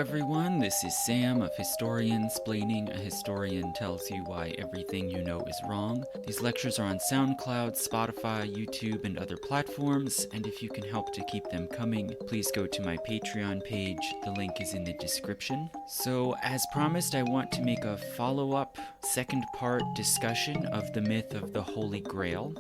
everyone, this is Sam of Historian Splaining. A historian tells you why everything you know is wrong. These lectures are on SoundCloud, Spotify, YouTube, and other platforms, and if you can help to keep them coming, please go to my Patreon page. The link is in the description. So, as promised, I want to make a follow-up, second part discussion of the myth of the Holy Grail.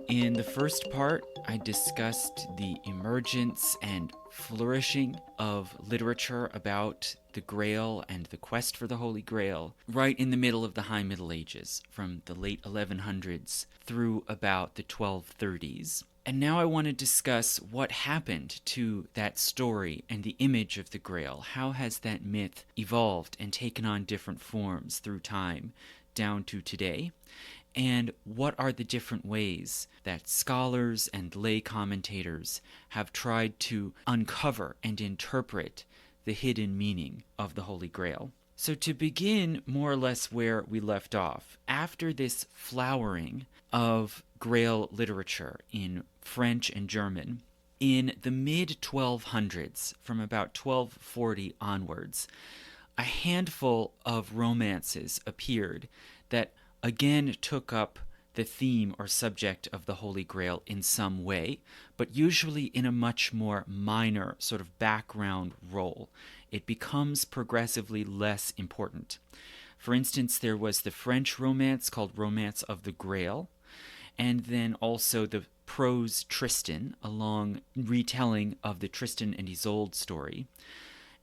In the first part, I discussed the emergence and flourishing of literature about the Grail and the quest for the Holy Grail right in the middle of the High Middle Ages, from the late 1100s through about the 1230s. And now I want to discuss what happened to that story and the image of the Grail. How has that myth evolved and taken on different forms through time down to today? And what are the different ways that scholars and lay commentators have tried to uncover and interpret the hidden meaning of the Holy Grail? So to begin more or less where we left off, after this flowering of Grail literature in French and German, in the mid-1200s, from about 1240 onwards, a handful of romances appeared that again took up the theme or subject of the Holy Grail in some way, but usually in a much more minor sort of background role. It becomes progressively less important. For instance, there was the French romance called Romance of the Grail, and then also the prose Tristan, a long retelling of the Tristan and Isolde story.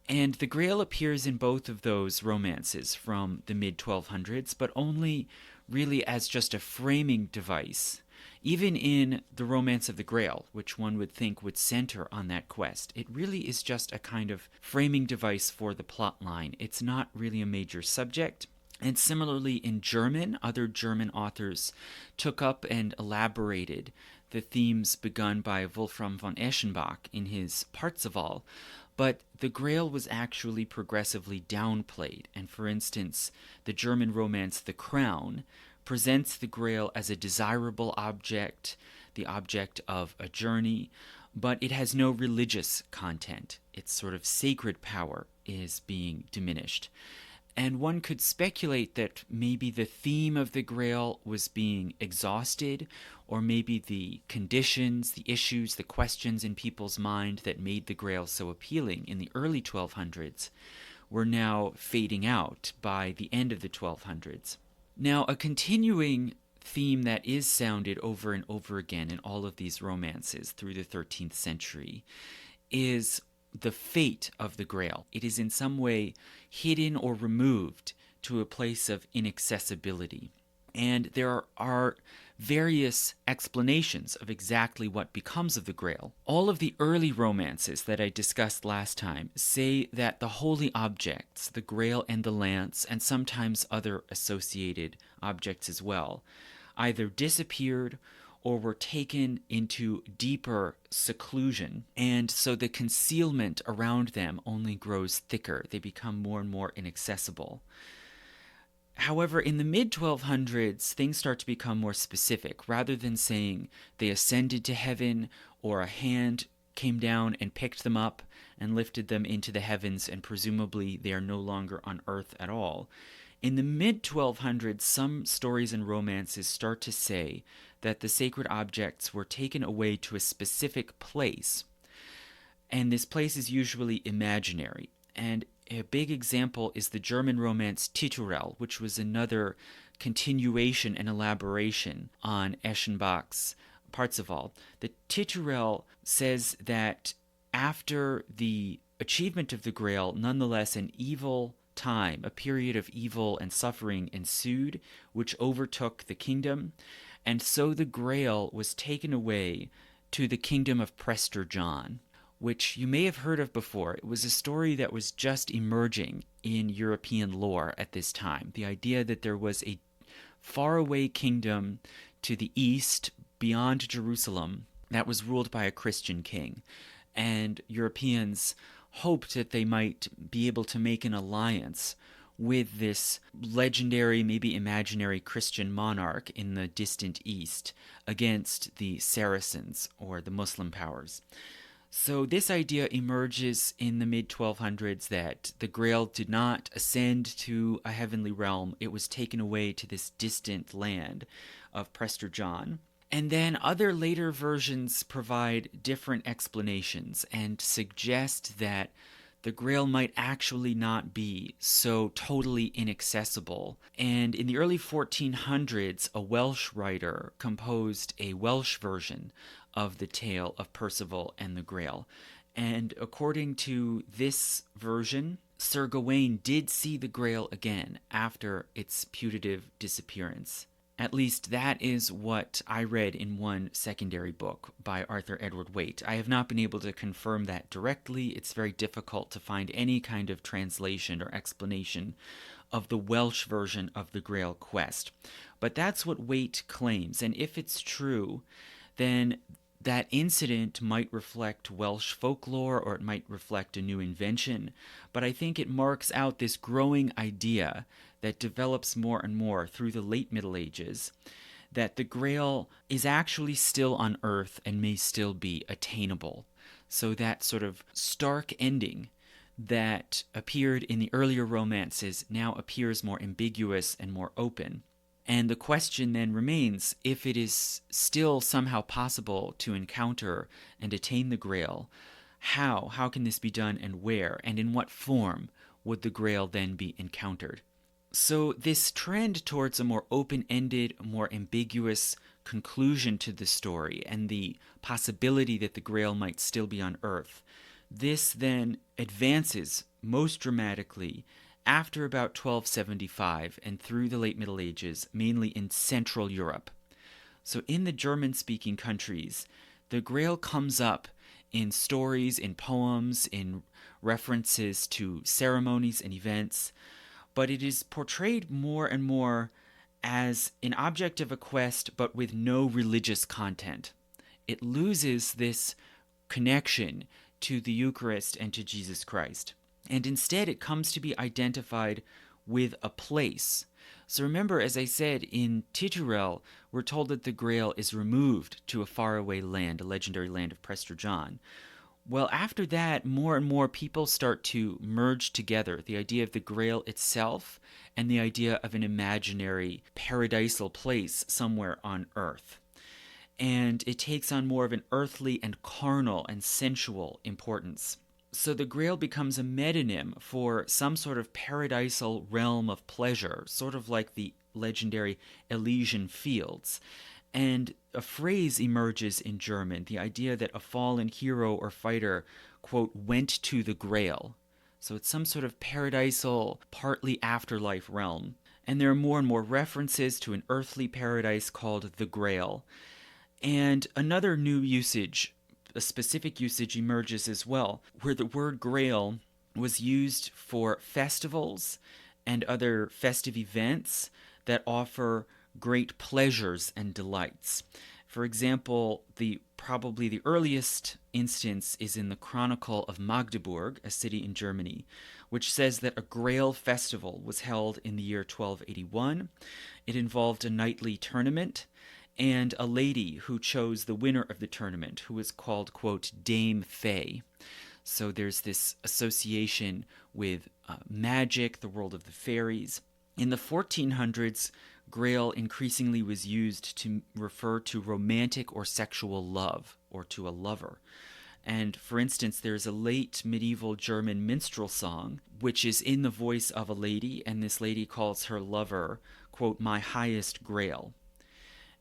And the Grail appears in both of those romances from the mid-1200s, but only really as just a framing device. Even in the Romance of the Grail, which one would think would center on that quest, it really is just a kind of framing device for the plot line. It's not really a major subject. And similarly in German, other German authors took up and elaborated the themes begun by Wolfram von Eschenbach in his Parzival, but the Grail was actually progressively downplayed, and for instance, the German romance The Crown presents the Grail as a desirable object, the object of a journey, but it has no religious content. Its sort of sacred power is being diminished. And one could speculate that maybe the theme of the Grail was being exhausted, or maybe the conditions, the issues, the questions in people's mind that made the Grail so appealing in the early 1200s were now fading out by the end of the 1200s. Now, a continuing theme that is sounded over and over again in all of these romances through the 13th century is the fate of the Grail. It is in some way hidden or removed to a place of inaccessibility. And there are various explanations of exactly what becomes of the Grail. All of the early romances that I discussed last time say that the holy objects, the Grail and the lance, and sometimes other associated objects as well, either disappeared or were taken into deeper seclusion, and so the concealment around them only grows thicker. They become more and more inaccessible. However, in the mid-1200s, things start to become more specific. Rather than saying they ascended to heaven or a hand came down and picked them up and lifted them into the heavens, and presumably they are no longer on earth at all, in the mid-1200s, some stories and romances start to say that the sacred objects were taken away to a specific place, and this place is usually imaginary. And a big example is the German romance Titurel, which was another continuation and elaboration on Eschenbach's Parzival. The Titurel says that after the achievement of the Grail, nonetheless an evil time, a period of evil and suffering ensued, which overtook the kingdom, and so the Grail was taken away to the kingdom of Prester John, which you may have heard of before. It was a story that was just emerging in European lore at this time. The idea that there was a faraway kingdom to the east, beyond Jerusalem, that was ruled by a Christian king, and Europeans hoped that they might be able to make an alliance with this legendary, maybe imaginary Christian monarch in the distant east against the Saracens or the Muslim powers. So this idea emerges in the mid-1200s that the Grail did not ascend to a heavenly realm. It was taken away to this distant land of Prester John. And then other later versions provide different explanations and suggest that the Grail might actually not be so totally inaccessible. And in the early 1400s, a Welsh writer composed a Welsh version of the tale of Percival and the Grail. And according to this version, Sir Gawain did see the Grail again after its putative disappearance. At least that is what I read in one secondary book by Arthur Edward Waite. I have not been able to confirm that directly. It's very difficult to find any kind of translation or explanation of the Welsh version of the Grail quest. But that's what Waite claims, and if it's true, then that incident might reflect Welsh folklore or it might reflect a new invention, but I think it marks out this growing idea that develops more and more through the late Middle Ages, that the Grail is actually still on Earth and may still be attainable. So that sort of stark ending that appeared in the earlier romances now appears more ambiguous and more open. And the question then remains, if it is still somehow possible to encounter and attain the Grail, how can this be done and where, and in what form would the Grail then be encountered? So this trend towards a more open-ended, more ambiguous conclusion to the story and the possibility that the Grail might still be on Earth, this then advances most dramatically after about 1275 and through the late Middle Ages, mainly in Central Europe. So in the German-speaking countries, the Grail comes up in stories, in poems, in references to ceremonies and events, but it is portrayed more and more as an object of a quest, but with no religious content. It loses this connection to the Eucharist and to Jesus Christ. And instead, it comes to be identified with a place. So remember, as I said, in Titurel, we're told that the Grail is removed to a faraway land, a legendary land of Prester John. Well, after that, more and more people start to merge together the idea of the Grail itself and the idea of an imaginary paradisal place somewhere on Earth. And it takes on more of an earthly and carnal and sensual importance. So the Grail becomes a metonym for some sort of paradisal realm of pleasure, sort of like the legendary Elysian fields. And a phrase emerges in German, the idea that a fallen hero or fighter, quote, went to the Grail. So it's some sort of paradisal, partly afterlife realm. And there are more and more references to an earthly paradise called the Grail. And another new usage, a specific usage emerges as well, where the word Grail was used for festivals and other festive events that offer great pleasures and delights. For example, probably the earliest instance is in the Chronicle of Magdeburg, a city in Germany, which says that a Grail festival was held in the year 1281. It involved a knightly tournament and a lady who chose the winner of the tournament, who was called, quote, Dame Fay. So there's this association with magic, the world of the fairies. In the 1400s, Grail increasingly was used to refer to romantic or sexual love, or to a lover. And for instance, there's a late medieval German minstrel song, which is in the voice of a lady, and this lady calls her lover, quote, my highest Grail.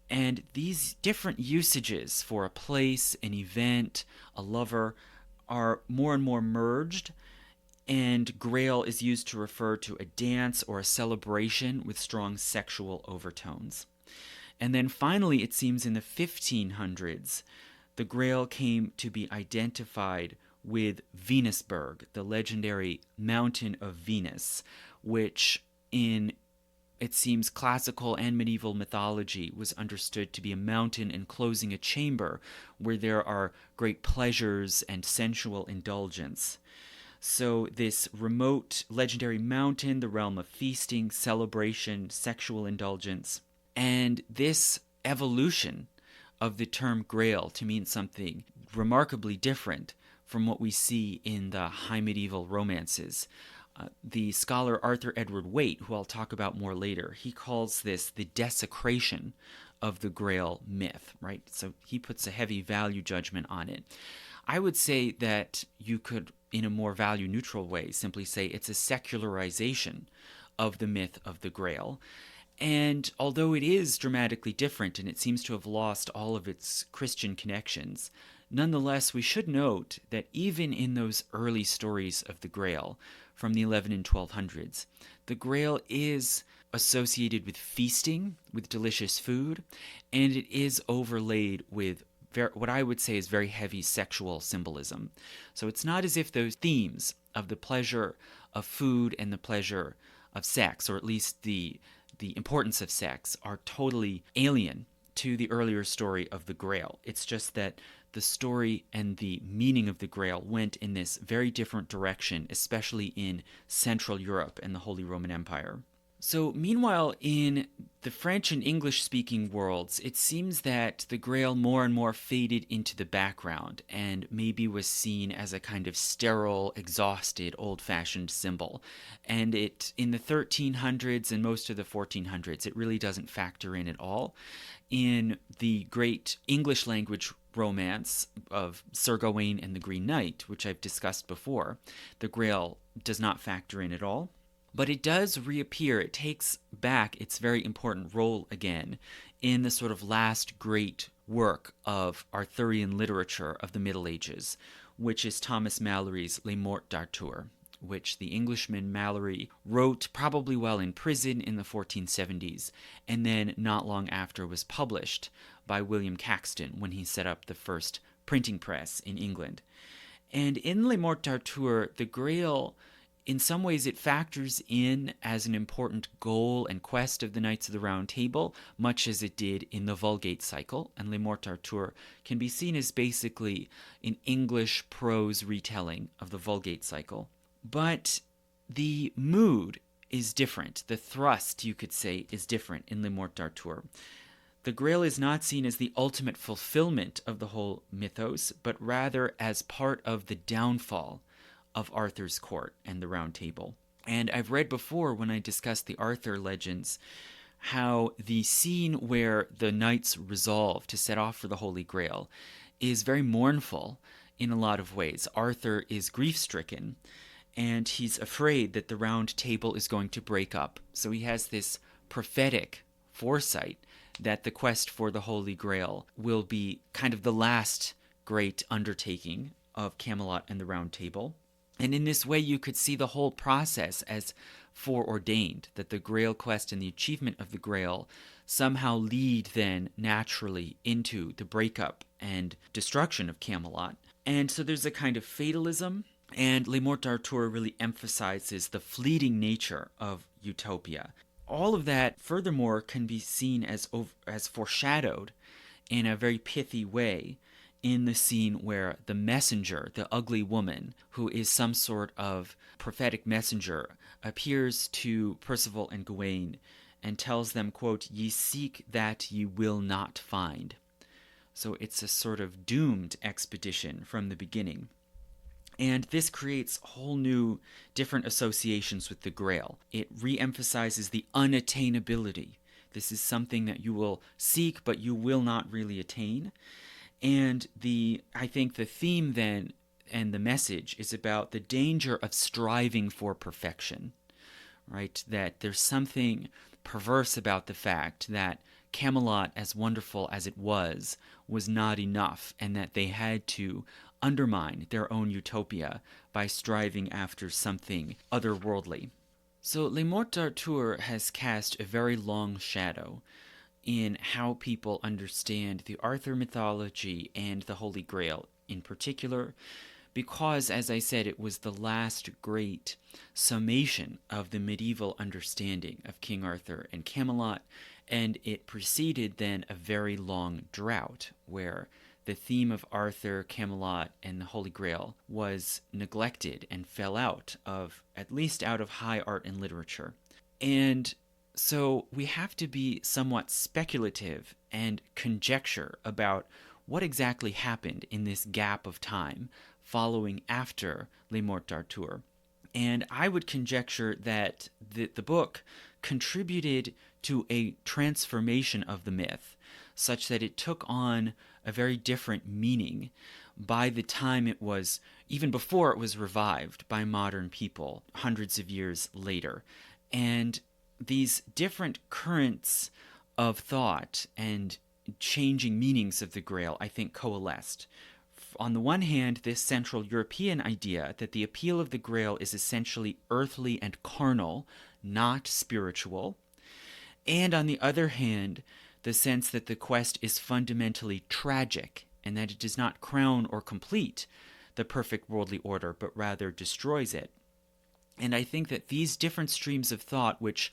And these different usages for a place, an event, a lover, are more and more merged, and Grail is used to refer to a dance or a celebration with strong sexual overtones. And then finally, it seems in the 1500s, the Grail came to be identified with Venusberg, the legendary mountain of Venus, which in, it seems, classical and medieval mythology was understood to be a mountain enclosing a chamber where there are great pleasures and sensual indulgence. So this remote legendary mountain, the realm of feasting, celebration, sexual indulgence, and this evolution of the term Grail to mean something remarkably different from what we see in the high medieval romances. The scholar Arthur Edward Waite, who I'll talk about more later, he calls this the desecration of the Grail myth, right? So he puts a heavy value judgment on it. I would say that you could, in a more value-neutral way, simply say it's a secularization of the myth of the Grail. And although it is dramatically different and it seems to have lost all of its Christian connections, nonetheless, we should note that even in those early stories of the Grail from the 11 and 1200s, the Grail is associated with feasting, with delicious food, and it is overlaid with what I would say is very heavy sexual symbolism. So it's not as if those themes of the pleasure of food and the pleasure of sex, or at least the importance of sex, are totally alien to the earlier story of the Grail. It's just that the story and the meaning of the Grail went in this very different direction, especially in Central Europe and the Holy Roman Empire. So meanwhile, in the French and English-speaking worlds, it seems that the Grail more and more faded into the background and maybe was seen as a kind of sterile, exhausted, old-fashioned symbol. And it, in the 1300s and most of the 1400s, it really doesn't factor in at all. In the great English-language romance of Sir Gawain and the Green Knight, which I've discussed before, the Grail does not factor in at all. But it does reappear, it takes back its very important role again in the sort of last great work of Arthurian literature of the Middle Ages, which is Thomas Malory's Les Morte D'Arthur, which the Englishman Malory wrote probably while in prison in the 1470s, and then not long after was published by William Caxton when he set up the first printing press in England. And in Les Morte D'Arthur, the Grail, in some ways, it factors in as an important goal and quest of the Knights of the Round Table, much as it did in the Vulgate cycle, and Les Morte D'Arthur can be seen as basically an English prose retelling of the Vulgate cycle. But the mood is different. The thrust, you could say, is different in Les Morte D'Arthur. The Grail is not seen as the ultimate fulfillment of the whole mythos, but rather as part of the downfall of Arthur's court and the Round Table. And I've read before, when I discussed the Arthur legends, how the scene where the knights resolve to set off for the Holy Grail is very mournful in a lot of ways. Arthur is grief-stricken, and he's afraid that the Round Table is going to break up. So he has this prophetic foresight that the quest for the Holy Grail will be kind of the last great undertaking of Camelot and the Round Table. And in this way, you could see the whole process as foreordained, that the Grail quest and the achievement of the Grail somehow lead then naturally into the breakup and destruction of Camelot. And so there's a kind of fatalism, and Les Morte D'Arthur really emphasizes the fleeting nature of utopia. All of that, furthermore, can be seen as foreshadowed in a very pithy way in the scene where the messenger, the ugly woman, who is some sort of prophetic messenger, appears to Percival and Gawain and tells them, quote, "Ye seek that ye will not find." So it's a sort of doomed expedition from the beginning. And this creates whole new different associations with the Grail. It re-emphasizes the unattainability. This is something that you will seek, but you will not really attain. And I think the theme then and the message is about the danger of striving for perfection, right? That there's something perverse about the fact that Camelot, as wonderful as it was not enough, and that they had to undermine their own utopia by striving after something otherworldly. So Les Morte D'Arthur has cast a very long shadow in how people understand the Arthur mythology and the Holy Grail in particular, because, as I said, it was the last great summation of the medieval understanding of King Arthur and Camelot, and it preceded then a very long drought where the theme of Arthur, Camelot, and the Holy Grail was neglected and fell out of, at least out of high art and literature. And so we have to be somewhat speculative and conjecture about what exactly happened in this gap of time following after Les Morte d'Arthur. And I would conjecture that the book contributed to a transformation of the myth, such that it took on a very different meaning by the time it was, even before it was revived by modern people hundreds of years later. And these different currents of thought and changing meanings of the Grail, I think, coalesced. On the one hand, this Central European idea that the appeal of the Grail is essentially earthly and carnal, not spiritual. And on the other hand, the sense that the quest is fundamentally tragic and that it does not crown or complete the perfect worldly order, but rather destroys it. And I think that these different streams of thought, which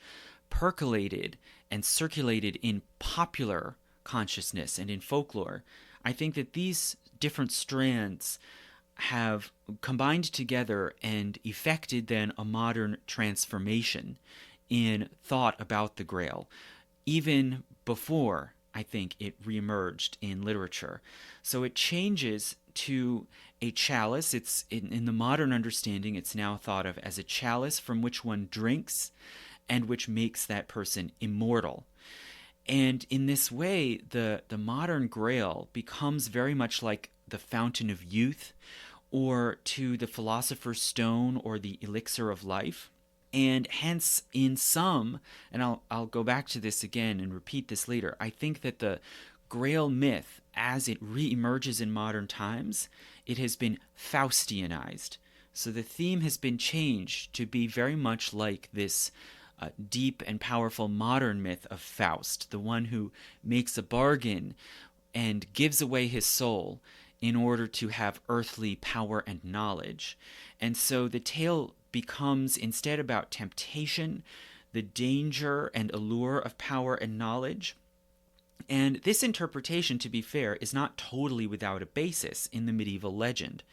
percolated and circulated in popular consciousness and in folklore, I think that these different strands have combined together and effected then a modern transformation in thought about the Grail, even before, I think, it reemerged in literature. So it changes to a chalice. It's in the modern understanding, it's now thought of as a chalice from which one drinks and which makes that person immortal. And in this way, the modern Grail becomes very much like the fountain of youth, or to the philosopher's stone or the elixir of life. And hence, in some, and I'll go back to this again and repeat this later, I think that the Grail myth, as it re-emerges in modern times, it has been Faustianized. So the theme has been changed to be very much like this deep and powerful modern myth of Faust, the one who makes a bargain and gives away his soul in order to have earthly power and knowledge. And so the tale becomes instead about temptation, the danger and allure of power and knowledge. And this interpretation, to be fair, is not totally without a basis in the medieval legend.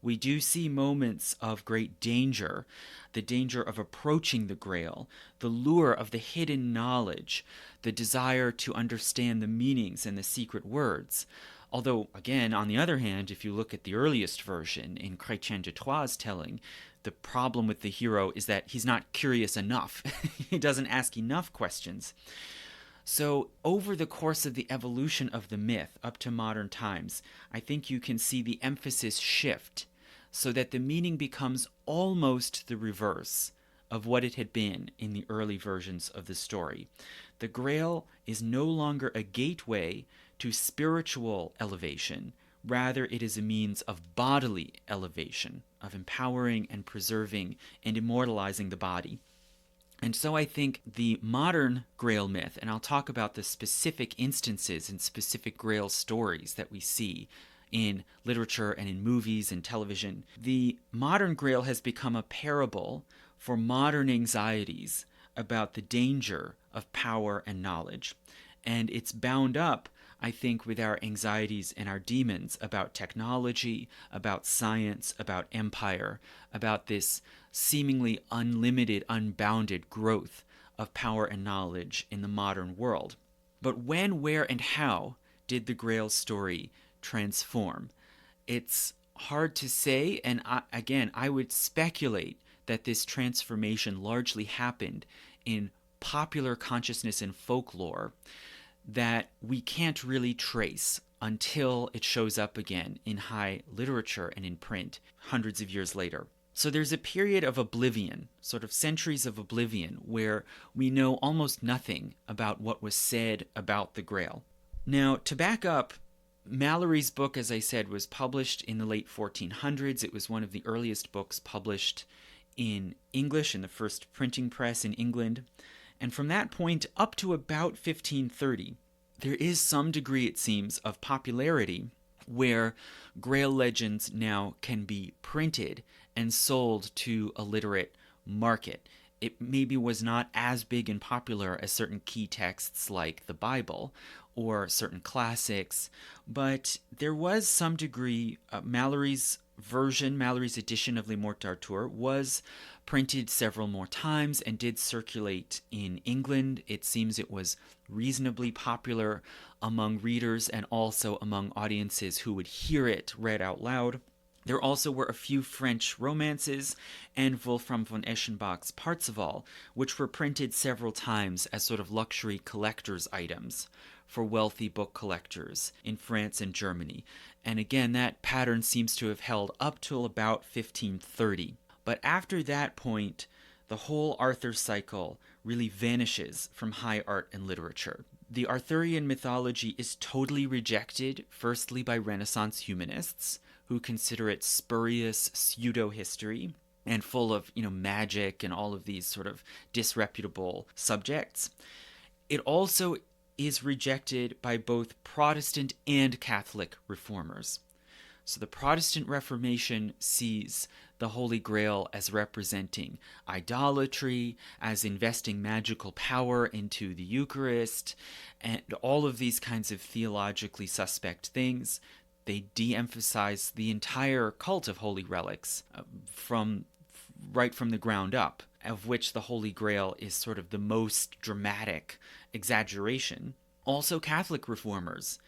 We do see moments of great danger, the danger of approaching the Grail, the lure of the hidden knowledge, the desire to understand the meanings and the secret words. Although, again, on the other hand, if you look at the earliest version in Chrétien de Troyes' telling, the problem with the hero is that he's not curious enough. He doesn't ask enough questions. So over the course of the evolution of the myth up to modern times, I think you can see the emphasis shift so that the meaning becomes almost the reverse of what it had been in the early versions of the story. The Grail is no longer a gateway to spiritual elevation. Rather, it is a means of bodily elevation, of empowering and preserving and immortalizing the body. And so I think the modern Grail myth, and I'll talk about the specific instances and specific Grail stories that we see in literature and in movies and television, the modern Grail has become a parable for modern anxieties about the danger of power and knowledge. And it's bound up, I think, with our anxieties and our demons about technology, about science, about empire, about this seemingly unlimited, unbounded growth of power and knowledge in the modern world. But when, where, and how did the Grail story transform? It's hard to say, and I would speculate that this transformation largely happened in popular consciousness and folklore that we can't really trace until it shows up again in high literature and in print hundreds of years later. So there's a period of oblivion, sort of centuries of oblivion, where we know almost nothing about what was said about the Grail. Now, to back up, Malory's book, as I said, was published in the late 1400s. It was one of the earliest books published in English, in the first printing press in England. And from that point up to about 1530, there is some degree, it seems, of popularity where Grail legends now can be printed and sold to a literate market. It maybe was not as big and popular as certain key texts like the Bible or certain classics, but there was some degree. Malory's edition of Les Morte d'Arthur was printed several more times and did circulate in England. It seems it was reasonably popular among readers and also among audiences who would hear it read out loud. There also were a few French romances and Wolfram von Eschenbach's Parzival, which were printed several times as sort of luxury collector's items for wealthy book collectors in France and Germany. And again, that pattern seems to have held up till about 1530. But after that point, the whole Arthur cycle really vanishes from high art and literature. The Arthurian mythology is totally rejected, firstly by Renaissance humanists, who consider it spurious pseudo-history and full of, magic and all of these sort of disreputable subjects. It also is rejected by both Protestant and Catholic reformers. So the Protestant Reformation sees the Holy Grail as representing idolatry, as investing magical power into the Eucharist, and all of these kinds of theologically suspect things. They de-emphasize the entire cult of holy relics right from the ground up, of which the Holy Grail is sort of the most dramatic exaggeration. Also, Catholic reformers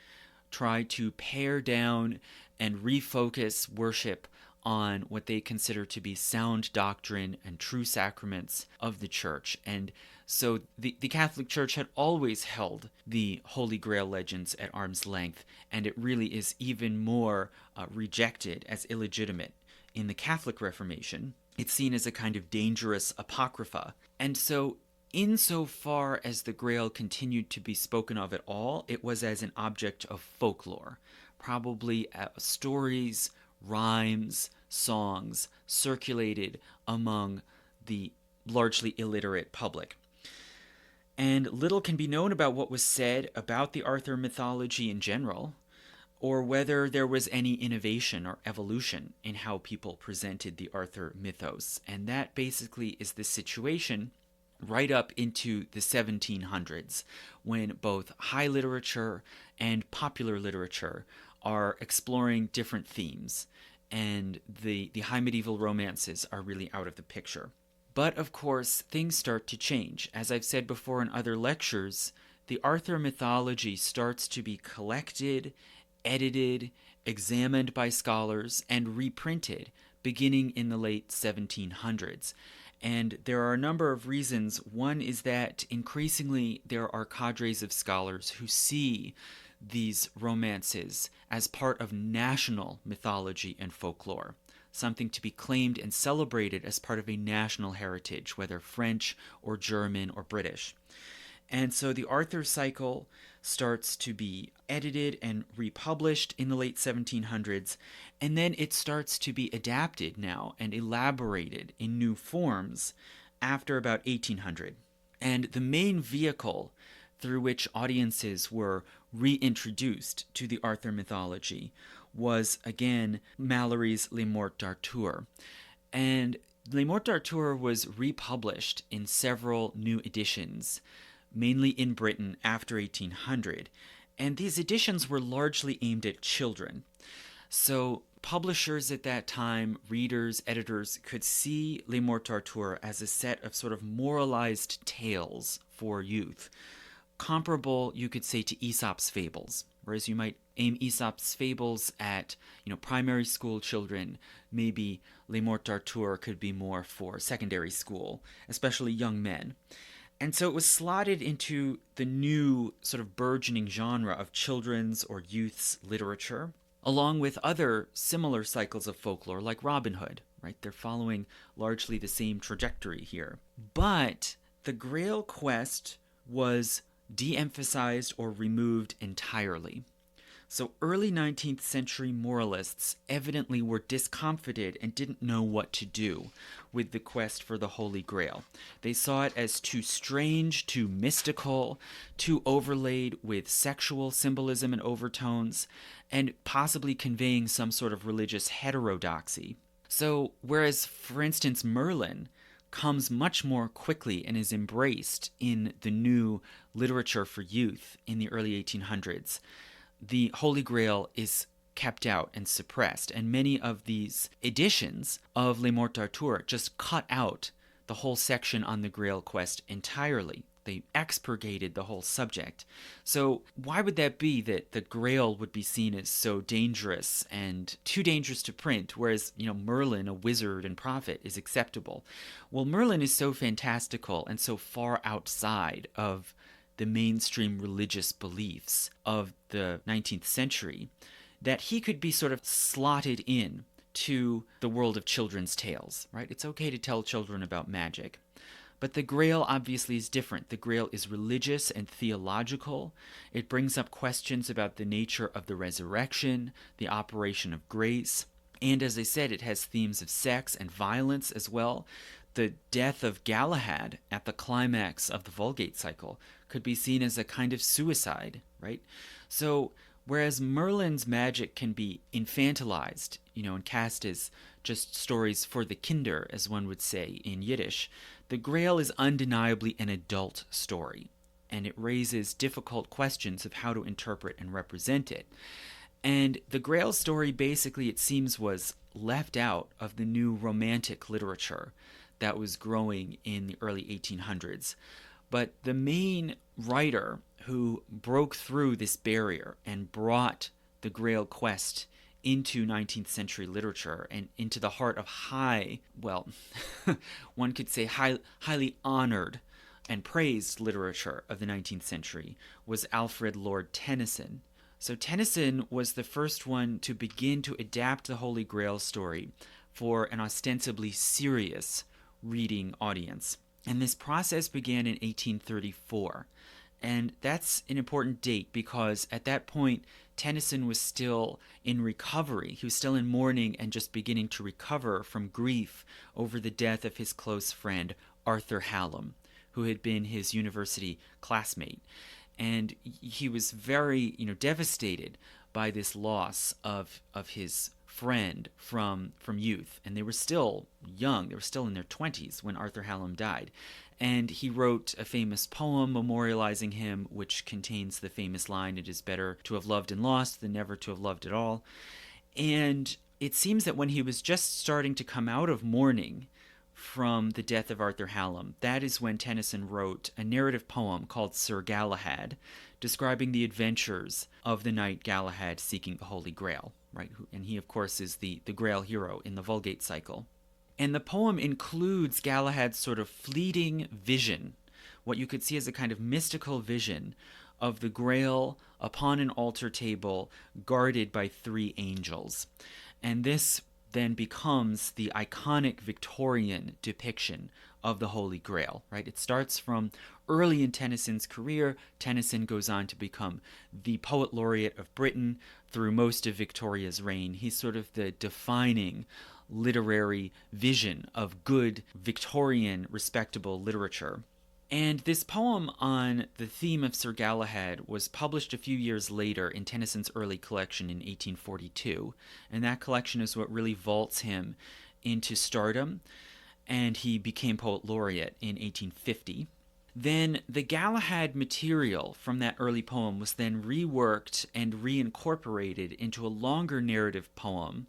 try to pare down and refocus worship on what they consider to be sound doctrine and true sacraments of the Church. And so the Catholic Church had always held the Holy Grail legends at arm's length, and it really is even more rejected as illegitimate in the Catholic Reformation. It's seen as a kind of dangerous apocrypha. And so insofar as the Grail continued to be spoken of at all, it was as an object of folklore, probably stories, rhymes, songs circulated among the largely illiterate public. And little can be known about what was said about the Arthur mythology in general, or whether there was any innovation or evolution in how people presented the Arthur mythos. And that basically is the situation right up into the 1700s, when both high literature and popular literature are exploring different themes, and the high medieval romances are really out of the picture. But of course, things start to change. As I've said before in other lectures, the Arthur mythology starts to be collected, edited, examined by scholars, and reprinted beginning in the late 1700s. And there are a number of reasons. One is that increasingly there are cadres of scholars who see these romances as part of national mythology and folklore, something to be claimed and celebrated as part of a national heritage, whether French or German or British. And so the Arthur cycle starts to be edited and republished in the late 1700s, and then it starts to be adapted now and elaborated in new forms after about 1800. And the main vehicle through which audiences were reintroduced to the Arthur mythology was, again, Malory's Le Morte D'Arthur. And Le Morte D'Arthur was republished in several new editions, mainly in Britain after 1800, and these editions were largely aimed at children. So publishers at that time, readers, editors, could see Le Morte D'Arthur as a set of sort of moralized tales for youth, comparable, you could say, to Aesop's fables. Whereas you might aim Aesop's fables at, primary school children, maybe Le Morte D'Arthur could be more for secondary school, especially young men. And so it was slotted into the new sort of burgeoning genre of children's or youth's literature, along with other similar cycles of folklore like Robin Hood, right? They're following largely the same trajectory here. But the Grail quest was de-emphasized or removed entirely. So early 19th century moralists evidently were discomfited and didn't know what to do with the quest for the Holy Grail. They saw it as too strange, too mystical, too overlaid with sexual symbolism and overtones, and possibly conveying some sort of religious heterodoxy. So whereas, for instance, Merlin comes much more quickly and is embraced in the new literature for youth in the early 1800s, the Holy Grail is kept out and suppressed, and many of these editions of Le Morte D'Arthur just cut out the whole section on the Grail quest entirely. They expurgated the whole subject. So why would that be, that the Grail would be seen as so dangerous and too dangerous to print, whereas, Merlin, a wizard and prophet, is acceptable? Well, Merlin is so fantastical and so far outside of the mainstream religious beliefs of the 19th century that he could be sort of slotted in to the world of children's tales, right? It's okay to tell children about magic. But the Grail obviously is different. The Grail is religious and theological. It brings up questions about the nature of the resurrection, the operation of grace, and as I said, it has themes of sex and violence as well. The death of Galahad at the climax of the Vulgate cycle could be seen as a kind of suicide, right? So whereas Merlin's magic can be infantilized, and cast as just stories for the Kinder, as one would say in Yiddish, the Grail is undeniably an adult story, and it raises difficult questions of how to interpret and represent it. And the Grail story basically, it seems, was left out of the new romantic literature that was growing in the early 1800s. But the main writer who broke through this barrier and brought the Grail quest into 19th century literature and into the heart of one could say highly honored and praised literature of the 19th century, was Alfred Lord Tennyson. So Tennyson was the first one to begin to adapt the Holy Grail story for an ostensibly serious reading audience. And this process began in 1834. And that's an important date because at that point, Tennyson was still in recovery. He was still in mourning and just beginning to recover from grief over the death of his close friend, Arthur Hallam, who had been his university classmate. And he was very, devastated by this loss of his friend from youth. And they were still young. They were still in their 20s when Arthur Hallam died. And he wrote a famous poem memorializing him, which contains the famous line, "It is better to have loved and lost than never to have loved at all." And it seems that when he was just starting to come out of mourning from the death of Arthur Hallam, that is when Tennyson wrote a narrative poem called Sir Galahad, describing the adventures of the knight Galahad seeking the Holy Grail, right? And he, of course, is the Grail hero in the Vulgate cycle. And the poem includes Galahad's sort of fleeting vision, what you could see as a kind of mystical vision of the Grail upon an altar table guarded by 3 angels. And this then becomes the iconic Victorian depiction of the Holy Grail, right? It starts from early in Tennyson's career. Tennyson goes on to become the poet laureate of Britain through most of Victoria's reign. He's sort of the defining literary vision of good Victorian respectable literature. And this poem on the theme of Sir Galahad was published a few years later in Tennyson's early collection in 1842, and that collection is what really vaults him into stardom, and he became poet laureate in 1850. Then the Galahad material from that early poem was then reworked and reincorporated into a longer narrative poem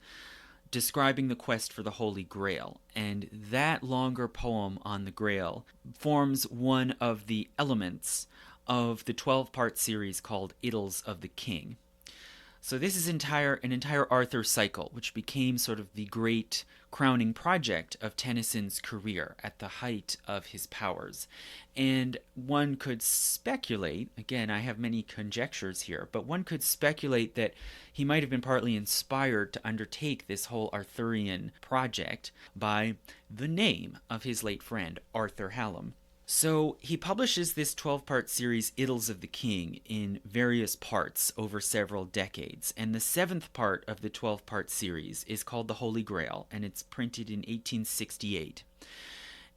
describing the quest for the Holy Grail. And that longer poem on the Grail forms one of the elements of the 12-part series called Idylls of the King. So this is an entire Arthur cycle, which became sort of the great crowning project of Tennyson's career at the height of his powers. And one could speculate, again, I have many conjectures here, but one could speculate that he might have been partly inspired to undertake this whole Arthurian project by the name of his late friend, Arthur Hallam. So he publishes this 12-part series, Idylls of the King, in various parts over several decades. And the 7th part of the 12-part series is called The Holy Grail, and it's printed in 1868.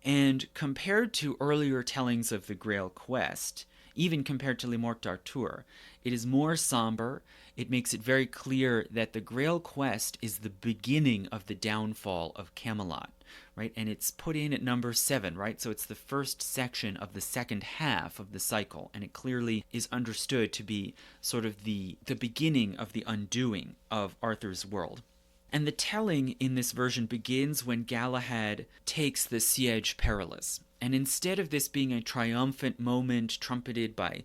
And compared to earlier tellings of the Grail quest, even compared to Morte D'Arthur, it is more somber. It makes it very clear that the Grail quest is the beginning of the downfall of Camelot, right? And it's put in at number 7, right? So it's the first section of the second half of the cycle, and it clearly is understood to be sort of the beginning of the undoing of Arthur's world. And the telling in this version begins when Galahad takes the Siege Perilous. And instead of this being a triumphant moment trumpeted by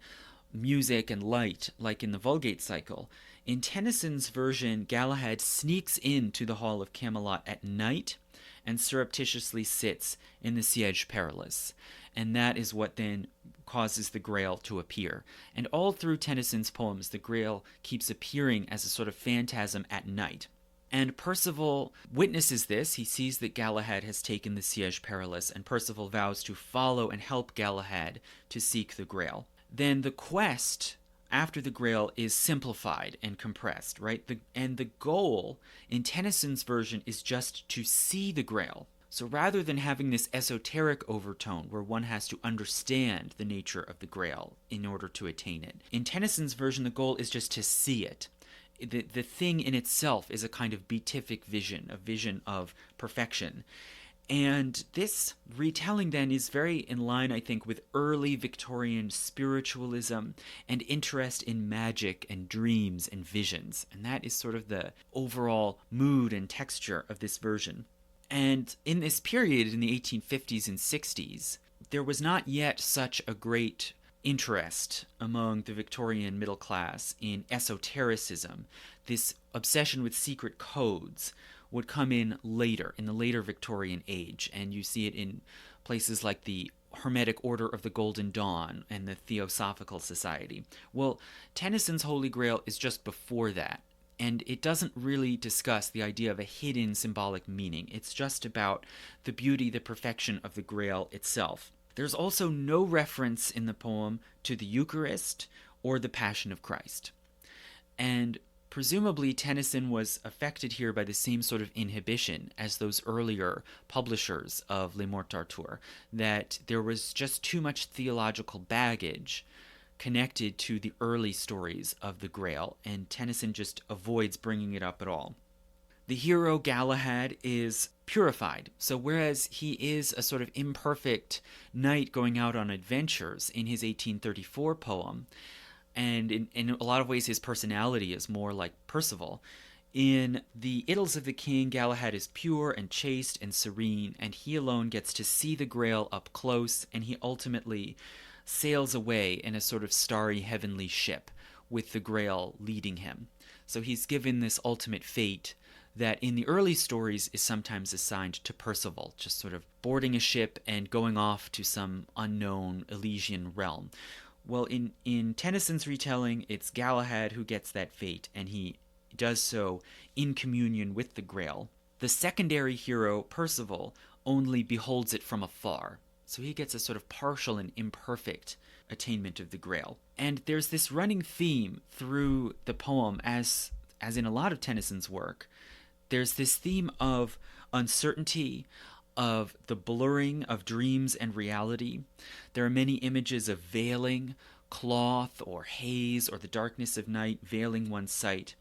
music and light, like in the Vulgate cycle, in Tennyson's version, Galahad sneaks into the Hall of Camelot at night and surreptitiously sits in the Siege Perilous. And that is what then causes the Grail to appear. And all through Tennyson's poems, the Grail keeps appearing as a sort of phantasm at night. And Percival witnesses this. He sees that Galahad has taken the Siege Perilous, and Percival vows to follow and help Galahad to seek the Grail. Then the quest after the Grail is simplified and compressed, right? And the goal in Tennyson's version is just to see the Grail. So rather than having this esoteric overtone where one has to understand the nature of the Grail in order to attain it, in Tennyson's version, the goal is just to see it. The thing in itself is a kind of beatific vision, a vision of perfection. And this retelling then is very in line, I think, with early Victorian spiritualism and interest in magic and dreams and visions. And that is sort of the overall mood and texture of this version. And in this period, in the 1850s and 60s, there was not yet such a great interest among the Victorian middle class in esotericism. This obsession with secret codes would come in later, in the later Victorian age, and you see it in places like the Hermetic Order of the Golden Dawn and the Theosophical Society. Well, Tennyson's Holy Grail is just before that, and it doesn't really discuss the idea of a hidden symbolic meaning. It's just about the beauty, the perfection of the Grail itself. There's also no reference in the poem to the Eucharist or the Passion of Christ. And presumably Tennyson was affected here by the same sort of inhibition as those earlier publishers of Le Morte D'Arthur, that there was just too much theological baggage connected to the early stories of the Grail, and Tennyson just avoids bringing it up at all. The hero Galahad is purified, so whereas he is a sort of imperfect knight going out on adventures in his 1834 poem, and in a lot of ways his personality is more like Percival, in the Idylls of the King, Galahad is pure and chaste and serene, and he alone gets to see the Grail up close, and he ultimately sails away in a sort of starry heavenly ship with the Grail leading him. So he's given this ultimate fate that in the early stories is sometimes assigned to Percival, just sort of boarding a ship and going off to some unknown Elysian realm. Well, in Tennyson's retelling, it's Galahad who gets that fate, and he does so in communion with the Grail. The secondary hero, Percival, only beholds it from afar. So he gets a sort of partial and imperfect attainment of the Grail. And there's this running theme through the poem, as in a lot of Tennyson's work. There's this theme of uncertainty, of the blurring of dreams and reality. There are many images of veiling, cloth or haze or the darkness of night veiling one's sight.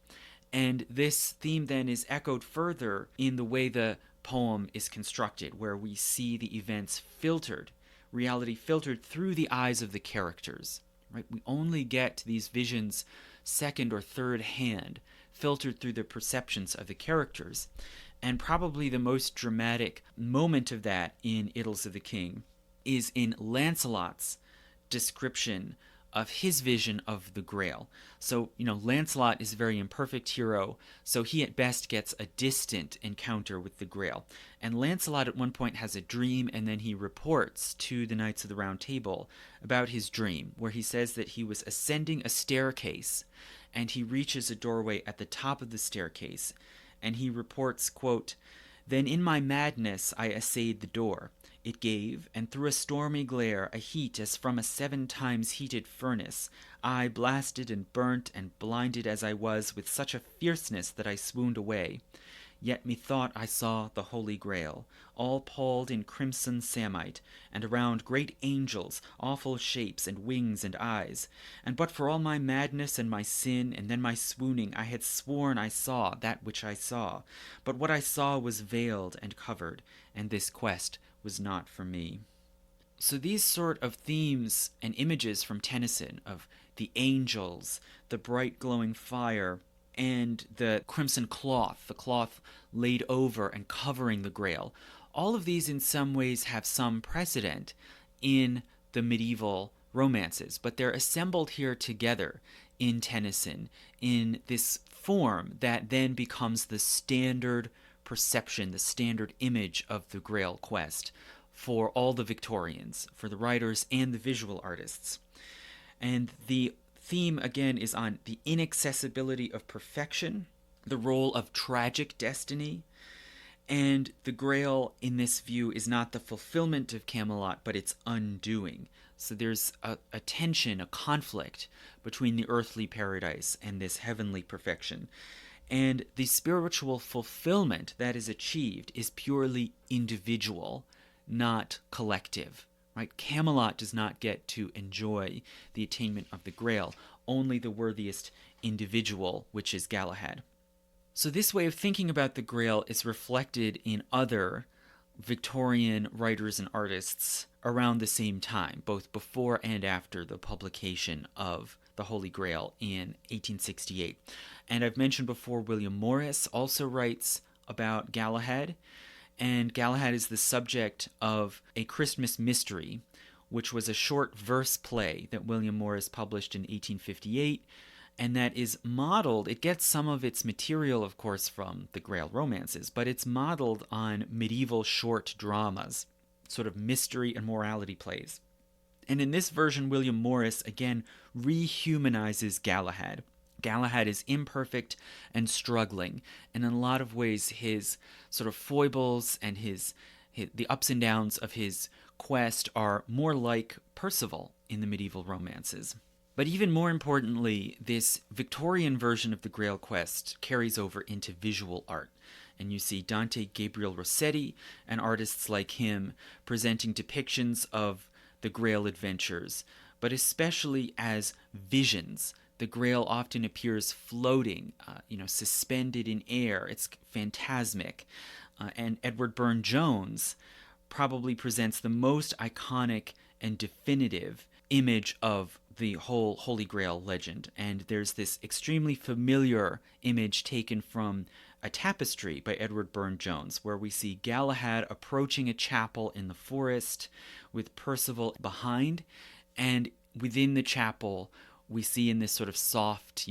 And this theme then is echoed further in the way the poem is constructed, where we see the events filtered, reality filtered through the eyes of the characters. Right? We only get these visions second or third hand, filtered through the perceptions of the characters. And probably the most dramatic moment of that in Idylls of the King is in Lancelot's description of his vision of the Grail. So, Lancelot is a very imperfect hero, so he at best gets a distant encounter with the Grail. And Lancelot at one point has a dream, and then he reports to the Knights of the Round Table about his dream, where he says that he was ascending a staircase, and he reaches a doorway at the top of the staircase, and he reports, quote, "Then in my madness I essayed the door. It gave, and through a stormy glare, a heat as from a 7 times heated furnace, I blasted and burnt and blinded as I was with such a fierceness that I swooned away. Yet methought I saw the Holy Grail, all palled in crimson samite, and around great angels, awful shapes and wings and eyes. And but for all my madness and my sin, and then my swooning, I had sworn I saw that which I saw. But what I saw was veiled and covered, and this quest was not for me." So these sort of themes and images from Tennyson of the angels, the bright glowing fire, and the crimson cloth, the cloth laid over and covering the Grail, all of these in some ways have some precedent in the medieval romances, but they're assembled here together in Tennyson in this form that then becomes the standard perception, the standard image of the Grail quest for all the Victorians, for the writers and the visual artists. And the theme, again, is on the inaccessibility of perfection, the role of tragic destiny, and the Grail, in this view, is not the fulfillment of Camelot, but its undoing. So there's a tension, a conflict between the earthly paradise and this heavenly perfection. And the spiritual fulfillment that is achieved is purely individual, not collective. Right? Camelot does not get to enjoy the attainment of the Grail, only the worthiest individual, which is Galahad. So this way of thinking about the Grail is reflected in other Victorian writers and artists around the same time, both before and after the publication of the Holy Grail in 1868. And I've mentioned before, William Morris also writes about Galahad, and Galahad is the subject of A Christmas Mystery, which was a short verse play that William Morris published in 1858, and that is modeled, it gets some of its material, of course, from the Grail romances, but it's modeled on medieval short dramas, sort of mystery and morality plays. And in this version, William Morris, again, rehumanizes Galahad. Galahad is imperfect and struggling, and in a lot of ways his sort of foibles and the ups and downs of his quest are more like Percival in the medieval romances. But even more importantly, this Victorian version of the Grail quest carries over into visual art. And you see Dante Gabriel Rossetti and artists like him presenting depictions of the Grail adventures, but especially as visions. The Grail often appears floating, suspended in air. It's phantasmic. And Edward Burne-Jones probably presents the most iconic and definitive image of the whole Holy Grail legend. And there's this extremely familiar image taken from a tapestry by Edward Burne-Jones, where we see Galahad approaching a chapel in the forest with Percival behind, and within the chapel we see in this sort of soft,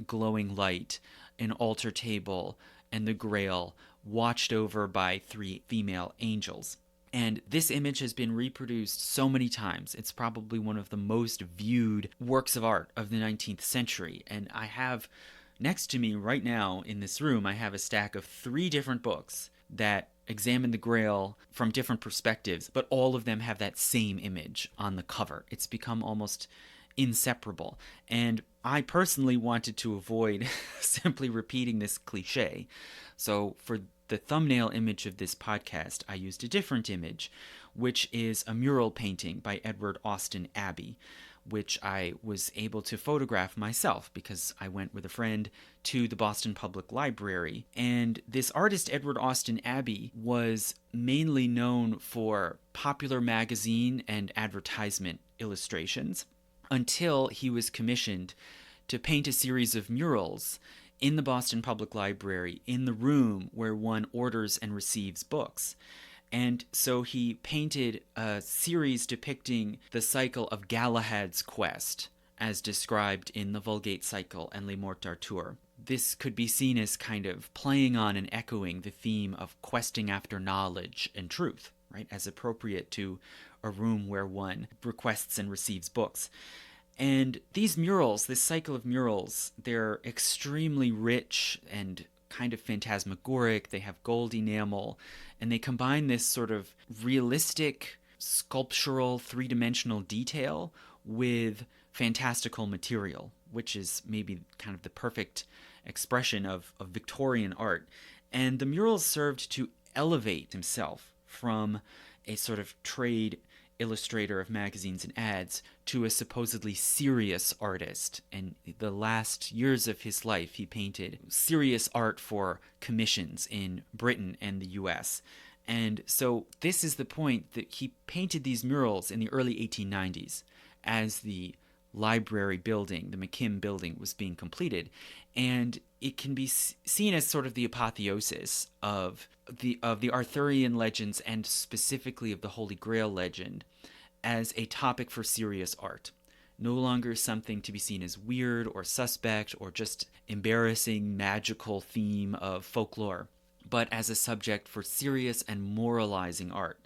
glowing light, an altar table and the Grail watched over by 3 female angels. And this image has been reproduced so many times. It's probably one of the most viewed works of art of the 19th century. And I have next to me right now in this room, I have a stack of 3 different books that examine the Grail from different perspectives, but all of them have that same image on the cover. It's become almost inseparable. And I personally wanted to avoid simply repeating this cliche. So for the thumbnail image of this podcast, I used a different image, which is a mural painting by Edward Austin Abbey, which I was able to photograph myself because I went with a friend to the Boston Public Library. And this artist, Edward Austin Abbey, was mainly known for popular magazine and advertisement illustrations until he was commissioned to paint a series of murals in the Boston Public Library, in the room where one orders and receives books. And so he painted a series depicting the cycle of Galahad's quest, as described in the Vulgate cycle and Les Morte D'Arthur. This could be seen as kind of playing on and echoing the theme of questing after knowledge and truth, right, as appropriate to a room where one requests and receives books. And these murals, this cycle of murals, they're extremely rich and kind of phantasmagoric. They have gold enamel, and they combine this sort of realistic, sculptural, three-dimensional detail with fantastical material, which is maybe kind of the perfect expression of Victorian art. And the murals served to elevate himself from a sort of trade illustrator of magazines and ads to a supposedly serious artist. And the last years of his life, he painted serious art for commissions in Britain and the US. And so this is the point that he painted these murals in the early 1890s as the library building, the McKim building, was being completed. And it can be seen as sort of the apotheosis of the Arthurian legends, and specifically of the Holy Grail legend, as a topic for serious art. No longer something to be seen as weird or suspect or just embarrassing magical theme of folklore, but as a subject for serious and moralizing art.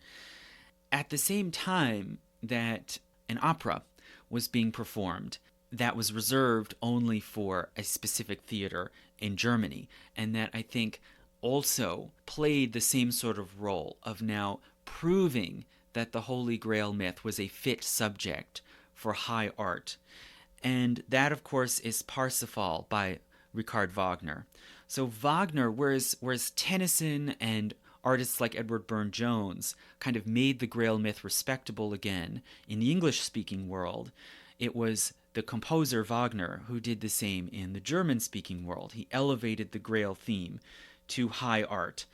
At the same time that an opera was being performed that was reserved only for a specific theater in Germany, and that I think also played the same sort of role of now proving that the Holy Grail myth was a fit subject for high art. And that, of course, is Parsifal by Richard Wagner. So Wagner, whereas Tennyson and artists like Edward Burne-Jones kind of made the Grail myth respectable again in the English-speaking world, it was the composer Wagner who did the same in the German-speaking world. He elevated the Grail theme to high art.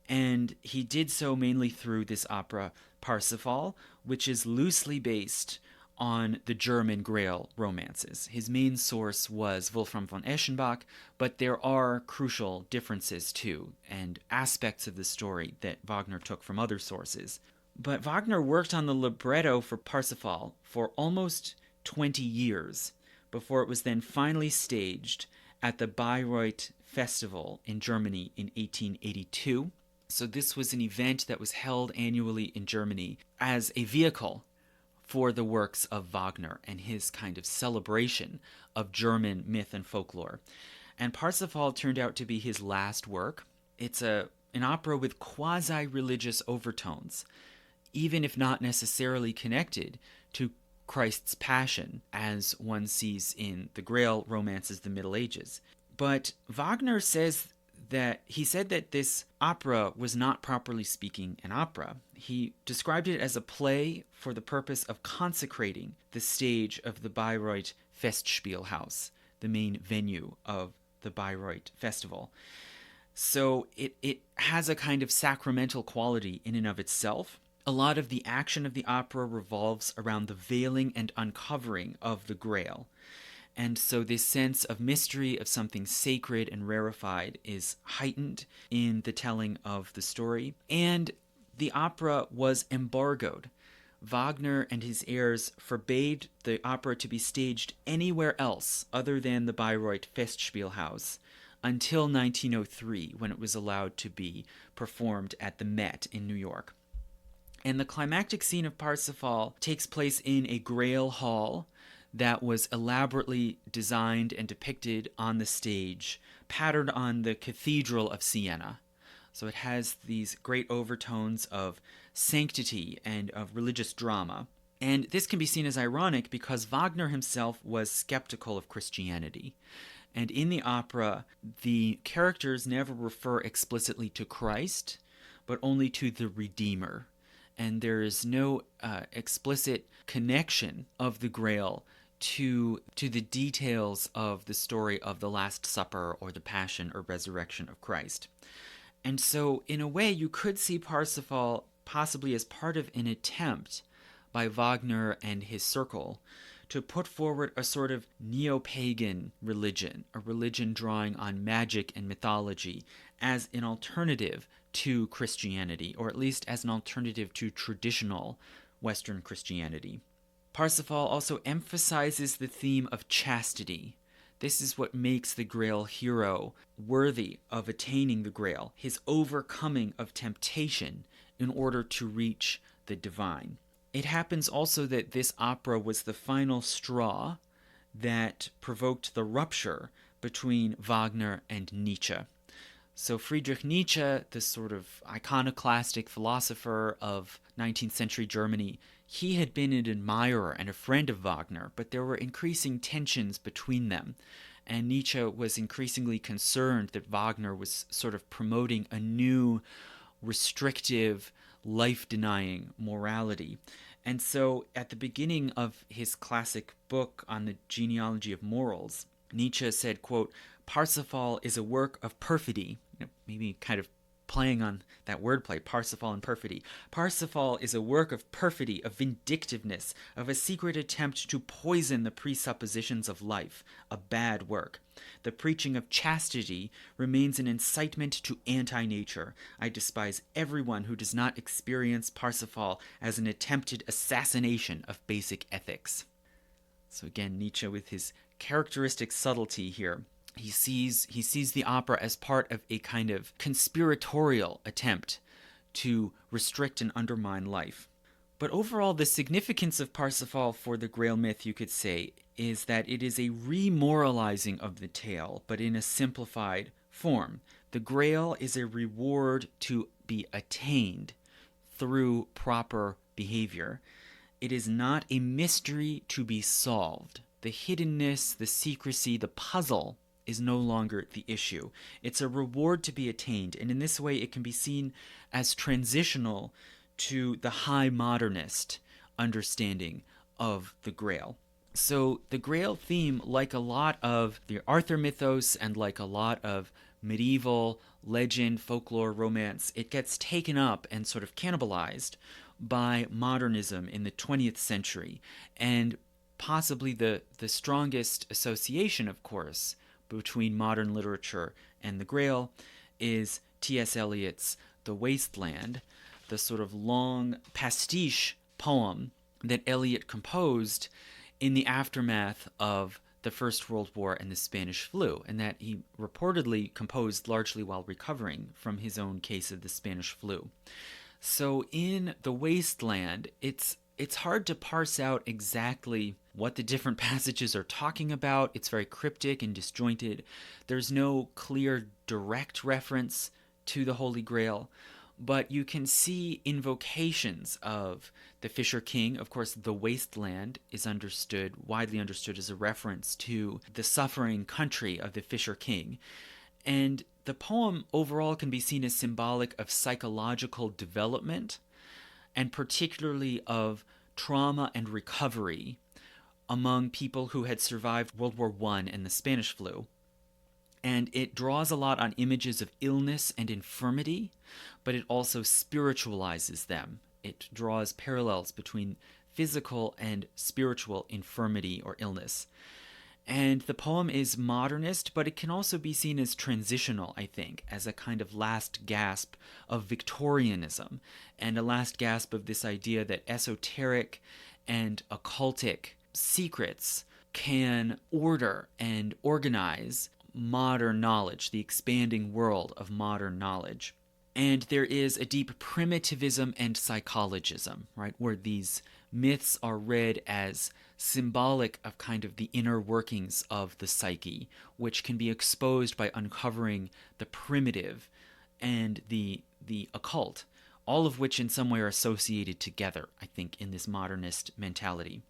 And he did so mainly through this opera Parsifal, which is loosely based on the German Grail romances. His main source was Wolfram von Eschenbach, but there are crucial differences too, and aspects of the story that Wagner took from other sources. But Wagner worked on the libretto for Parsifal for almost 20 years before it was then finally staged at the Bayreuth Festival in Germany in 1882. So this was an event that was held annually in Germany as a vehicle for the works of Wagner and his kind of celebration of German myth and folklore. And Parsifal turned out to be his last work. It's an opera with quasi-religious overtones, even if not necessarily connected to Christ's Passion, as one sees in the Grail romances of the Middle Ages. But Wagner says that he said that this opera was not, properly speaking, an opera. He described it as a play for the purpose of consecrating the stage of the Bayreuth Festspielhaus, the main venue of the Bayreuth Festival. So it has a kind of sacramental quality in and of itself. A lot of the action of the opera revolves around the veiling and uncovering of the Grail. And so this sense of mystery, of something sacred and rarefied, is heightened in the telling of the story. And the opera was embargoed. Wagner and his heirs forbade the opera to be staged anywhere else other than the Bayreuth Festspielhaus until 1903, when it was allowed to be performed at the Met in New York. And the climactic scene of Parsifal takes place in a Grail hall that was elaborately designed and depicted on the stage, patterned on the Cathedral of Siena. So it has these great overtones of sanctity and of religious drama. And this can be seen as ironic because Wagner himself was skeptical of Christianity. And in the opera, the characters never refer explicitly to Christ, but only to the Redeemer. And there is no explicit connection of the Grail to the details of the story of the Last Supper or the Passion or Resurrection of Christ. And so, in a way, you could see Parsifal possibly as part of an attempt by Wagner and his circle to put forward a sort of neo-pagan religion, a religion drawing on magic and mythology as an alternative to Christianity, or at least as an alternative to traditional Western Christianity. Parsifal also emphasizes the theme of chastity. This is what makes the Grail hero worthy of attaining the Grail, his overcoming of temptation in order to reach the divine. It happens also that this opera was the final straw that provoked the rupture between Wagner and Nietzsche. So Friedrich Nietzsche, the sort of iconoclastic philosopher of 19th century Germany, he had been an admirer and a friend of Wagner, but there were increasing tensions between them. And Nietzsche was increasingly concerned that Wagner was sort of promoting a new, restrictive, life-denying morality. And so at the beginning of his classic book on the genealogy of morals, Nietzsche said, quote, "Parsifal is a work of perfidy," maybe kind of playing on that wordplay, Parsifal and perfidy. Parsifal is a work of perfidy, of vindictiveness, of a secret attempt to poison the presuppositions of life, a bad work. The preaching of chastity remains an incitement to anti-nature. I despise everyone who does not experience Parsifal as an attempted assassination of basic ethics. So again, Nietzsche with his characteristic subtlety here. He sees the opera as part of a kind of conspiratorial attempt to restrict and undermine life. But overall, the significance of Parsifal for the Grail myth, you could say, is that it is a remoralizing of the tale, but in a simplified form. The Grail is a reward to be attained through proper behavior. It is not a mystery to be solved. The hiddenness, the secrecy, the puzzle is no longer the issue. It's a reward to be attained, and in this way it can be seen as transitional to the high modernist understanding of the Grail. So the Grail theme, like a lot of the Arthur mythos and like a lot of medieval legend, folklore, romance, it gets taken up and sort of cannibalized by modernism in the 20th century. And possibly the strongest association, of course, between modern literature and the Grail is T.S. Eliot's The Wasteland, the sort of long pastiche poem that Eliot composed in the aftermath of the First World War and the Spanish flu, and that he reportedly composed largely while recovering from his own case of the Spanish flu. So in The Wasteland, it's hard to parse out exactly what the different passages are talking about. It's very cryptic and disjointed. There's no clear direct reference to the Holy Grail, but you can see invocations of the Fisher King. Of course, the Wasteland is widely understood as a reference to the suffering country of the Fisher King. And the poem overall can be seen as symbolic of psychological development, and particularly of trauma and recovery among people who had survived World War I and the Spanish flu. And it draws a lot on images of illness and infirmity, but it also spiritualizes them. It draws parallels between physical and spiritual infirmity or illness. And the poem is modernist, but it can also be seen as transitional, I think, as a kind of last gasp of Victorianism, and a last gasp of this idea that esoteric and occultic secrets can order and organize modern knowledge, the expanding world of modern knowledge. And there is a deep primitivism and psychologism, right, where these myths are read as symbolic of kind of the inner workings of the psyche, which can be exposed by uncovering the primitive and the occult, all of which in some way are associated together, I think, in this modernist mentality.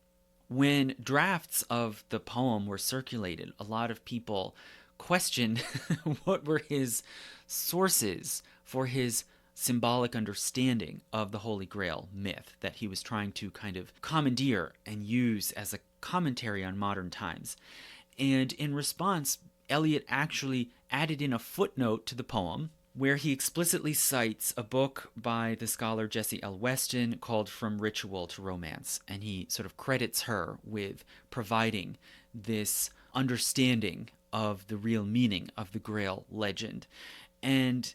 When drafts of the poem were circulated, a lot of people questioned what were his sources for his symbolic understanding of the Holy Grail myth that he was trying to kind of commandeer and use as a commentary on modern times. And in response, Eliot actually added in a footnote to the poem where he explicitly cites a book by the scholar Jessie L. Weston called From Ritual to Romance, and he sort of credits her with providing this understanding of the real meaning of the Grail legend. And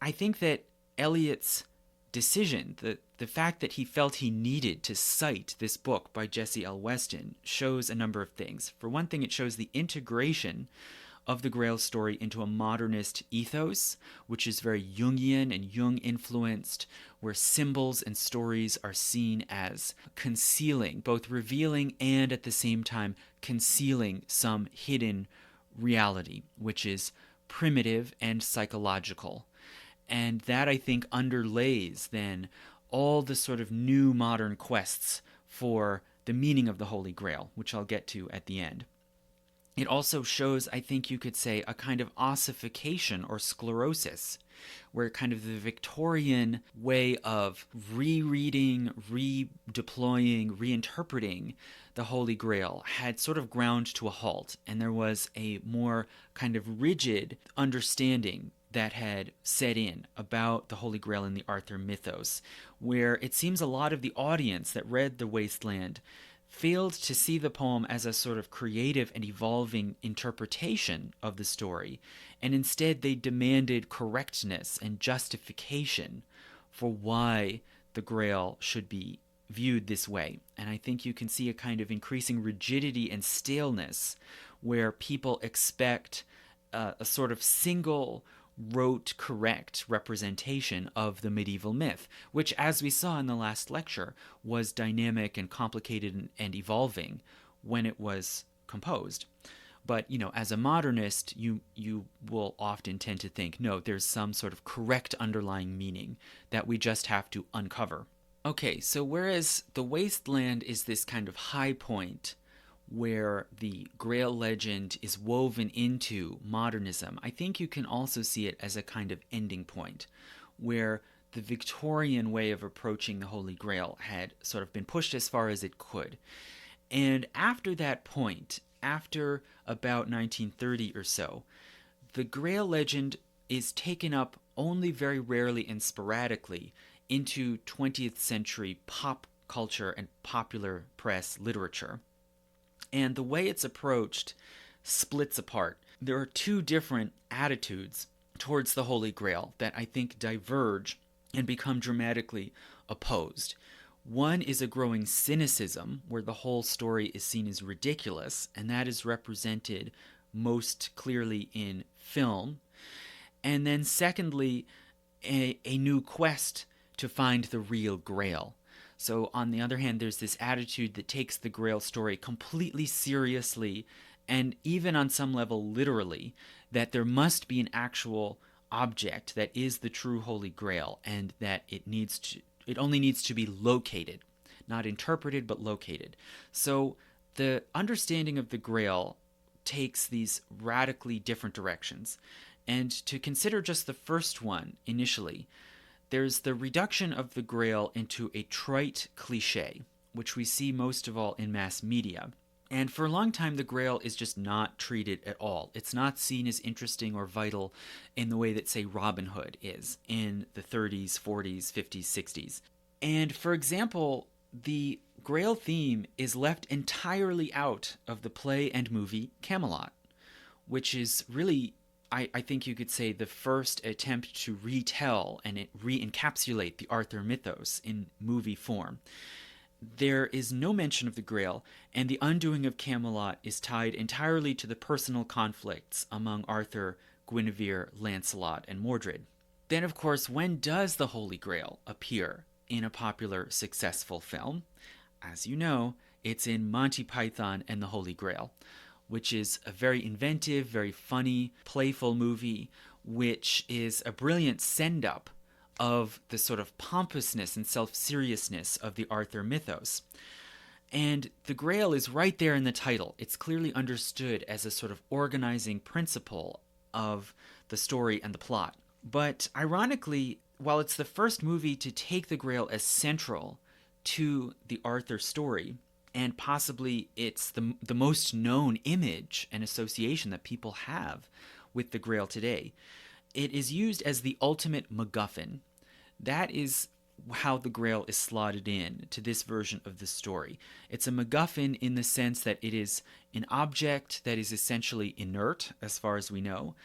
I think that Eliot's decision, the fact that he felt he needed to cite this book by Jessie L. Weston, shows a number of things. For one thing, it shows the integration of the Grail story into a modernist ethos, which is very Jungian and Jung-influenced, where symbols and stories are seen as concealing, both revealing and at the same time concealing some hidden reality, which is primitive and psychological. And that, I think, underlays then all the sort of new modern quests for the meaning of the Holy Grail, which I'll get to at the end. It also shows, I think you could say, a kind of ossification or sclerosis, where kind of the Victorian way of rereading, redeploying, reinterpreting the Holy Grail had sort of ground to a halt, and there was a more kind of rigid understanding that had set in about the Holy Grail in the Arthur mythos, where it seems a lot of the audience that read The Wasteland failed to see the poem as a sort of creative and evolving interpretation of the story, and instead they demanded correctness and justification for why the Grail should be viewed this way. And I think you can see a kind of increasing rigidity and staleness where people expect a sort of single rote correct representation of the medieval myth, which, as we saw in the last lecture, was dynamic and complicated and evolving when it was composed. But, as a modernist, you will often tend to think, no, there's some sort of correct underlying meaning that we just have to uncover. Okay, so whereas the Wasteland is this kind of high point where the Grail legend is woven into modernism, I think you can also see it as a kind of ending point, where the Victorian way of approaching the Holy Grail had sort of been pushed as far as it could. And after that point, after about 1930 or so, the Grail legend is taken up only very rarely and sporadically into 20th century pop culture and popular press literature. And the way it's approached splits apart. There are two different attitudes towards the Holy Grail that I think diverge and become dramatically opposed. One is a growing cynicism, where the whole story is seen as ridiculous, and that is represented most clearly in film. And then secondly, a new quest to find the real Grail. So on the other hand, there's this attitude that takes the Grail story completely seriously, and even on some level literally, that there must be an actual object that is the true Holy Grail, and that it only needs to be located, not interpreted, but located. So the understanding of the Grail takes these radically different directions. And to consider just the first one initially, there's the reduction of the Grail into a trite cliché, which we see most of all in mass media. And for a long time, the Grail is just not treated at all. It's not seen as interesting or vital in the way that, say, Robin Hood is in the 30s, 40s, 50s, 60s. And for example, the Grail theme is left entirely out of the play and movie Camelot, which is really, I think you could say, the first attempt to retell and re-encapsulate the Arthur mythos in movie form. There is no mention of the Grail, and the undoing of Camelot is tied entirely to the personal conflicts among Arthur, Guinevere, Lancelot, and Mordred. Then, of course, when does the Holy Grail appear in a popular, successful film? As you know, it's in Monty Python and the Holy Grail, which is a very inventive, very funny, playful movie, which is a brilliant send-up of the sort of pompousness and self-seriousness of the Arthur mythos. And the Grail is right there in the title. It's clearly understood as a sort of organizing principle of the story and the plot. But ironically, while it's the first movie to take the Grail as central to the Arthur story, and possibly it's the most known image and association that people have with the Grail today, it is used as the ultimate MacGuffin. That is how the Grail is slotted in to this version of the story. It's a MacGuffin in the sense that it is an object that is essentially inert, as far as we know,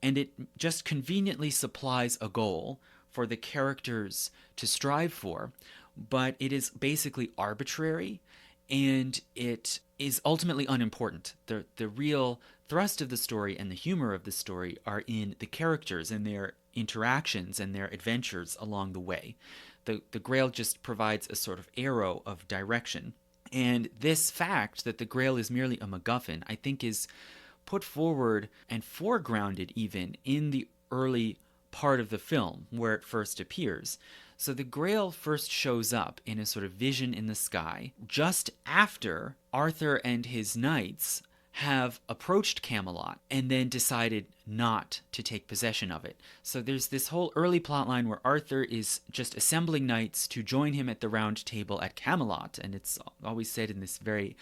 and it just conveniently supplies a goal for the characters to strive for, but it is basically arbitrary, and it is ultimately unimportant. The real thrust of the story and the humor of the story are in the characters and their interactions and their adventures along the way. The Grail just provides a sort of arrow of direction. And this fact that the Grail is merely a MacGuffin, I think, is put forward and foregrounded even in the early part of the film where it first appears. So the Grail first shows up in a sort of vision in the sky just after Arthur and his knights have approached Camelot and then decided not to take possession of it. So there's this whole early plotline where Arthur is just assembling knights to join him at the round table at Camelot, and it's always said in this very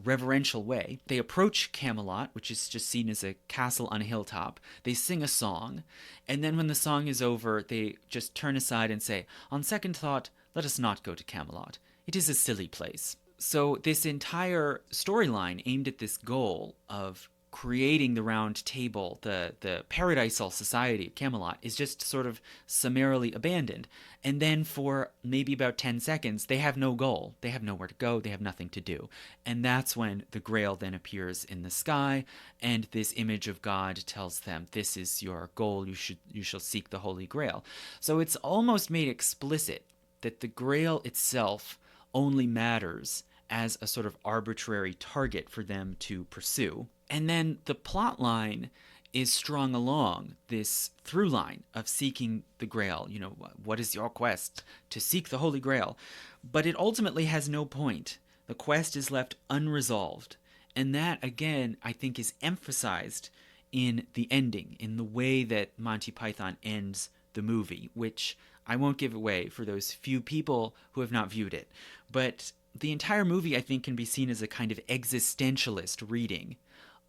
reverential way. They approach Camelot, which is just seen as a castle on a hilltop. They sing a song, and then when the song is over, they just turn aside and say, "On second thought, let us not go to Camelot. It is a silly place." So this entire storyline aimed at this goal of creating the round table, the paradisal society of Camelot, is just sort of summarily abandoned. And then for maybe about 10 seconds, they have no goal. They have nowhere to go. They have nothing to do. And that's when the Grail then appears in the sky, and this image of God tells them, this is your goal. You shall seek the Holy Grail. So it's almost made explicit that the Grail itself only matters as a sort of arbitrary target for them to pursue. And then the plot line is strung along this through line of seeking the Grail. You know, what is your quest? To seek the Holy Grail. But it ultimately has no point. The quest is left unresolved. And that, again, I think is emphasized in the ending, in the way that Monty Python ends the movie, which I won't give away for those few people who have not viewed it. But the entire movie, I think, can be seen as a kind of existentialist reading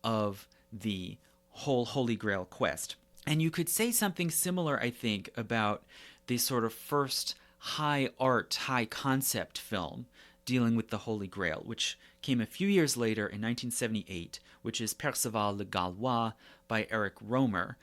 of the whole Holy Grail quest. And you could say something similar, I think, about the sort of first high art, high concept film dealing with the Holy Grail, which came a few years later in 1978, which is Perceval le Gallois by Eric Romer.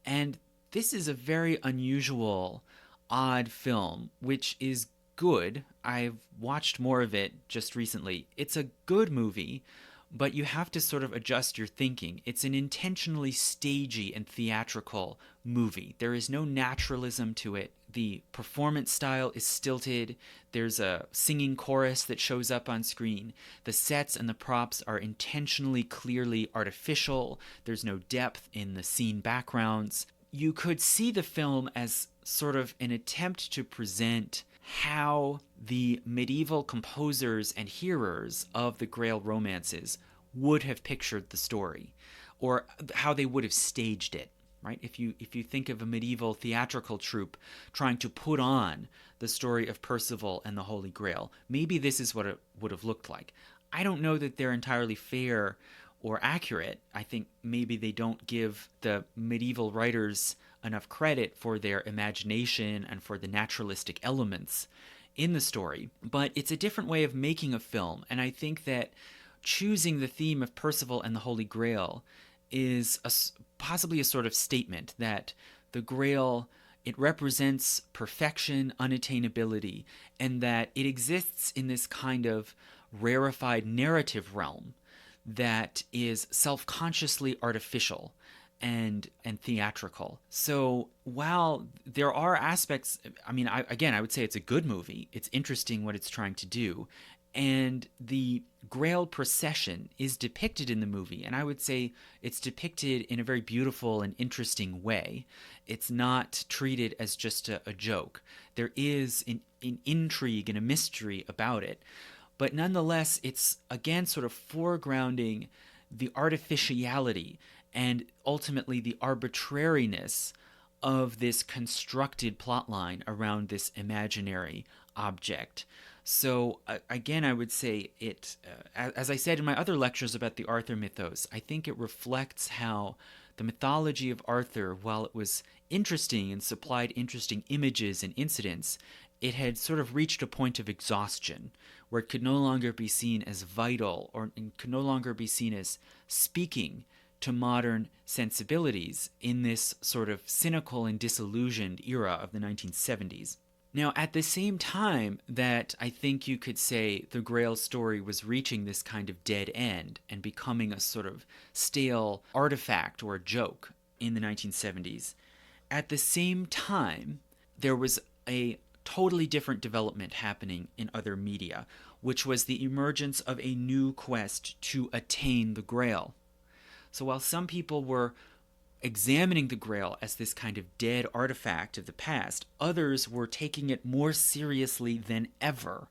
And this is a very unusual, odd film, which is good. I've watched more of it just recently. It's a good movie, but you have to sort of adjust your thinking. It's an intentionally stagey and theatrical movie. There is no naturalism to it. The performance style is stilted. There's a singing chorus that shows up on screen. The sets and the props are intentionally, clearly artificial. There's no depth in the scene backgrounds. You could see the film as sort of an attempt to present how the medieval composers and hearers of the Grail romances would have pictured the story, or how they would have staged it, right? If you think of a medieval theatrical troupe trying to put on the story of Percival and the Holy Grail, maybe this is what it would have looked like. I don't know that they're entirely fair or accurate. I think maybe they don't give the medieval writers enough credit for their imagination and for the naturalistic elements in the story. But it's a different way of making a film, and I think that choosing the theme of Percival and the Holy Grail is possibly a sort of statement that the Grail, it represents perfection, unattainability, and that it exists in this kind of rarefied narrative realm that is self-consciously artificial and theatrical. So while there are aspects, I mean, I would say it's a good movie. It's interesting what it's trying to do. And the Grail procession is depicted in the movie, and I would say it's depicted in a very beautiful and interesting way. It's not treated as just a joke. There is an intrigue and a mystery about it. But nonetheless, it's, again, sort of foregrounding the artificiality and ultimately the arbitrariness of this constructed plotline around this imaginary object. So again, I would say it, as I said in my other lectures about the Arthur mythos, I think it reflects how the mythology of Arthur, while it was interesting and supplied interesting images and incidents, it had sort of reached a point of exhaustion where it could no longer be seen as vital, or it could no longer be seen as speaking to modern sensibilities in this sort of cynical and disillusioned era of the 1970s. Now, at the same time that I think you could say the Grail story was reaching this kind of dead end and becoming a sort of stale artifact or a joke in the 1970s, at the same time, there was a totally different development happening in other media, which was the emergence of a new quest to attain the Grail. So while some people were examining the Grail as this kind of dead artifact of the past, others were taking it more seriously than ever.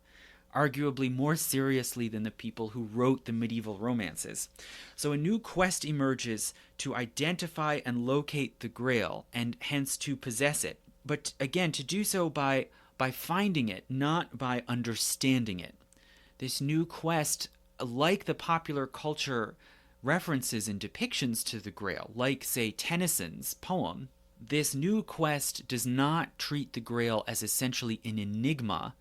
arguably more seriously than the people who wrote the medieval romances. So a new quest emerges to identify and locate the Grail, and hence to possess it. But again, to do so by finding it, not by understanding it. This new quest, like the popular culture references and depictions to the Grail, like, say, Tennyson's poem, this new quest does not treat the Grail as essentially an enigma,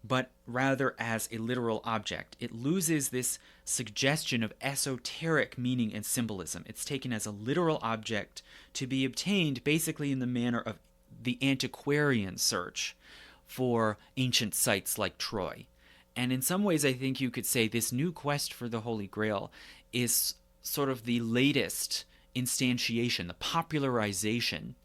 but rather as a literal object. It loses this suggestion of esoteric meaning and symbolism. It's taken as a literal object to be obtained basically in the manner of the antiquarian search for ancient sites like Troy. And in some ways, I think you could say this new quest for the Holy Grail is sort of the latest instantiation, the popularization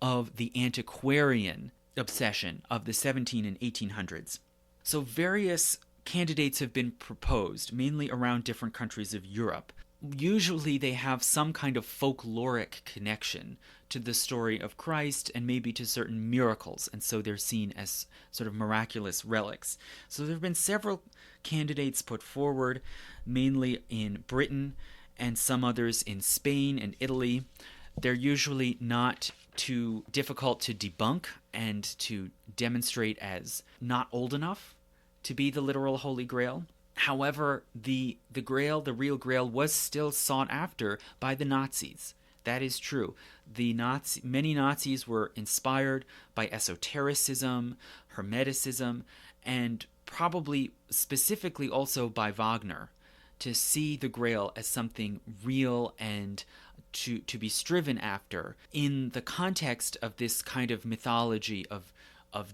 of the antiquarian obsession of the 17 and 1800s. So various candidates have been proposed, mainly around different countries of Europe. Usually they have some kind of folkloric connection to the story of Christ and maybe to certain miracles, and so they're seen as sort of miraculous relics. So there have been several candidates put forward, mainly in Britain and some others in Spain and Italy. They're usually not too difficult to debunk and to demonstrate as not old enough to be the literal Holy Grail. However, the Grail, the real Grail, was still sought after by the Nazis. That is true. Many Nazis were inspired by esotericism, Hermeticism, and probably specifically also by Wagner, to see the Grail as something real and to be striven after in the context of this kind of mythology of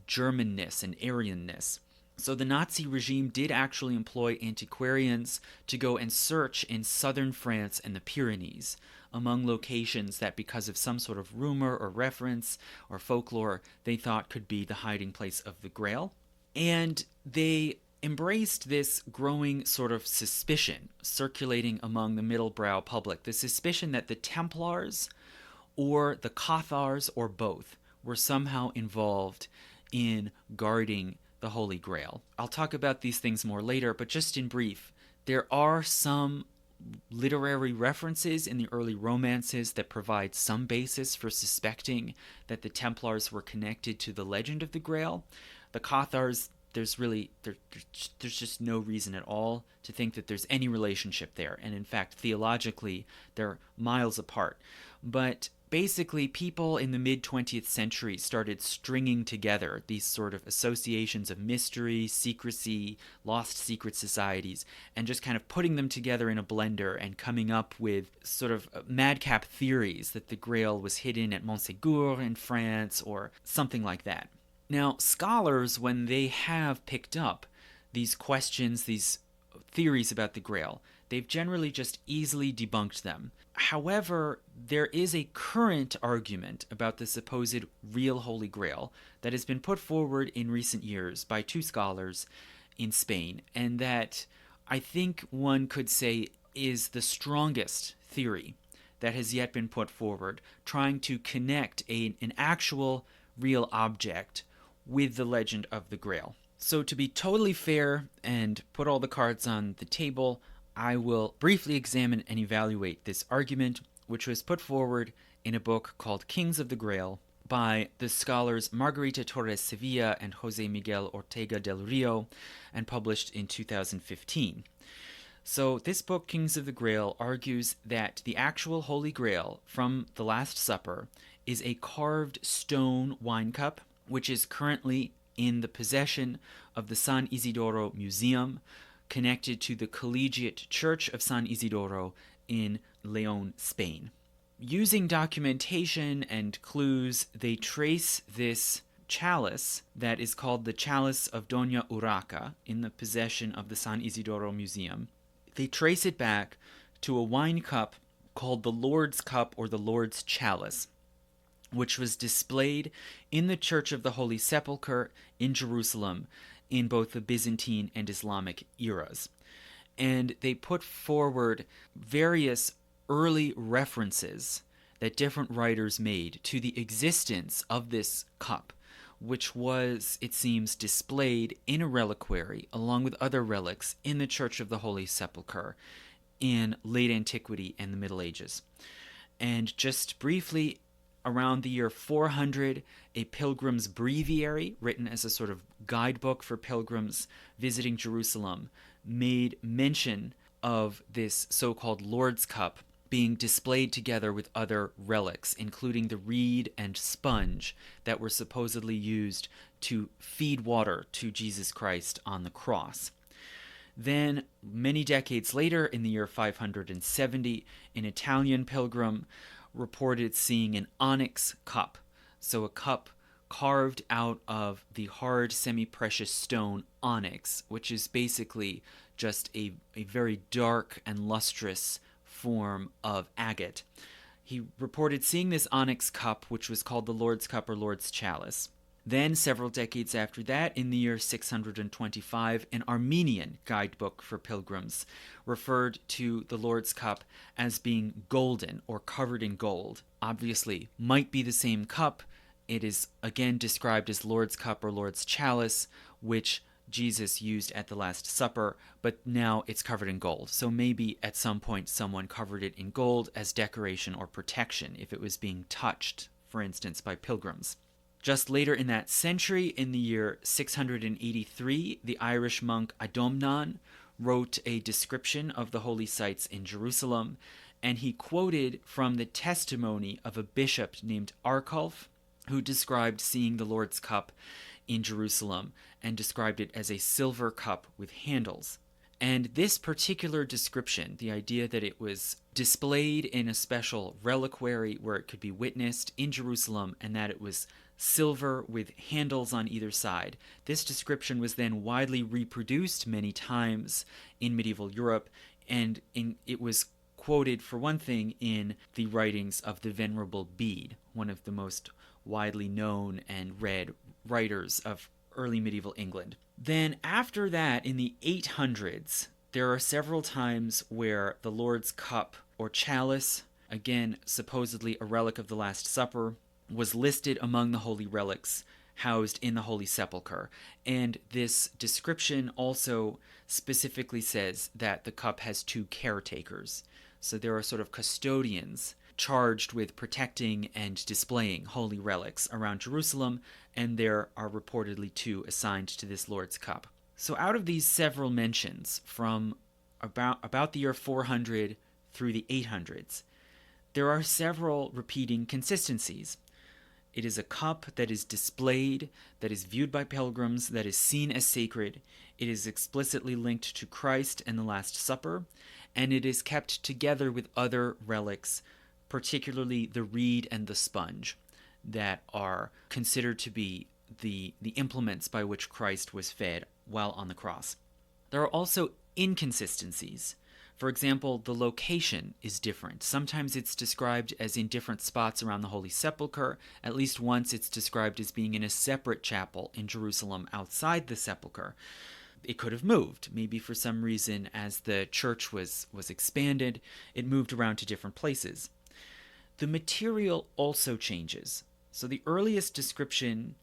Germanness and Aryanness. So the Nazi regime did actually employ antiquarians to go and search in southern France and the Pyrenees, among locations that, because of some sort of rumor or reference or folklore, they thought could be the hiding place of the Grail. And they embraced this growing sort of suspicion circulating among the middle-brow public, the suspicion that the Templars or the Cathars or both were somehow involved in guarding the Holy Grail. I'll talk about these things more later, but just in brief, there are some literary references in the early romances that provide some basis for suspecting that the Templars were connected to the legend of the Grail. The Cathars, there's just no reason at all to think that there's any relationship there, and in fact, theologically, they're miles apart. But basically, people in the mid-20th century started stringing together these sort of associations of mystery, secrecy, lost secret societies, and just kind of putting them together in a blender and coming up with sort of madcap theories that the Grail was hidden at Montségur in France or something like that. Now, scholars, when they have picked up these questions, these theories about the Grail, they've generally just easily debunked them. However, there is a current argument about the supposed real Holy Grail that has been put forward in recent years by two scholars in Spain, and that I think one could say is the strongest theory that has yet been put forward, trying to connect an actual real object with the legend of the Grail. So to be totally fair and put all the cards on the table, I will briefly examine and evaluate this argument, which was put forward in a book called Kings of the Grail by the scholars Margarita Torres Sevilla and Jose Miguel Ortega del Rio, and published in 2015. So this book, Kings of the Grail, argues that the actual Holy Grail from the Last Supper is a carved stone wine cup, which is currently in the possession of the San Isidoro Museum, connected to the Collegiate Church of San Isidoro in León, Spain. Using documentation and clues, they trace this chalice that is called the Chalice of Doña Urraca in the possession of the San Isidoro Museum. They trace it back to a wine cup called the Lord's Cup or the Lord's Chalice, which was displayed in the Church of the Holy Sepulchre in Jerusalem in both the Byzantine and Islamic eras. And they put forward various early references that different writers made to the existence of this cup, which was, it seems, displayed in a reliquary along with other relics in the Church of the Holy Sepulchre in late antiquity and the Middle Ages. And just briefly, around the year 400, a pilgrim's breviary, written as a sort of guidebook for pilgrims visiting Jerusalem, made mention of this so-called Lord's Cup being displayed together with other relics, including the reed and sponge that were supposedly used to feed water to Jesus Christ on the cross. Then, many decades later, in the year 570, an Italian pilgrim reported seeing an onyx cup, so a cup carved out of the hard semi-precious stone onyx, which is basically just a very dark and lustrous form of agate. He reported seeing this onyx cup, which was called the Lord's Cup or Lord's Chalice. Then, several decades after that, in the year 625, an Armenian guidebook for pilgrims referred to the Lord's Cup as being golden or covered in gold. Obviously, might be the same cup. It is again described as Lord's Cup or Lord's Chalice, which Jesus used at the Last Supper, but now it's covered in gold. So maybe at some point someone covered it in gold as decoration or protection if it was being touched, for instance, by pilgrims. Just later in that century, in the year 683, the Irish monk Adomnan wrote a description of the holy sites in Jerusalem, and he quoted from the testimony of a bishop named Arculf, who described seeing the Lord's Cup in Jerusalem and described it as a silver cup with handles. And this particular description, the idea that it was displayed in a special reliquary where it could be witnessed in Jerusalem and that it was silver with handles on either side. This description was then widely reproduced many times in medieval Europe, and it was quoted, for one thing, in the writings of the Venerable Bede, one of the most widely known and read writers of early medieval England. Then after that, in the 800s, there are several times where the Lord's Cup or Chalice, again supposedly a relic of the Last Supper, was listed among the holy relics housed in the Holy Sepulchre. And this description also specifically says that the cup has two caretakers. So there are sort of custodians charged with protecting and displaying holy relics around Jerusalem, and there are reportedly two assigned to this Lord's Cup. So out of these several mentions from about the year 400 through the 800s, there are several repeating consistencies. It is a cup that is displayed, that is viewed by pilgrims, that is seen as sacred. It is explicitly linked to Christ and the Last Supper, and it is kept together with other relics, particularly the reed and the sponge, that are considered to be the implements by which Christ was fed while on the cross. There are also inconsistencies. For example, the location is different. Sometimes it's described as in different spots around the Holy Sepulchre. At least once it's described as being in a separate chapel in Jerusalem outside the Sepulchre. It could have moved. Maybe for some reason, as the church was expanded, it moved around to different places. The material also changes. So the earliest description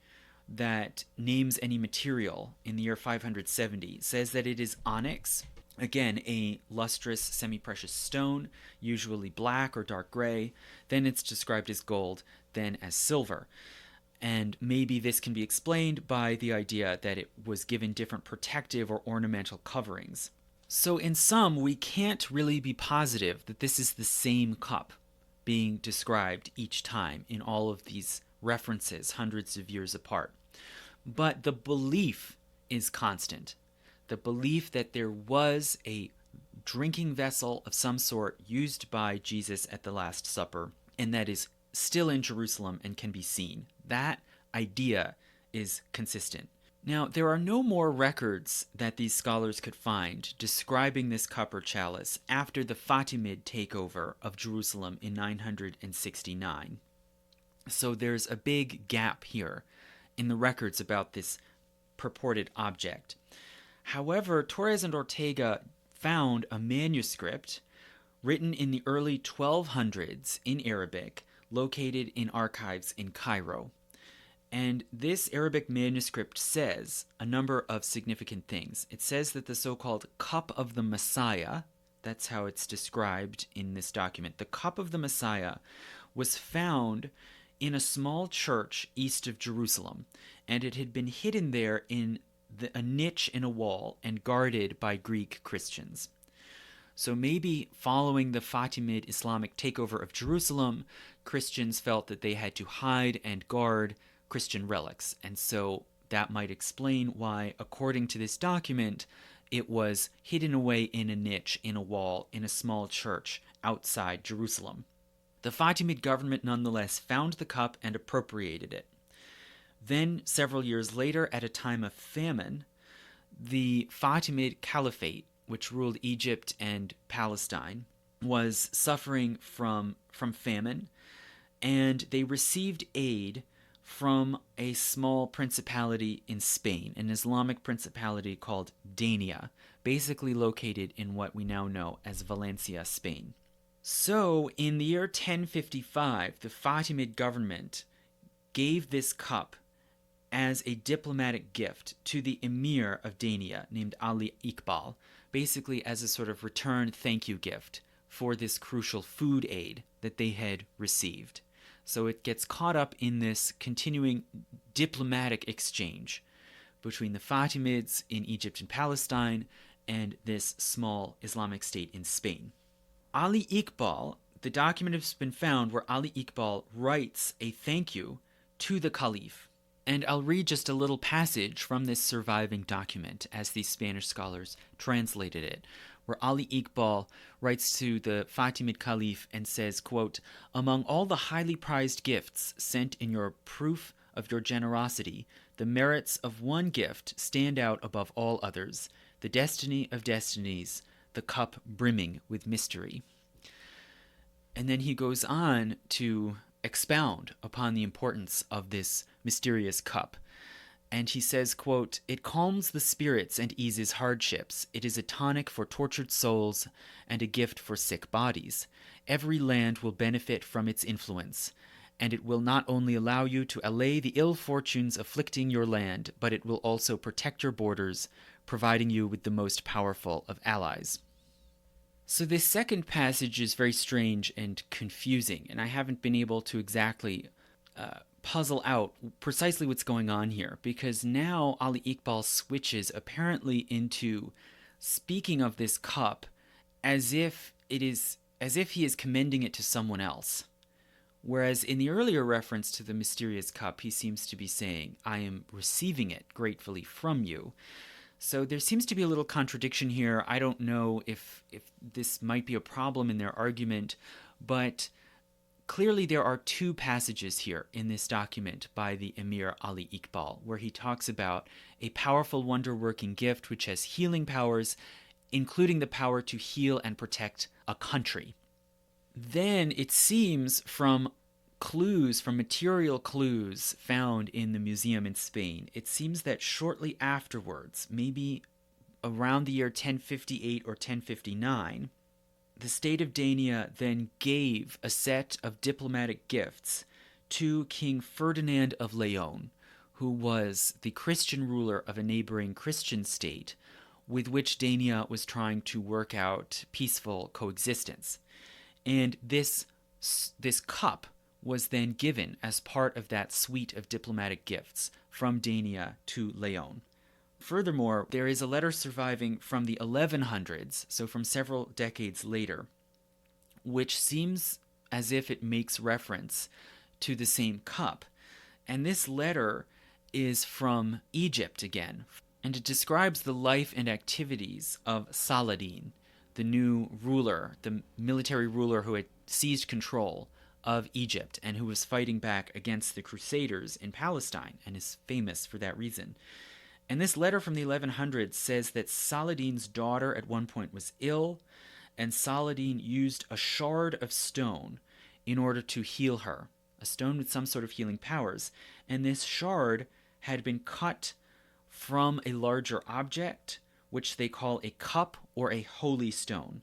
that names any material in the year 570 says that it is onyx, again, a lustrous semi-precious stone, usually black or dark gray. Then it's described as gold, then as silver. And maybe this can be explained by the idea that it was given different protective or ornamental coverings. So in sum, we can't really be positive that this is the same cup being described each time in all of these references hundreds of years apart. But the belief is constant. The belief that there was a drinking vessel of some sort used by Jesus at the Last Supper, and that is still in Jerusalem and can be seen. That idea is consistent. Now, there are no more records that these scholars could find describing this cup or chalice after the Fatimid takeover of Jerusalem in 969. So there's a big gap here in the records about this purported object. However, Torres and Ortega found a manuscript written in the early 1200s in Arabic, located in archives in Cairo. And this Arabic manuscript says a number of significant things. It says that the so-called Cup of the Messiah, that's how it's described in this document, the Cup of the Messiah was found in a small church east of Jerusalem, and it had been hidden there in a niche in a wall and guarded by Greek Christians. So maybe following the Fatimid Islamic takeover of Jerusalem, Christians felt that they had to hide and guard Christian relics, and so that might explain why, according to this document, it was hidden away in a niche in a wall in a small church outside Jerusalem. The Fatimid government nonetheless found the cup and appropriated it. Then, several years later, at a time of famine, the Fatimid Caliphate, which ruled Egypt and Palestine, was suffering from famine, and they received aid from a small principality in Spain, an Islamic principality called Dania, basically located in what we now know as Valencia, Spain. So, in the year 1055, the Fatimid government gave this cup as a diplomatic gift to the emir of Dania, named Ali Iqbal, basically as a sort of return thank you gift for this crucial food aid that they had received. So it gets caught up in this continuing diplomatic exchange between the Fatimids in Egypt and Palestine and this small Islamic state in Spain. Ali Iqbal, the document has been found where Ali Iqbal writes a thank you to the Caliph. And I'll read just a little passage from this surviving document as these Spanish scholars translated it, where Ali Iqbal writes to the Fatimid Caliph and says, quote, "Among all the highly prized gifts sent in your proof of your generosity, the merits of one gift stand out above all others, the destiny of destinies, the cup brimming with mystery." And then he goes on to expound upon the importance of this mysterious cup. And he says, quote, "It calms the spirits and eases hardships. It is a tonic for tortured souls and a gift for sick bodies. Every land will benefit from its influence, and it will not only allow you to allay the ill fortunes afflicting your land, but it will also protect your borders, providing you with the most powerful of allies." So this second passage is very strange and confusing, and I haven't been able to exactly puzzle out precisely what's going on here, because now Ali Iqbal switches apparently into speaking of this cup as if he is commending it to someone else. Whereas in the earlier reference to the mysterious cup, he seems to be saying, "I am receiving it gratefully from you." So there seems to be a little contradiction here. I don't know if this might be a problem in their argument, but clearly there are two passages here in this document by the Emir Ali Iqbal, where he talks about a powerful wonder-working gift which has healing powers, including the power to heal and protect a country. Then it seems from material clues found in the museum in Spain, it seems that shortly afterwards, maybe around the year 1058 or 1059, the state of Dania then gave a set of diplomatic gifts to King Ferdinand of Leon, who was the Christian ruler of a neighboring Christian state with which Dania was trying to work out peaceful coexistence. And this cup was then given as part of that suite of diplomatic gifts from Dania to Leon. Furthermore, there is a letter surviving from the 1100s, so from several decades later, which seems as if it makes reference to the same cup. And this letter is from Egypt again, and it describes the life and activities of Saladin, the new ruler, the military ruler who had seized control of Egypt and who was fighting back against the Crusaders in Palestine and is famous for that reason. And this letter from the 1100s says that Saladin's daughter at one point was ill, and Saladin used a shard of stone in order to heal her, a stone with some sort of healing powers. And this shard had been cut from a larger object, which they call a cup or a holy stone.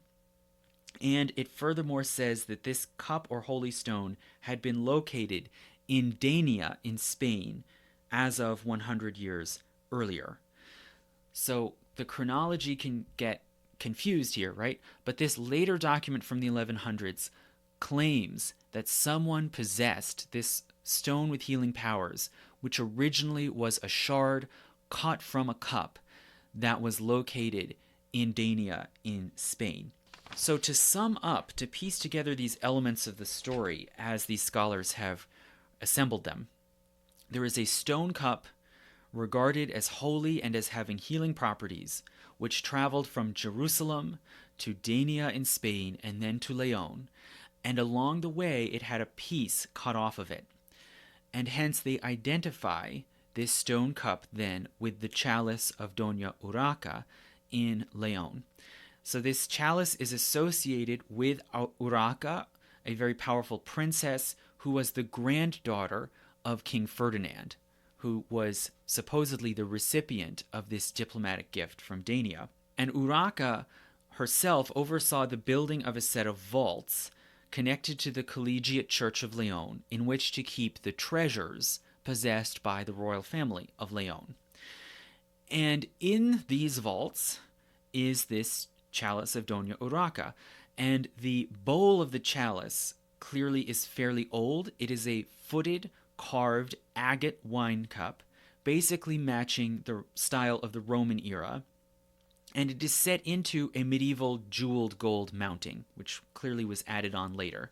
And it furthermore says that this cup or holy stone had been located in Dania in Spain as of 100 years earlier. So the chronology can get confused here, right? But this later document from the 1100s claims that someone possessed this stone with healing powers, which originally was a shard cut from a cup that was located in Dania in Spain. So to sum up, to piece together these elements of the story as these scholars have assembled them, there is a stone cup regarded as holy and as having healing properties, which traveled from Jerusalem to Dania in Spain and then to Leon, and along the way it had a piece cut off of it. And hence they identify this stone cup then with the chalice of Doña Urraca in Leon. So this chalice is associated with Urraca, a very powerful princess who was the granddaughter of King Ferdinand, who was supposedly the recipient of this diplomatic gift from Dania. And Urraca herself oversaw the building of a set of vaults connected to the Collegiate Church of Leon, in which to keep the treasures possessed by the royal family of Leon. And in these vaults is this chalice of Doña Urraca, and the bowl of the chalice clearly is fairly old. It is a footed, carved agate wine cup, basically matching the style of the Roman era, and it is set into a medieval jeweled gold mounting, which clearly was added on later.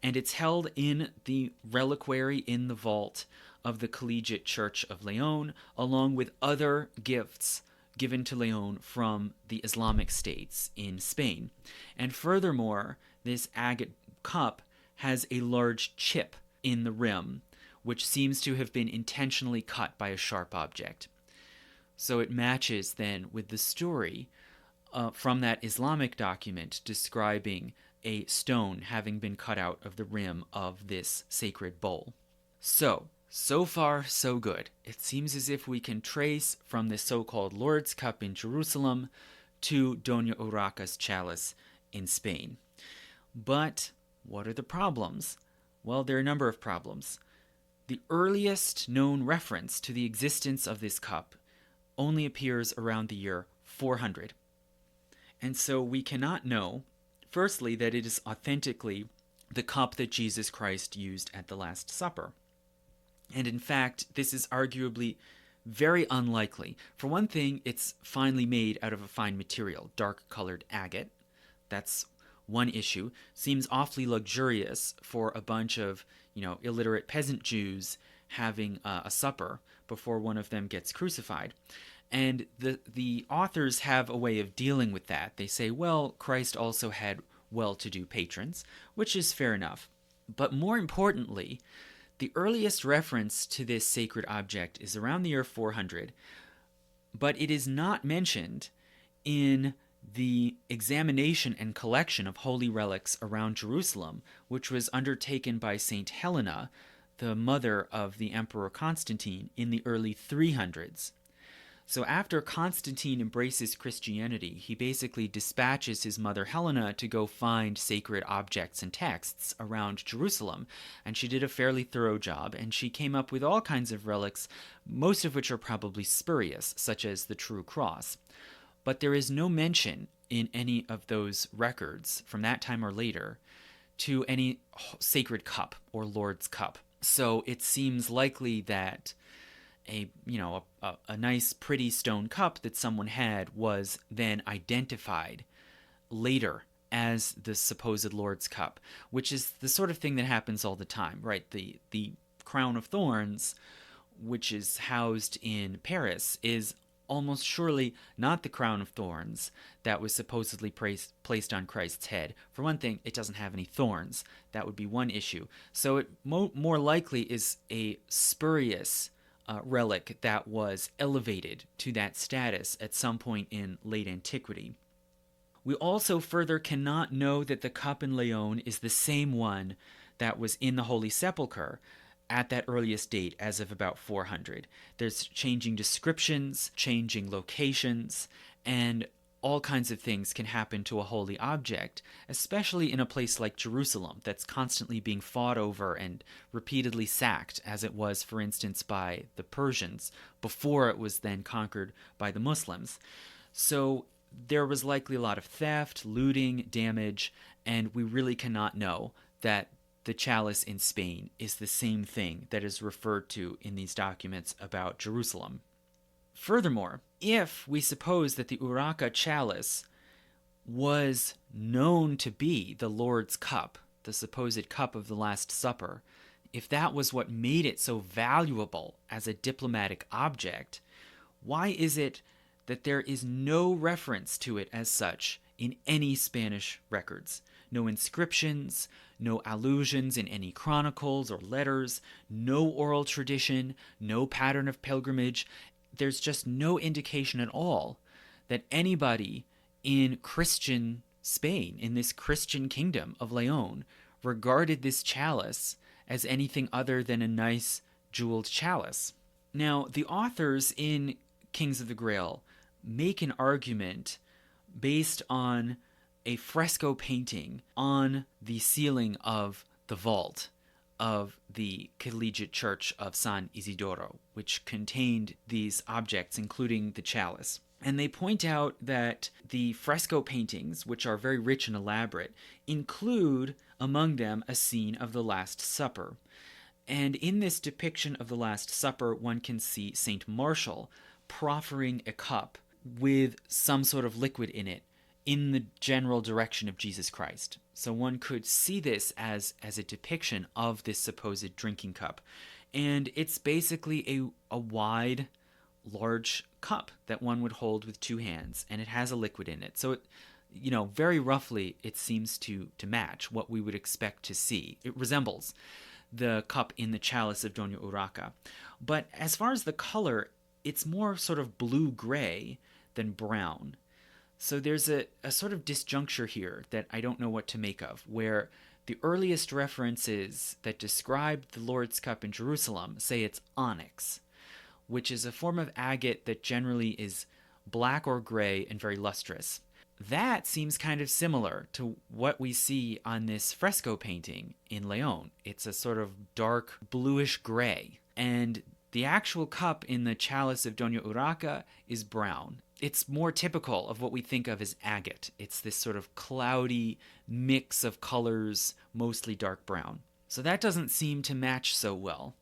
And it's held in the reliquary in the vault of the Collegiate Church of Leon, along with other gifts given to Leon from the Islamic states in Spain. And furthermore, this agate cup has a large chip in the rim, which seems to have been intentionally cut by a sharp object. So it matches then with the story from that Islamic document describing a stone having been cut out of the rim of this sacred bowl. So far, so good. It seems as if we can trace from the so-called Lord's Cup in Jerusalem to Doña Urraca's chalice in Spain. But what are the problems? Well, there are a number of problems. The earliest known reference to the existence of this cup only appears around the year 400. And so we cannot know, firstly, that it is authentically the cup that Jesus Christ used at the Last Supper. And in fact, this is arguably very unlikely. For one thing, it's finely made out of a fine material, dark-colored agate. That's one issue. Seems awfully luxurious for a bunch of, illiterate peasant Jews having a supper before one of them gets crucified. And the authors have a way of dealing with that. They say, well, Christ also had well-to-do patrons, which is fair enough. But more importantly, the earliest reference to this sacred object is around the year 400, but it is not mentioned in the examination and collection of holy relics around Jerusalem, which was undertaken by Saint Helena, the mother of the Emperor Constantine, in the early 300s. So after Constantine embraces Christianity, he basically dispatches his mother Helena to go find sacred objects and texts around Jerusalem, and she did a fairly thorough job, and she came up with all kinds of relics, most of which are probably spurious, such as the True Cross. But there is no mention in any of those records from that time or later to any sacred cup or Lord's Cup. So it seems likely that a nice pretty stone cup that someone had was then identified later as the supposed Lord's Cup, which is the sort of thing that happens all the time, right? The Crown of Thorns, which is housed in Paris, is almost surely not the Crown of Thorns that was supposedly placed on Christ's head. For one thing, it doesn't have any thorns. That would be one issue. So it more likely is a spurious relic that was elevated to that status at some point in late antiquity. We also further cannot know that the cup in Leon is the same one that was in the Holy Sepulchre at that earliest date as of about 400. There's changing descriptions, changing locations, and all kinds of things can happen to a holy object, especially in a place like Jerusalem that's constantly being fought over and repeatedly sacked, as it was, for instance, by the Persians before it was then conquered by the Muslims. So there was likely a lot of theft, looting, damage, and we really cannot know that the chalice in Spain is the same thing that is referred to in these documents about Jerusalem. Furthermore, if we suppose that the Urraca chalice was known to be the Lord's cup, the supposed cup of the Last Supper, if that was what made it so valuable as a diplomatic object, why is it that there is no reference to it as such in any Spanish records? No inscriptions, no allusions in any chronicles or letters, no oral tradition, no pattern of pilgrimage. There's just no indication at all that anybody in Christian Spain, in this Christian kingdom of Leon, regarded this chalice as anything other than a nice jeweled chalice. Now, the authors in Kings of the Grail make an argument based on a fresco painting on the ceiling of the vault of the Collegiate Church of San Isidoro, which contained these objects, including the chalice. And they point out that the fresco paintings, which are very rich and elaborate, include among them a scene of the Last Supper. And in this depiction of the Last Supper, one can see Saint Martial proffering a cup with some sort of liquid in it in the general direction of Jesus Christ. So one could see this as a depiction of this supposed drinking cup. And it's basically a wide, large cup that one would hold with two hands, and it has a liquid in it. So, very roughly, it seems to match what we would expect to see. It resembles the cup in the chalice of Doña Urraca. But as far as the color, it's more sort of blue-gray than brown. So there's a sort of disjuncture here that I don't know what to make of, where the earliest references that describe the Lord's Cup in Jerusalem say it's onyx, which is a form of agate that generally is black or gray and very lustrous. That seems kind of similar to what we see on this fresco painting in Leon. It's a sort of dark bluish gray, and the actual cup in the chalice of Doña Urraca is brown. It's more typical of what we think of as agate. It's this sort of cloudy mix of colors, mostly dark brown. So that doesn't seem to match so well.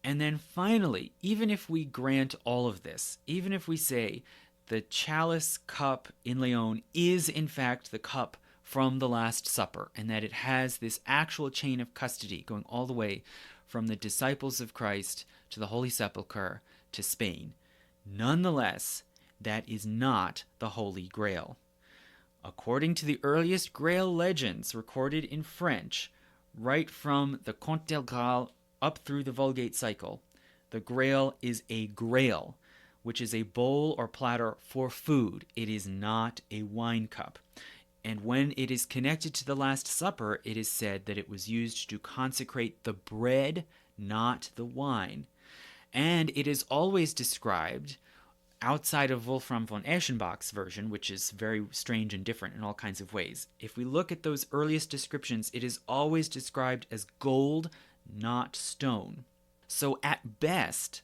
And then finally, even if we grant all of this, even if we say the chalice cup in Leon is in fact the cup from the Last Supper, and that it has this actual chain of custody going all the way from the disciples of Christ to the Holy Sepulchre to Spain, nonetheless, that is not the Holy Grail. According to the earliest Grail legends recorded in French, right from the Conte del Graal up through the Vulgate cycle, the Grail is a grail, which is a bowl or platter for food. It is not a wine cup. And when it is connected to the Last Supper, it is said that it was used to consecrate the bread, not the wine. And it is always described, outside of Wolfram von Eschenbach's version, which is very strange and different in all kinds of ways. If we look at those earliest descriptions, it is always described as gold, not stone. So at best,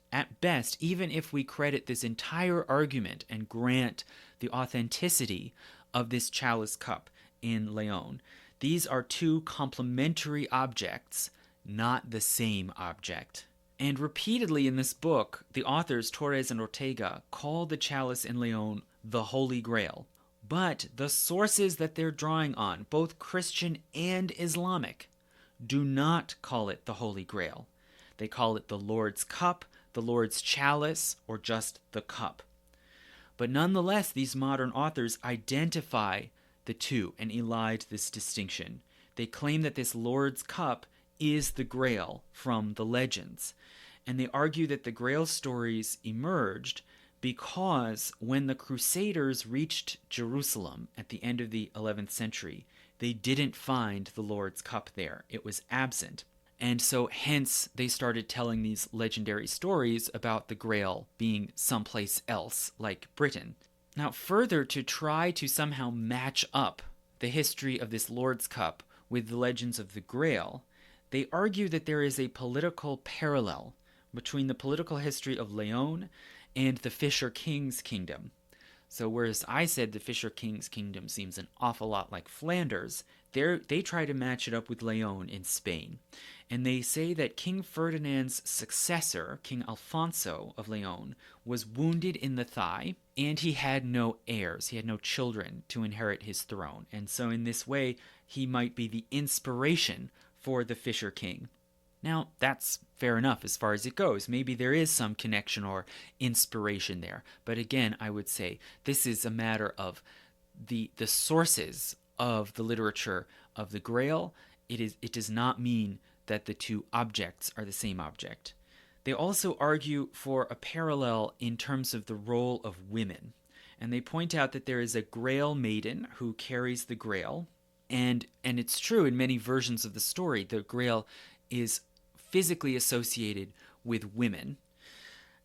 even if we credit this entire argument and grant the authenticity of this chalice cup in Leon, these are two complementary objects, not the same object. And repeatedly in this book, the authors Torres and Ortega call the chalice in Leon the Holy Grail. But the sources that they're drawing on, both Christian and Islamic, do not call it the Holy Grail. They call it the Lord's Cup, the Lord's Chalice, or just the cup. But nonetheless, these modern authors identify the two and elide this distinction. They claim that this Lord's Cup is the Grail from the legends. And they argue that the Grail stories emerged because when the Crusaders reached Jerusalem at the end of the 11th century, they didn't find the Lord's Cup there. It was absent. And so hence they started telling these legendary stories about the Grail being someplace else, like Britain. Now, further, to try to somehow match up the history of this Lord's Cup with the legends of the Grail, they argue that there is a political parallel between the political history of Leon and the Fisher King's kingdom. So whereas I said the Fisher King's kingdom seems an awful lot like Flanders, they try to match it up with Leon in Spain. And they say that King Ferdinand's successor, King Alfonso of Leon, was wounded in the thigh, and he had no heirs. He had no children to inherit his throne. And so in this way, he might be the inspiration for the Fisher King. Now, that's fair enough as far as it goes. Maybe there is some connection or inspiration there. But again, I would say this is a matter of the sources of the literature of the Grail. It does not mean that the two objects are the same object. They also argue for a parallel in terms of the role of women. And they point out that there is a Grail maiden who carries the Grail. And it's true in many versions of the story, the Grail is physically associated with women.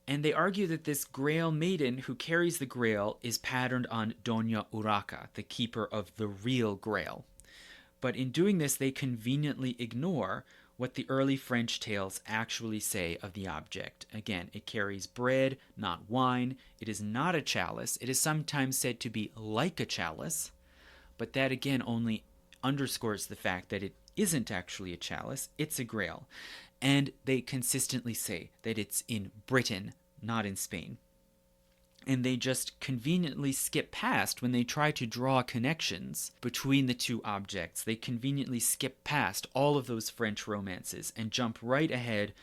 And they argue that this Grail maiden who carries the Grail is patterned on Doña Urraca, the keeper of the real Grail. But in doing this, they conveniently ignore what the early French tales actually say of the object. Again, it carries bread, not wine. It is not a chalice. It is sometimes said to be like a chalice, but that again only underscores the fact that it isn't actually a chalice, it's a Grail. And they consistently say that it's in Britain, not in Spain. And they just conveniently skip past when they try to draw connections between the two objects. They conveniently skip past all of those French romances and jump right ahead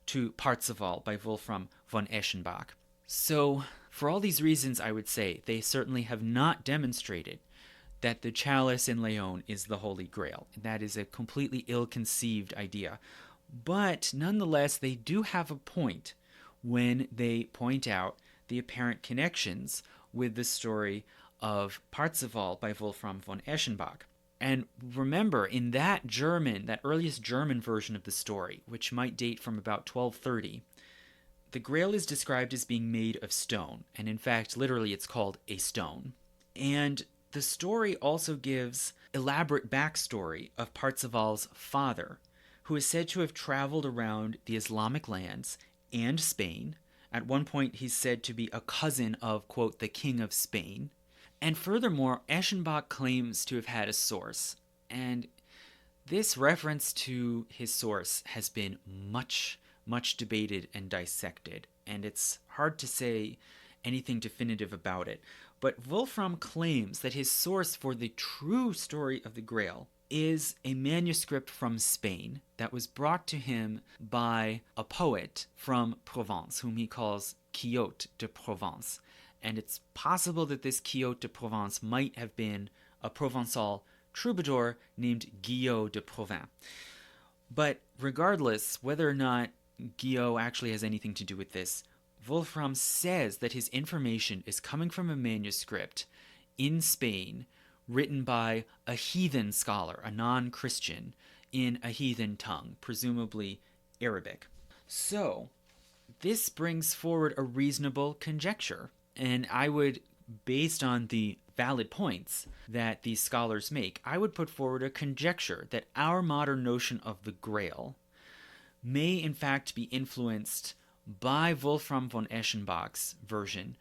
to Parzival by Wolfram von Eschenbach. So, for all these reasons, I would say they certainly have not demonstrated that the chalice in Leon is the Holy Grail. That is a completely ill-conceived idea. But nonetheless, they do have a point when they point out the apparent connections with the story of Parzival by Wolfram von Eschenbach. And remember, in that earliest German version of the story, which might date from about 1230, the Grail is described as being made of stone. And in fact, literally, it's called a stone. And the story also gives elaborate backstory of Parzival's father, who is said to have traveled around the Islamic lands and Spain. At one point, he's said to be a cousin of, quote, the King of Spain. And furthermore, Eschenbach claims to have had a source. And this reference to his source has been much debated and dissected. And it's hard to say anything definitive about it. But Wolfram claims that his source for the true story of the Grail is a manuscript from Spain that was brought to him by a poet from Provence, whom he calls Quixote de Provence. And it's possible that this Quixote de Provence might have been a Provençal troubadour named Guillaume de Provins. But regardless, whether or not Guillaume actually has anything to do with this, Wolfram says that his information is coming from a manuscript in Spain written by a heathen scholar, a non-Christian, in a heathen tongue, presumably Arabic. So, this brings forward a reasonable conjecture, and I would, based on the valid points that these scholars make, I would put forward a conjecture that our modern notion of the Grail may in fact be influenced by Wolfram von Eschenbach's version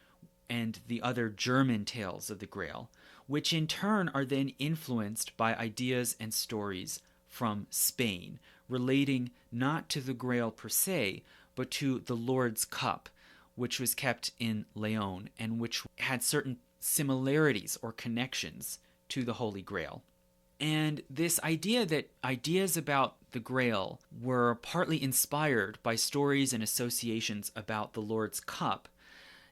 and the other German tales of the Grail, which in turn are then influenced by ideas and stories from Spain, relating not to the Grail per se, but to the Lord's Cup, which was kept in Leon and which had certain similarities or connections to the Holy Grail. And this idea that ideas about the Grail were partly inspired by stories and associations about the Lord's Cup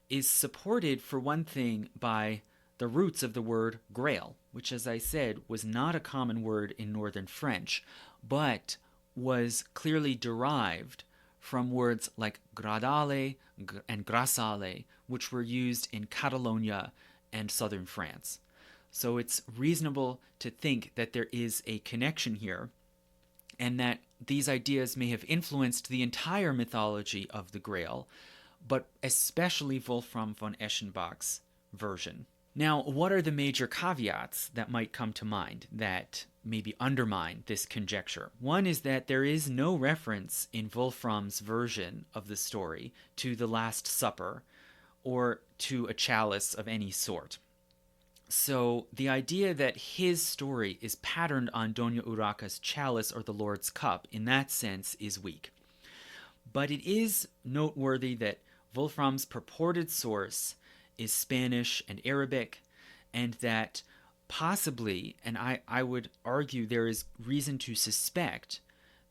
is supported, for one thing, by the roots of the word Grail, which, as I said, was not a common word in Northern French, but was clearly derived from words like gradale and grasale, which were used in Catalonia and southern France. So it's reasonable to think that there is a connection here, and that these ideas may have influenced the entire mythology of the Grail, but especially Wolfram von Eschenbach's version. Now, what are the major caveats that might come to mind that maybe undermine this conjecture? One is that there is no reference in Wolfram's version of the story to the Last Supper or to a chalice of any sort. So the idea that his story is patterned on Doña Urraca's chalice or the Lord's cup in that sense is weak. But it is noteworthy that Wolfram's purported source is Spanish and Arabic, and that possibly, and I would argue there is reason to suspect,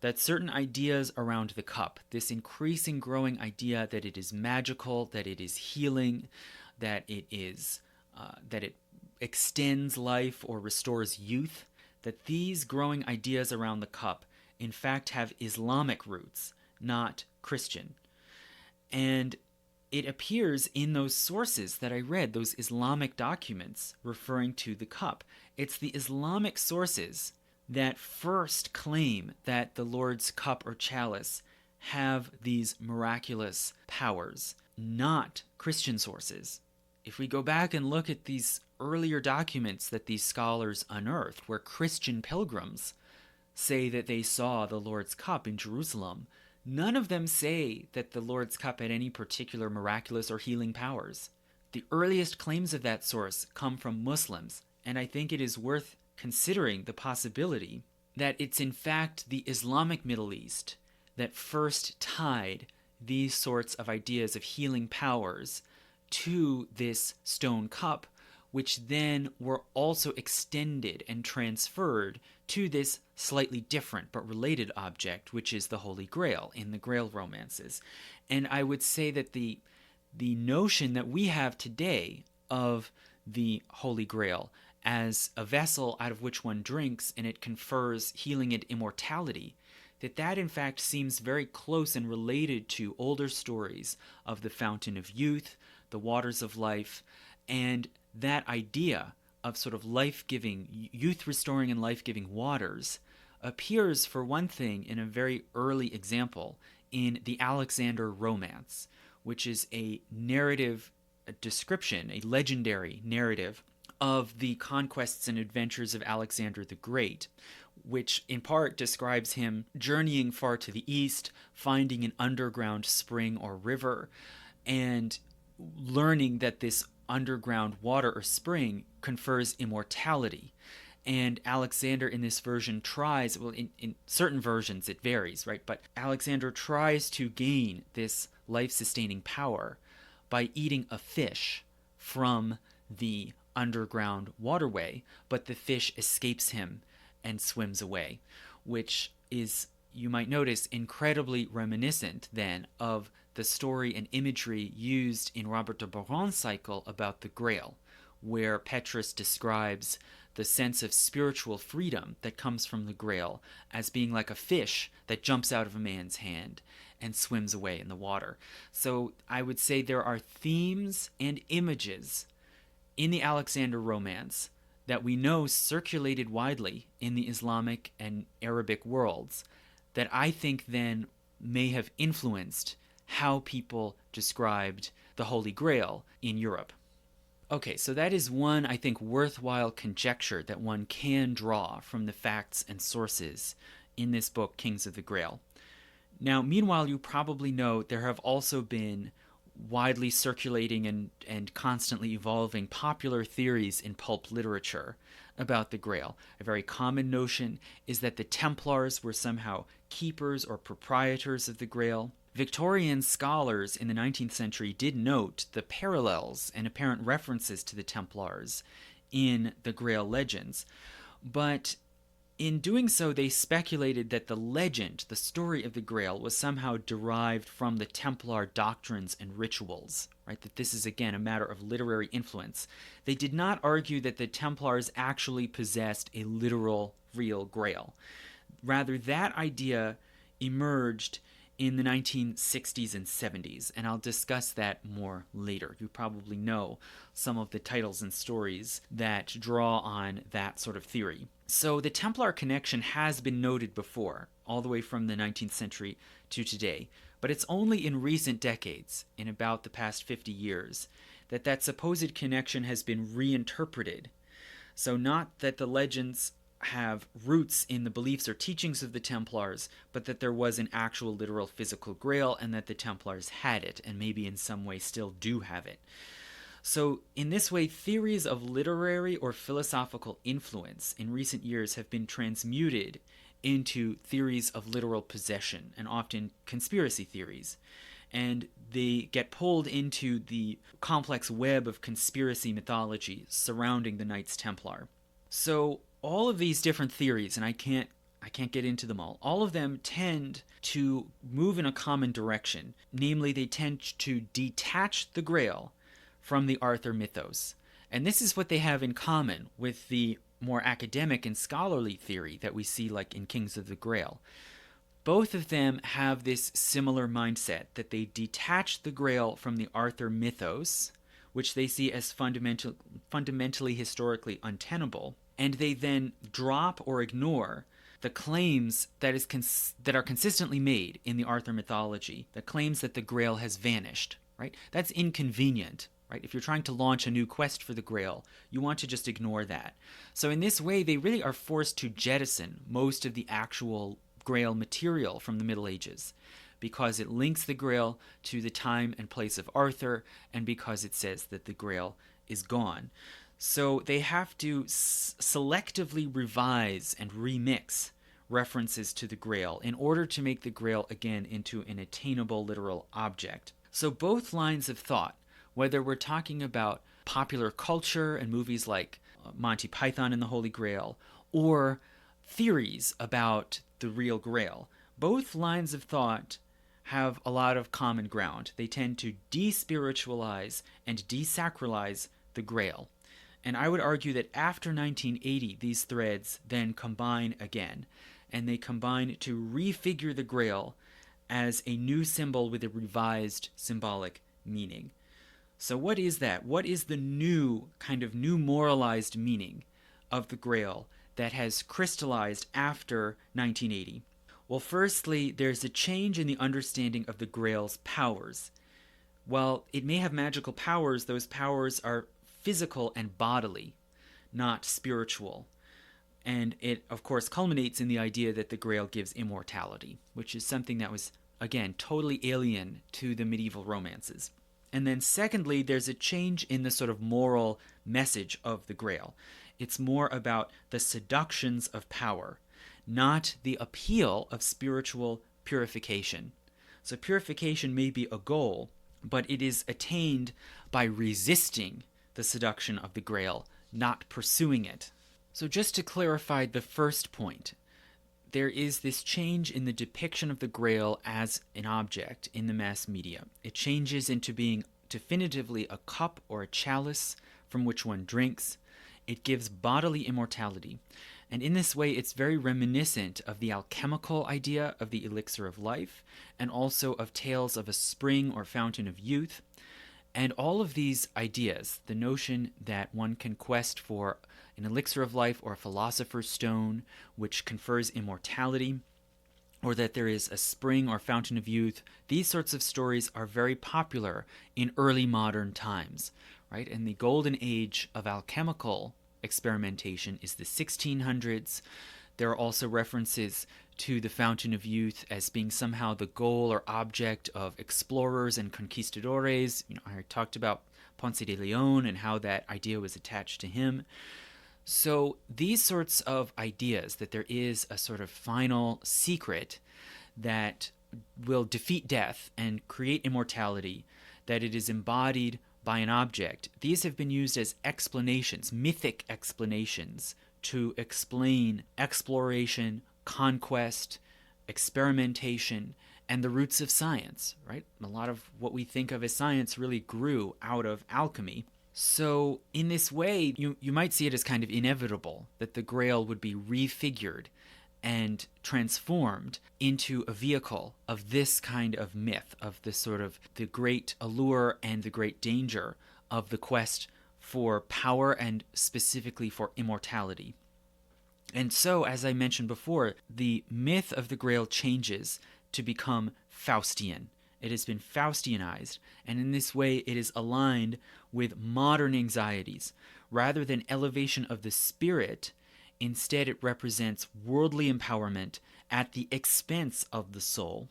that certain ideas around the cup, this increasing growing idea that it is magical, that it is healing, that it extends life or restores youth, that these growing ideas around the cup in fact have Islamic roots, not Christian. And it appears in those sources that I read, those Islamic documents referring to the cup. It's the Islamic sources that first claim that the Lord's cup or chalice have these miraculous powers, not Christian sources. If we go back and look at these earlier documents that these scholars unearthed, where Christian pilgrims say that they saw the Lord's cup in Jerusalem, none of them say that the Lord's cup had any particular miraculous or healing powers. The earliest claims of that source come from Muslims, and I think it is worth considering the possibility that it's in fact the Islamic Middle East that first tied these sorts of ideas of healing powers to this stone cup, which then were also extended and transferred to this slightly different but related object, which is the Holy Grail in the Grail romances. And I would say that the notion that we have today of the Holy Grail as a vessel out of which one drinks and it confers healing and immortality, that in fact seems very close and related to older stories of the Fountain of Youth, the Waters of Life, and that idea of sort of life-giving, youth-restoring and life-giving waters appears, for one thing, in a very early example in the Alexander Romance, which is a narrative description, a legendary narrative of the conquests and adventures of Alexander the Great, which in part describes him journeying far to the east, finding an underground spring or river, and learning that this underground water or spring confers immortality. And Alexander in this version tries, well, in certain versions it varies, right? But Alexander tries to gain this life-sustaining power by eating a fish from the underground waterway, but the fish escapes him and swims away, which is, you might notice, incredibly reminiscent then of the story and imagery used in Robert de Boron's cycle about the Grail, where Petrus describes the sense of spiritual freedom that comes from the Grail as being like a fish that jumps out of a man's hand and swims away in the water. So I would say there are themes and images in the Alexander Romance that we know circulated widely in the Islamic and Arabic worlds that I think then may have influenced how people described the Holy Grail in Europe. Okay, so that is one, I think, worthwhile conjecture that one can draw from the facts and sources in this book, Kings of the Grail. Now, meanwhile, you probably know there have also been widely circulating and constantly evolving popular theories in pulp literature about the Grail. A very common notion is that the Templars were somehow keepers or proprietors of the Grail. Victorian scholars in the 19th century did note the parallels and apparent references to the Templars in the Grail legends, but in doing so they speculated that the legend, the story of the Grail, was somehow derived from the Templar doctrines and rituals, right? That this is again a matter of literary influence. They did not argue that the Templars actually possessed a literal, real Grail. Rather, that idea emerged in the 1960s and 70s, and I'll discuss that more later. You probably know some of the titles and stories that draw on that sort of theory. So the Templar connection has been noted before, all the way from the 19th century to today, but it's only in recent decades, in about the past 50 years, that supposed connection has been reinterpreted. So not that the legends have roots in the beliefs or teachings of the Templars, but that there was an actual literal physical grail and that the Templars had it, and maybe in some way still do have it. So in this way, theories of literary or philosophical influence in recent years have been transmuted into theories of literal possession, and often conspiracy theories. And they get pulled into the complex web of conspiracy mythology surrounding the Knights Templar. So all of these different theories, and I can't get into them all of them tend to move in a common direction. Namely, they tend to detach the Grail from the Arthur mythos. And this is what they have in common with the more academic and scholarly theory that we see like in Kings of the Grail. Both of them have this similar mindset, that they detach the Grail from the Arthur mythos, which they see as fundamentally historically untenable, and they then drop or ignore the claims that are consistently made in the Arthur mythology, the claims that the Grail has vanished, right? That's inconvenient, right? If you're trying to launch a new quest for the Grail, you want to just ignore that. So in this way, they really are forced to jettison most of the actual Grail material from the Middle Ages, because it links the Grail to the time and place of Arthur, and because it says that the Grail is gone. So they have to selectively revise and remix references to the Grail in order to make the Grail again into an attainable literal object. So both lines of thought, whether we're talking about popular culture and movies like Monty Python and the Holy Grail, or theories about the real Grail, both lines of thought have a lot of common ground. They tend to despiritualize and desacralize the Grail. And I would argue that after 1980, these threads then combine again, and they combine to refigure the Grail as a new symbol with a revised symbolic meaning. So what is that? What is the new moralized meaning of the Grail that has crystallized after 1980? Well, firstly, there's a change in the understanding of the Grail's powers. While it may have magical powers, those powers are physical and bodily, not spiritual. And it, of course, culminates in the idea that the Grail gives immortality, which is something that was, again, totally alien to the medieval romances. And then secondly, there's a change in the sort of moral message of the Grail. It's more about the seductions of power, not the appeal of spiritual purification. So purification may be a goal, but it is attained by resisting the seduction of the Grail, not pursuing it. So just to clarify the first point, there is this change in the depiction of the Grail as an object in the mass media. It changes into being definitively a cup or a chalice from which one drinks. It gives bodily immortality. And in this way, it's very reminiscent of the alchemical idea of the elixir of life, and also of tales of a spring or fountain of youth. And all of these ideas, the notion that one can quest for an elixir of life or a philosopher's stone, which confers immortality, or that there is a spring or fountain of youth, these sorts of stories are very popular in early modern times, right? And the golden age of alchemical experimentation is the 1600s. There are also references to the Fountain of Youth as being somehow the goal or object of explorers and conquistadores. I talked about Ponce de Leon and how that idea was attached to him. So these sorts of ideas, that there is a sort of final secret that will defeat death and create immortality, that it is embodied by an object, these have been used as explanations, mythic explanations, to explain exploration, conquest, experimentation, and the roots of science, right? A lot of what we think of as science really grew out of alchemy. So in this way, you might see it as kind of inevitable that the Grail would be refigured and transformed into a vehicle of this kind of myth, of the sort of the great allure and the great danger of the quest for power and specifically for immortality. And so, as I mentioned before, the myth of the Grail changes to become Faustian, It has been Faustianized, and in this way it is aligned with modern anxieties. Rather than elevation of the spirit, instead it represents worldly empowerment at the expense of the soul.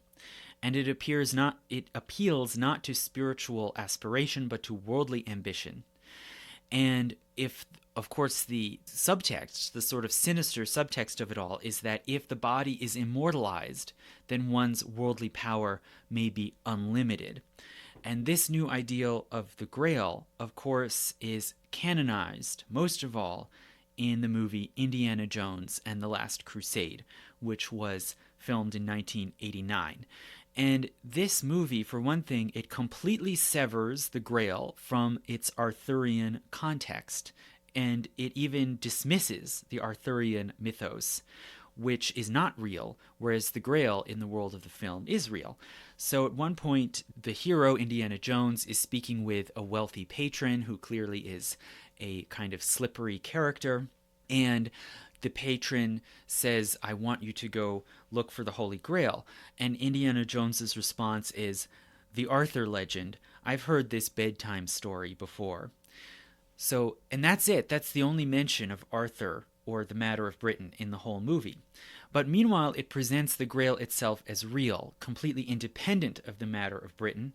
And it appeals not to spiritual aspiration, but to worldly ambition. And if, of course, the subtext, the sort of sinister subtext of it all, is that if the body is immortalized, then one's worldly power may be unlimited. And this new ideal of the Grail, of course, is canonized, most of all, in the movie Indiana Jones and the Last Crusade, which was filmed in 1989. And this movie, for one thing, it completely severs the Grail from its Arthurian context, and it even dismisses the Arthurian mythos, which is not real, whereas the Grail in the world of the film is real. So at one point, the hero, Indiana Jones, is speaking with a wealthy patron who clearly is a kind of slippery character, and the patron says, I want you to go look for the Holy Grail. And Indiana Jones's response is, the Arthur legend. I've heard this bedtime story before. So, and that's it. That's the only mention of Arthur or the matter of Britain in the whole movie. But meanwhile, it presents the Grail itself as real, completely independent of the matter of Britain.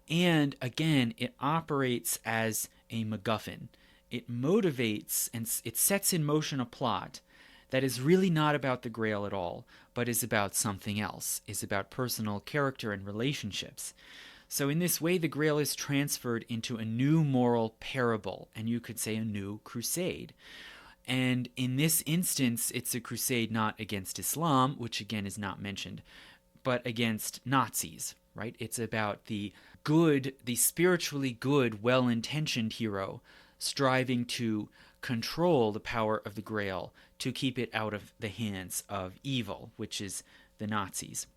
And again, it operates as a MacGuffin. It motivates and it sets in motion a plot that is really not about the Grail at all, but is about something else, is about personal character and relationships. So in this way, the Grail is transferred into a new moral parable, and you could say a new crusade. And in this instance, it's a crusade not against Islam, which again is not mentioned, but against Nazis, right? It's about the good, the spiritually good, well-intentioned hero striving to control the power of the Grail to keep it out of the hands of evil, which is the Nazis.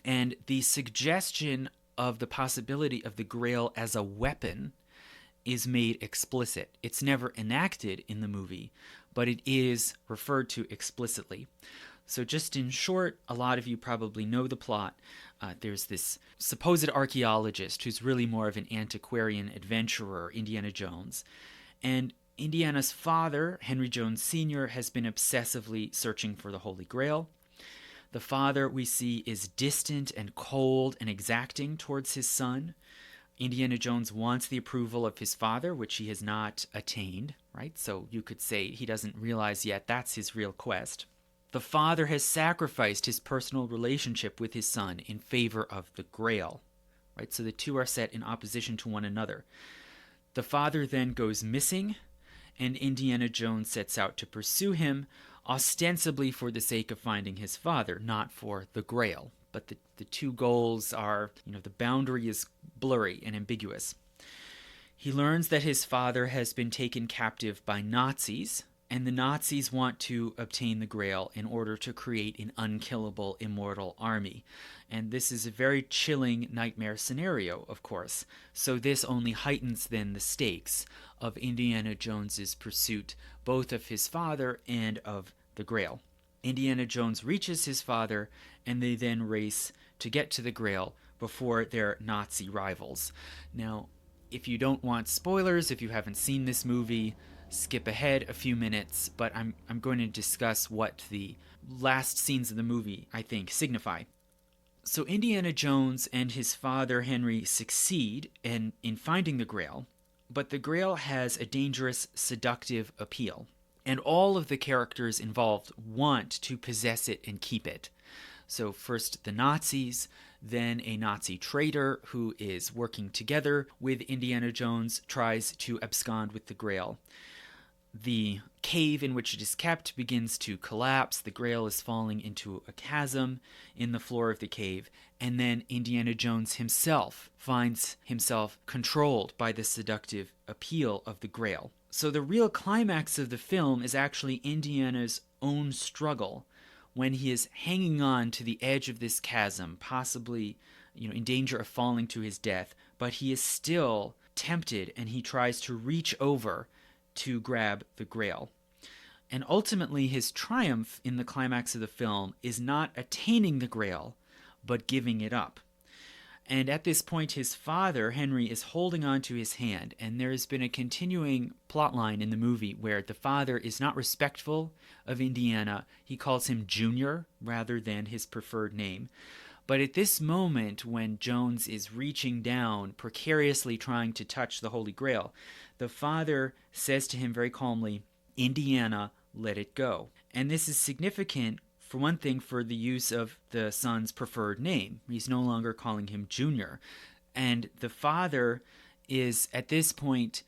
And the suggestion of the possibility of the Grail as a weapon is made explicit. It's never enacted in the movie, but it is referred to explicitly. So just in short, a lot of you probably know the plot. There's this supposed archaeologist who's really more of an antiquarian adventurer, Indiana Jones. And Indiana's father, Henry Jones Sr., has been obsessively searching for the Holy Grail. The father, we see, is distant and cold and exacting towards his son. Indiana Jones wants the approval of his father, which he has not attained, right? So you could say he doesn't realize yet that's his real quest. The father has sacrificed his personal relationship with his son in favor of the Grail, right? So the two are set in opposition to one another. The father then goes missing, and Indiana Jones sets out to pursue him, ostensibly for the sake of finding his father, not for the Grail. But the two goals are, the boundary is blurry and ambiguous. He learns that his father has been taken captive by Nazis, and the Nazis want to obtain the Grail in order to create an unkillable, immortal army. And this is a very chilling nightmare scenario, of course. So this only heightens then the stakes of Indiana Jones's pursuit, both of his father and of the Grail. Indiana Jones reaches his father, and they then race to get to the Grail before their Nazi rivals. Now, if you don't want spoilers, if you haven't seen this movie, skip ahead a few minutes, but I'm going to discuss what the last scenes of the movie, I think, signify. So Indiana Jones and his father Henry succeed in finding the Grail, but the Grail has a dangerous, seductive appeal, and all of the characters involved want to possess it and keep it. So first the Nazis, then a Nazi traitor who is working together with Indiana Jones tries to abscond with the Grail. The cave in which it is kept begins to collapse. The Grail is falling into a chasm in the floor of the cave. And then Indiana Jones himself finds himself controlled by the seductive appeal of the Grail. So the real climax of the film is actually Indiana's own struggle when he is hanging on to the edge of this chasm, possibly, in danger of falling to his death, but he is still tempted and he tries to reach over to grab the Grail. And ultimately his triumph in the climax of the film is not attaining the Grail, but giving it up. And at this point, his father, Henry, is holding on to his hand. And there has been a continuing plot line in the movie where the father is not respectful of Indiana. He calls him Junior rather than his preferred name. But at this moment, when Jones is reaching down, precariously trying to touch the Holy Grail, the father says to him very calmly, "Indiana, let it go." And this is significant, for one thing, for the use of the son's preferred name. He's no longer calling him Junior. And the father is, at this point,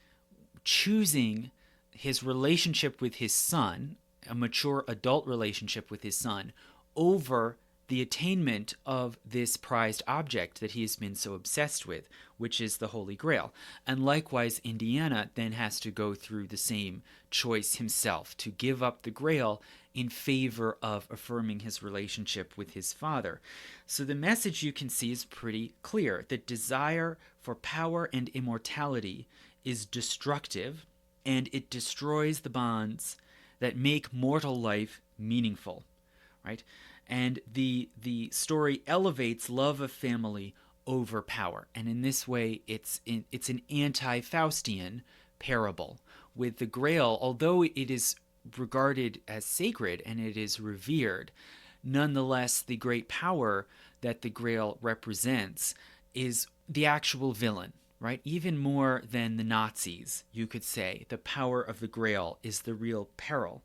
choosing his relationship with his son, a mature adult relationship with his son, over the attainment of this prized object that he has been so obsessed with, which is the Holy Grail. And likewise, Indiana then has to go through the same choice himself, to give up the Grail in favor of affirming his relationship with his father. So the message, you can see, is pretty clear. The desire for power and immortality is destructive, and it destroys the bonds that make mortal life meaningful, right? And the story elevates love of family over power. And in this way, it's an anti-Faustian parable. With the Grail, although it is regarded as sacred and it is revered, nonetheless, the great power that the Grail represents is the actual villain, right? Even more than the Nazis, you could say. The power of the Grail is the real peril.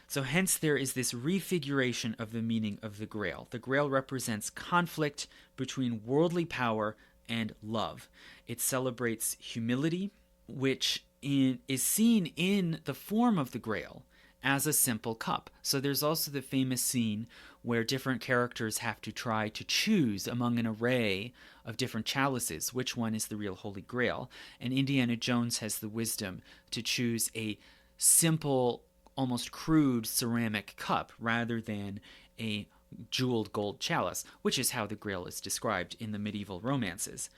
So hence there is this refiguration of the meaning of the Grail. The Grail represents conflict between worldly power and love. It celebrates humility, which is seen in the form of the Grail as a simple cup. So there's also the famous scene where different characters have to try to choose among an array of different chalices which one is the real Holy Grail. And Indiana Jones has the wisdom to choose a simple, almost crude ceramic cup rather than a jeweled gold chalice, which is how the Grail is described in the medieval romances.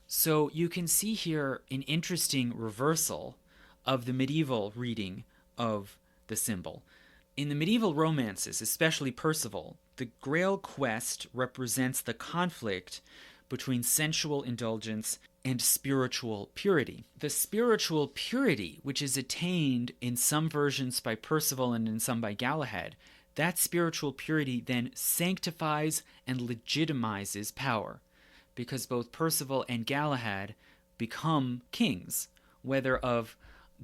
So you can see here an interesting reversal of the medieval reading of the symbol. In the medieval romances, especially Percival, the Grail quest represents the conflict between sensual indulgence and spiritual purity. The spiritual purity, which is attained in some versions by Percival and in some by Galahad, that spiritual purity then sanctifies and legitimizes power, because both Percival and Galahad become kings, whether of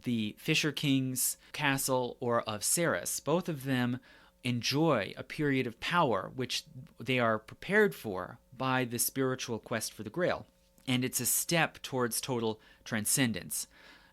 the Fisher King's castle or of Sarras. Both of them enjoy a period of power which they are prepared for by the spiritual quest for the Grail. And it's a step towards total transcendence.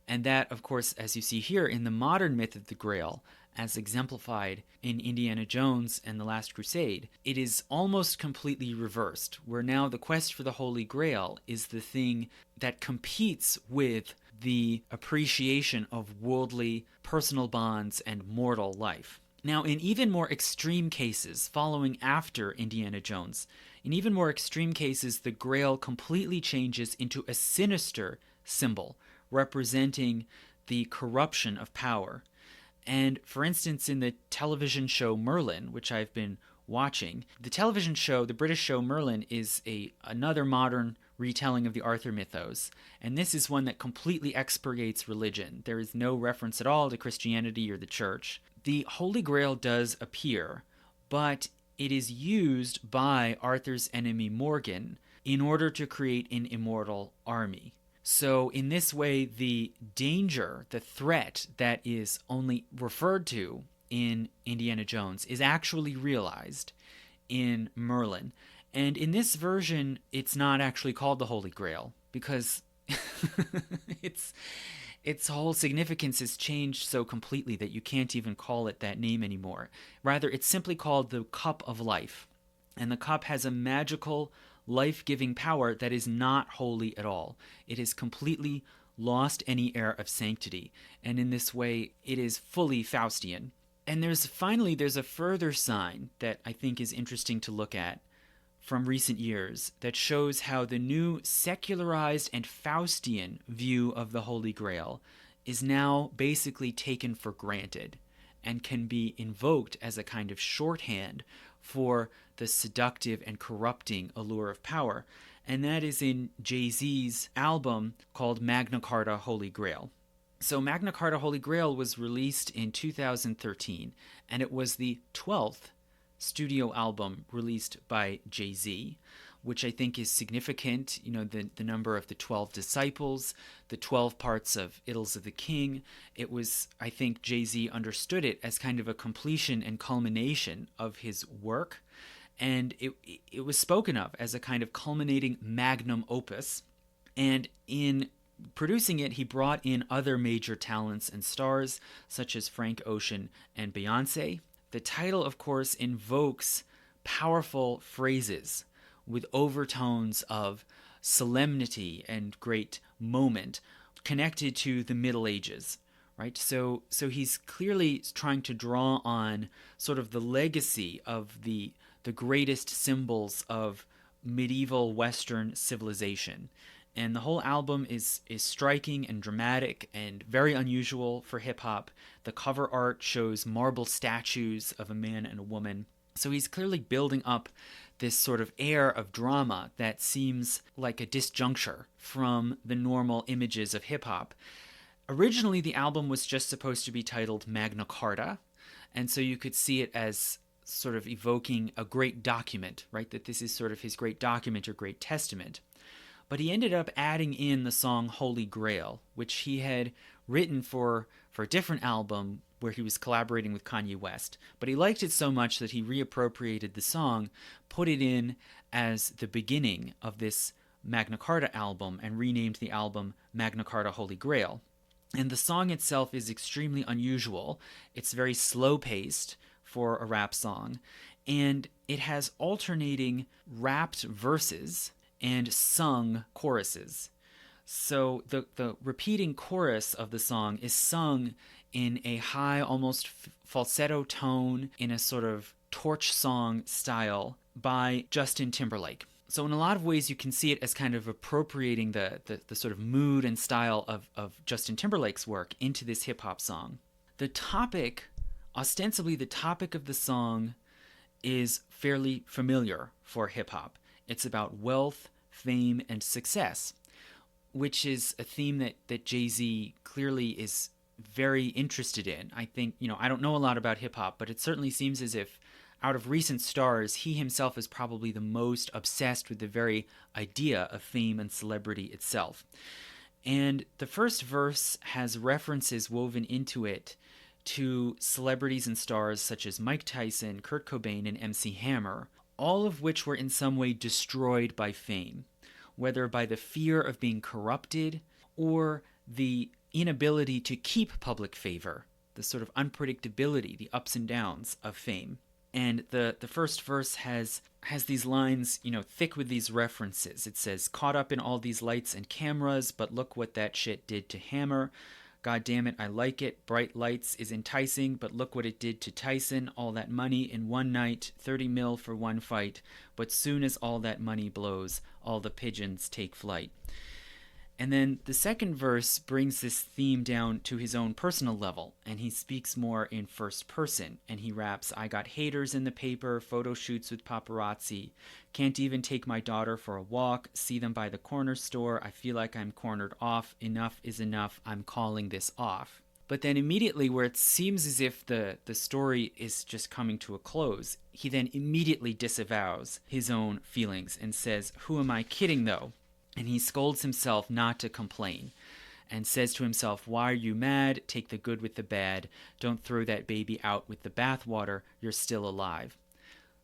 And that, of course, as you see here in the modern myth of the Grail, as exemplified in Indiana Jones and the Last Crusade, it is almost completely reversed, where now the quest for the Holy Grail is the thing that competes with the appreciation of worldly personal bonds and mortal life. Now, in even more extreme cases, following after Indiana Jones, in even more extreme cases, the Grail completely changes into a sinister symbol, representing the corruption of power. And for instance, in the television show Merlin, which I've been watching, the television show, the British show Merlin, is another modern retelling of the Arthur mythos. And this is one that completely expurgates religion. There is no reference at all to Christianity or the church. The Holy Grail does appear, but it is used by Arthur's enemy Morgan in order to create an immortal army. So in this way, the danger, the threat that is only referred to in Indiana Jones is actually realized in Merlin. And in this version, it's not actually called the Holy Grail because its whole significance has changed so completely that you can't even call it that name anymore. Rather, it's simply called the Cup of Life. And the cup has a magical, life-giving power that is not holy at all. It has completely lost any air of sanctity. And in this way, it is fully Faustian. And there's a further sign that I think is interesting to look at from recent years that shows how the new secularized and Faustian view of the Holy Grail is now basically taken for granted and can be invoked as a kind of shorthand for the seductive and corrupting allure of power. and that is in Jay-Z's album called Magna Carta Holy Grail. So Magna Carta Holy Grail was released in 2013, and it was the 12th studio album released by Jay-Z, which I think is significant. You know, the number of the 12 disciples, the 12 parts of Idylls of the King. It was, I think Jay-Z understood it as kind of a completion and culmination of his work. And it was spoken of as a kind of culminating magnum opus. And in producing it, he brought in other major talents and stars, such as Frank Ocean and Beyonce. The title, of course, invokes powerful phrases with overtones of solemnity and great moment connected to the Middle Ages, right? So he's clearly trying to draw on sort of the legacy of the greatest symbols of medieval Western civilization. And the whole album is striking and dramatic and very unusual for hip-hop. The cover art shows marble statues of a man and a woman. So he's clearly building up this sort of air of drama that seems like a disjuncture from the normal images of hip-hop. Originally, the album was just supposed to be titled Magna Carta, and so you could see it as sort of evoking a great document, right? That this is sort of his great document or great testament. But he ended up adding in the song Holy Grail, which he had written for a different album where he was collaborating with Kanye West. But he liked it so much that he reappropriated the song, put it in as the beginning of this Magna Carta album, and renamed the album Magna Carta Holy Grail. And the song itself is extremely unusual. It's very slow-paced for a rap song, and it has alternating rapped verses and sung choruses. So the repeating chorus of the song is sung in a high, almost falsetto tone, in a sort of torch song style by Justin Timberlake. So in a lot of ways you can see it as kind of appropriating the sort of mood and style of Justin Timberlake's work into this hip-hop song. The topic, ostensibly the topic of the song, is fairly familiar for hip-hop. It's about wealth, fame, and success, which is a theme that Jay-Z clearly is very interested in. I think, I don't know a lot about hip-hop, but it certainly seems as if out of recent stars, he himself is probably the most obsessed with the very idea of fame and celebrity itself. And the first verse has references woven into it to celebrities and stars such as Mike Tyson, Kurt Cobain, and MC Hammer, all of which were in some way destroyed by fame, whether by the fear of being corrupted or the inability to keep public favor, the sort of unpredictability, the ups and downs of fame. And the first verse has these lines, thick with these references. It says, "Caught up in all these lights and cameras, but look what that shit did to Hammer. God damn it, I like it. Bright lights is enticing, but look what it did to Tyson. All that money in one night, 30 mil for one fight. But soon as all that money blows, all the pigeons take flight." And then the second verse brings this theme down to his own personal level, and he speaks more in first person, and he raps, "I got haters in the paper, photo shoots with paparazzi. Can't even take my daughter for a walk, see them by the corner store. I feel like I'm cornered off. Enough is enough. I'm calling this off." But then immediately, where it seems as if the story is just coming to a close, he then immediately disavows his own feelings and says, "Who am I kidding though?" And he scolds himself not to complain and says to himself, "Why are you mad? Take the good with the bad. Don't throw that baby out with the bathwater. You're still alive."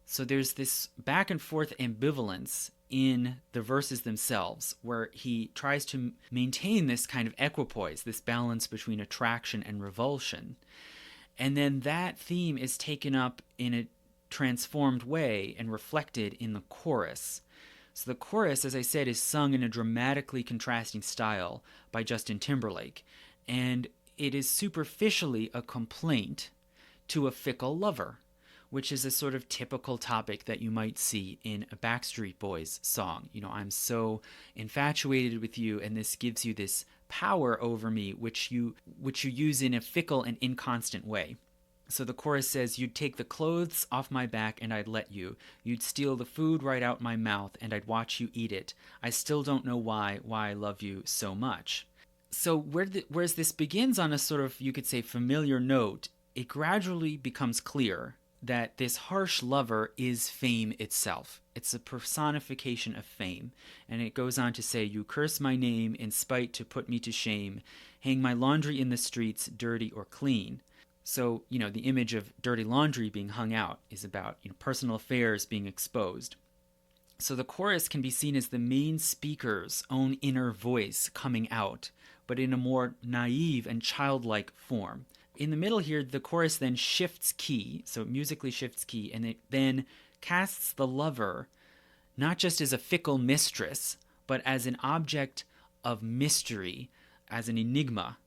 So there's this back and forth ambivalence in the verses themselves, where he tries to maintain this kind of equipoise, this balance between attraction and revulsion. And then that theme is taken up in a transformed way and reflected in the chorus. So the chorus, as I said, is sung in a dramatically contrasting style by Justin Timberlake, and it is superficially a complaint to a fickle lover, which is a sort of typical topic that you might see in a Backstreet Boys song. I'm so infatuated with you, and this gives you this power over me, which you use in a fickle and inconstant way. So the chorus says, "You'd take the clothes off my back and I'd let you. You'd steal the food right out my mouth and I'd watch you eat it. I still don't know why I love you so much." So whereas this begins on a sort of, you could say, familiar note, it gradually becomes clear that this harsh lover is fame itself. It's a personification of fame. And it goes on to say, "You curse my name in spite to put me to shame. Hang my laundry in the streets, dirty or clean." So, the image of dirty laundry being hung out is about, personal affairs being exposed. So the chorus can be seen as the main speaker's own inner voice coming out, but in a more naive and childlike form. In the middle here, the chorus then shifts key, so it musically shifts key, and it then casts the lover not just as a fickle mistress, but as an object of mystery, as an enigma.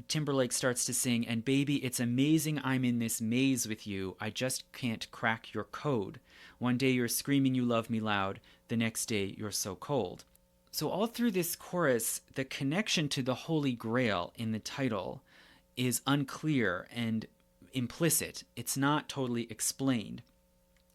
Timberlake starts to sing, "And baby, it's amazing I'm in this maze with you. I just can't crack your code. One day you're screaming you love me loud. The next day you're so cold." So all through this chorus, the connection to the Holy Grail in the title is unclear and implicit. It's not totally explained.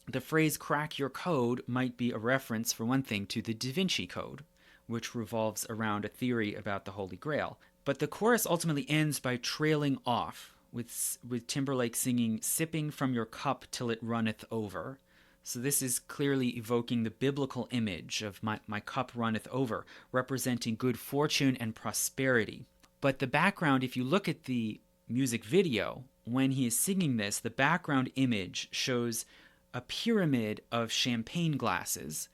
The phrase "crack your code" might be a reference, for one thing, to the Da Vinci Code, which revolves around a theory about the Holy Grail. But the chorus ultimately ends by trailing off, with Timberlake singing, "Sipping from your cup till it runneth over." So this is clearly evoking the biblical image of my cup runneth over, representing good fortune and prosperity. But the background, if you look at the music video, when he is singing this, the background image shows a pyramid of champagne glasses,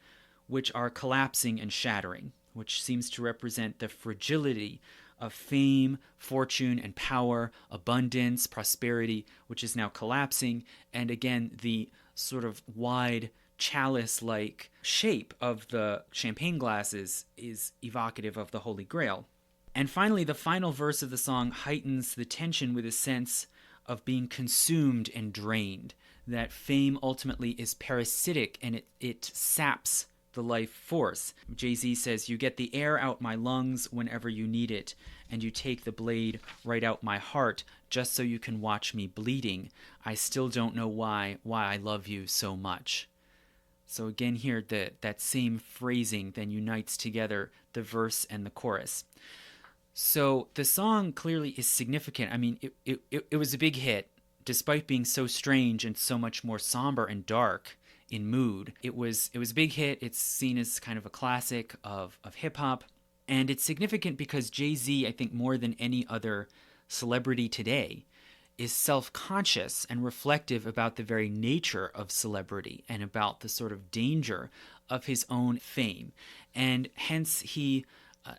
which are collapsing and shattering, which seems to represent the fragility of fame, fortune, and power, abundance, prosperity, which is now collapsing, and again, the sort of wide chalice-like shape of the champagne glasses is evocative of the Holy Grail. And finally, the final verse of the song heightens the tension with a sense of being consumed and drained, that fame ultimately is parasitic and it saps the life force. Jay-Z says, "You get the air out my lungs whenever you need it, and you take the blade right out my heart just so you can watch me bleeding. I still don't know why I love you so much." So again here, that same phrasing then unites together the verse and the chorus. So the song clearly is significant. I mean, it was a big hit, despite being so strange and so much more somber and dark in mood. It was a big hit. It's seen as kind of a classic of hip-hop. And it's significant because Jay-Z, I think more than any other celebrity today, is self-conscious and reflective about the very nature of celebrity and about the sort of danger of his own fame. And hence he,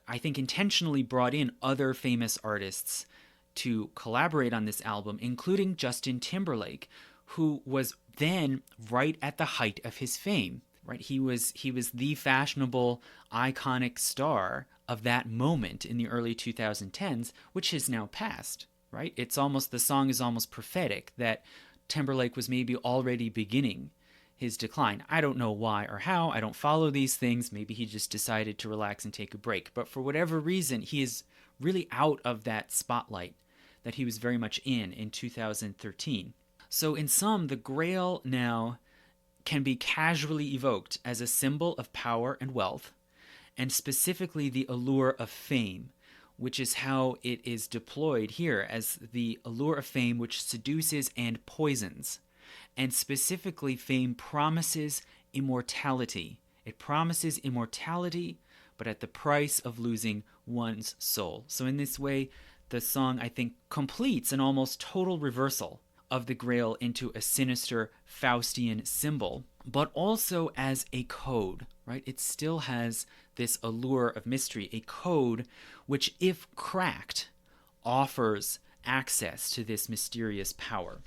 I think, intentionally brought in other famous artists to collaborate on this album, including Justin Timberlake, who was then right at the height of his fame. Right, he was the fashionable, iconic star of that moment in the early 2010s, which has now passed. Right, the song is almost prophetic that Timberlake was maybe already beginning his decline. I don't know why or how. I don't follow these things. Maybe he just decided to relax and take a break. But for whatever reason, he is really out of that spotlight that he was very much in 2013. So in sum, the Grail now can be casually evoked as a symbol of power and wealth, and specifically the allure of fame, which is how it is deployed here as the allure of fame which seduces and poisons. And specifically, fame promises immortality. It promises immortality, but at the price of losing one's soul. So in this way, the song, I think, completes an almost total reversal of the Grail into a sinister Faustian symbol, but also as a code, right? It still has this allure of mystery, a code which, if cracked, offers access to this mysterious power.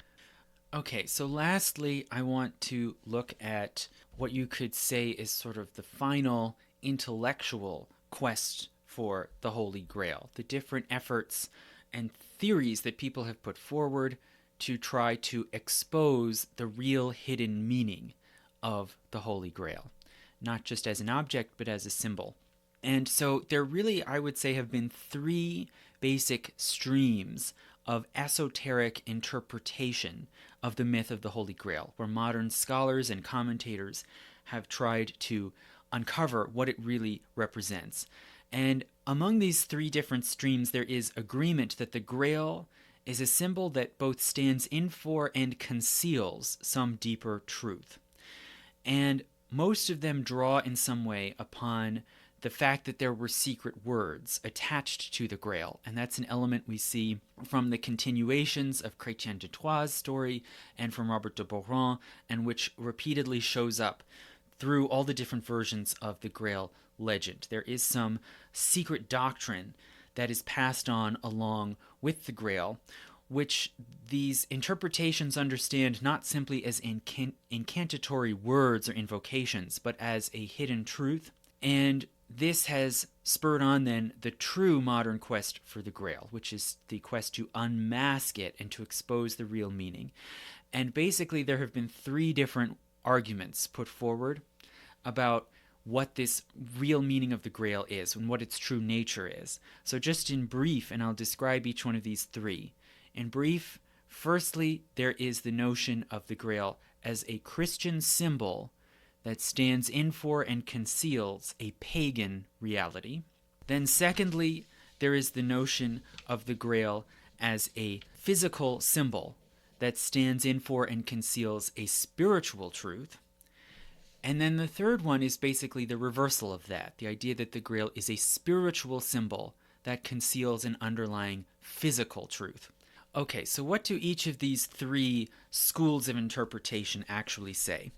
Okay, so lastly, I want to look at what you could say is sort of the final intellectual quest for the Holy Grail, the different efforts and theories that people have put forward to try to expose the real hidden meaning of the Holy Grail, not just as an object, but as a symbol. And so there really, I would say, have been three basic streams of esoteric interpretation of the myth of the Holy Grail, where modern scholars and commentators have tried to uncover what it really represents. And among these three different streams, there is agreement that the Grail is a symbol that both stands in for and conceals some deeper truth. And most of them draw in some way upon the fact that there were secret words attached to the Grail, and that's an element we see from the continuations of Chrétien de Troyes' story and from Robert de Boron, and which repeatedly shows up through all the different versions of the Grail legend. There is some secret doctrine that is passed on along with the Grail, which these interpretations understand not simply as incantatory words or invocations, but as a hidden truth. And this has spurred on then the true modern quest for the Grail, which is the quest to unmask it and to expose the real meaning. And basically there have been three different arguments put forward about what this real meaning of the Grail is and what its true nature is. So just in brief, and I'll describe each one of these three. In brief, firstly, there is the notion of the Grail as a Christian symbol that stands in for and conceals a pagan reality. Then secondly, there is the notion of the Grail as a physical symbol that stands in for and conceals a spiritual truth. And then the third one is basically the reversal of that, the idea that the Grail is a spiritual symbol that conceals an underlying physical truth. Okay, so what do each of these three schools of interpretation actually say?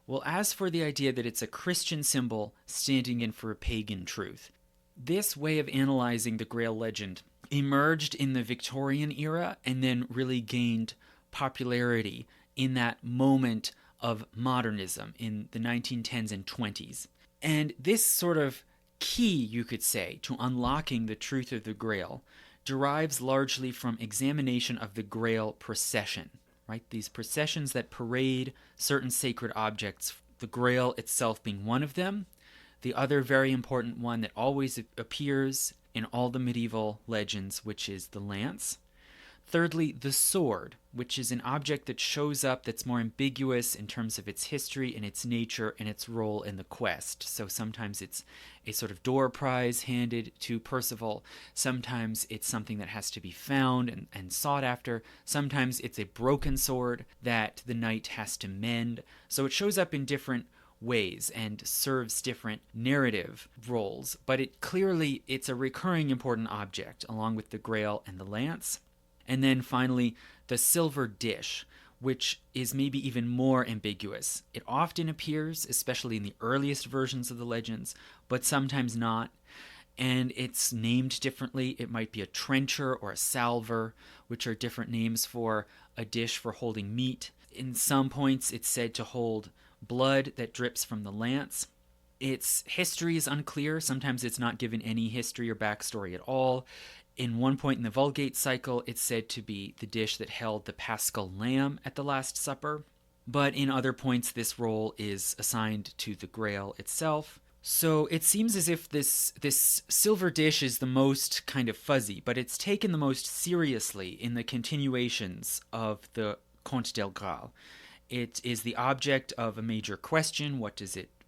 Well, as for the idea that it's a Christian symbol standing in for a pagan truth, this way of analyzing the Grail legend emerged in the Victorian era and then really gained popularity in that moment of modernism in the 1910s and 20s. And this sort of key, you could say, to unlocking the truth of the Grail derives largely from examination of the Grail procession, right? These processions that parade certain sacred objects, the Grail itself being one of them. The other very important one that always appears in all the medieval legends, which is the lance. Thirdly, the sword, which is an object that shows up that's more ambiguous in terms of its history and its nature and its role in the quest. So sometimes it's a sort of door prize handed to Percival. Sometimes it's something that has to be found and sought after. Sometimes it's a broken sword that the knight has to mend. So it shows up in different ways and serves different narrative roles. But it's a recurring important object along with the Grail and the lance. And then finally, the silver dish, which is maybe even more ambiguous. It often appears, especially in the earliest versions of the legends, but sometimes not. And it's named differently. It might be a trencher or a salver, which are different names for a dish for holding meat. In some points, it's said to hold blood that drips from the lance. Its history is unclear. Sometimes it's not given any history or backstory at all. In one point in the Vulgate cycle, it's said to be the dish that held the paschal lamb at the Last Supper. But in other points, this role is assigned to the Grail itself. So it seems as if this silver dish is the most kind of fuzzy, but it's taken the most seriously in the continuations of the Conte del Graal. It is the object of a major question. What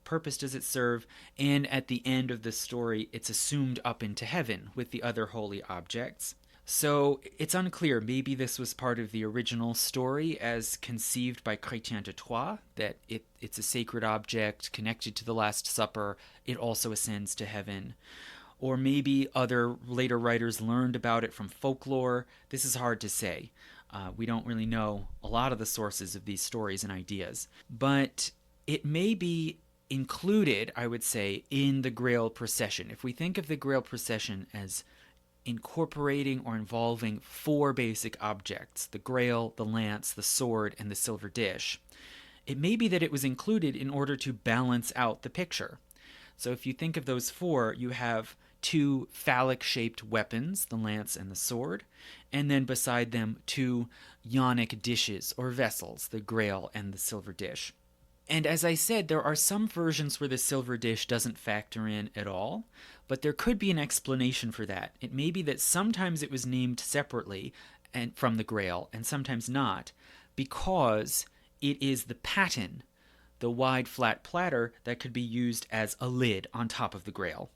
purpose does it serve? And at the end of the story, it's assumed up into heaven with the other holy objects. So it's unclear. Maybe this was part of the original story as conceived by Chrétien de Troyes, that it's a sacred object connected to the Last Supper. It also ascends to heaven. Or maybe other later writers learned about it from folklore. This is hard to say. We don't really know a lot of the sources of these stories and ideas. But it may be included, I would say, in the Grail procession. If we think of the Grail procession as incorporating or involving four basic objects, the Grail, the lance, the sword, and the silver dish, it may be that it was included in order to balance out the picture. So if you think of those four, you have two phallic-shaped weapons, the lance and the sword, and then beside them two ionic dishes or vessels, the Grail and the silver dish. And as I said, there are some versions where the silver dish doesn't factor in at all, but there could be an explanation for that. It may be that sometimes it was named separately and from the Grail, and sometimes not, because it is the paten, the wide flat platter that could be used as a lid on top of the Grail.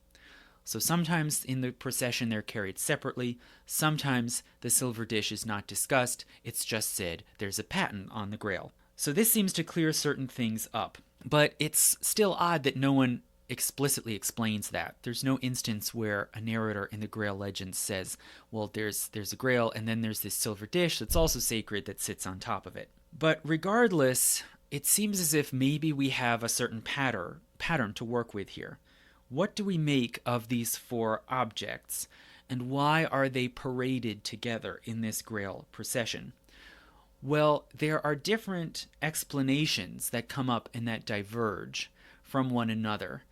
So sometimes in the procession they're carried separately, sometimes the silver dish is not discussed, it's just said there's a paten on the Grail. So this seems to clear certain things up, but it's still odd that no one explicitly explains that. There's no instance where a narrator in the Grail legends says, well, there's a Grail and then there's this silver dish that's also sacred that sits on top of it. But regardless, it seems as if maybe we have a certain pattern to work with here. What do we make of these four objects, and why are they paraded together in this Grail procession? Well, there are different explanations that come up and that diverge from one another,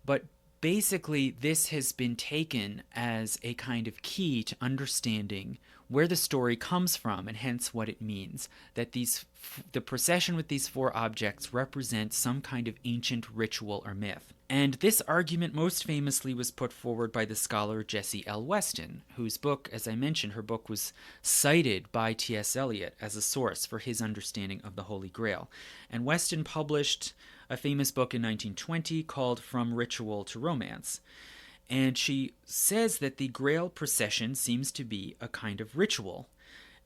but basically this has been taken as a kind of key to understanding where the story comes from and hence what it means, that the procession with these four objects represents some kind of ancient ritual or myth. And this argument most famously was put forward by the scholar Jessie L. Weston, whose book, as I mentioned, her book was cited by T.S. Eliot as a source for his understanding of the Holy Grail. And Weston published a famous book in 1920 called From Ritual to Romance. And she says that the Grail procession seems to be a kind of ritual.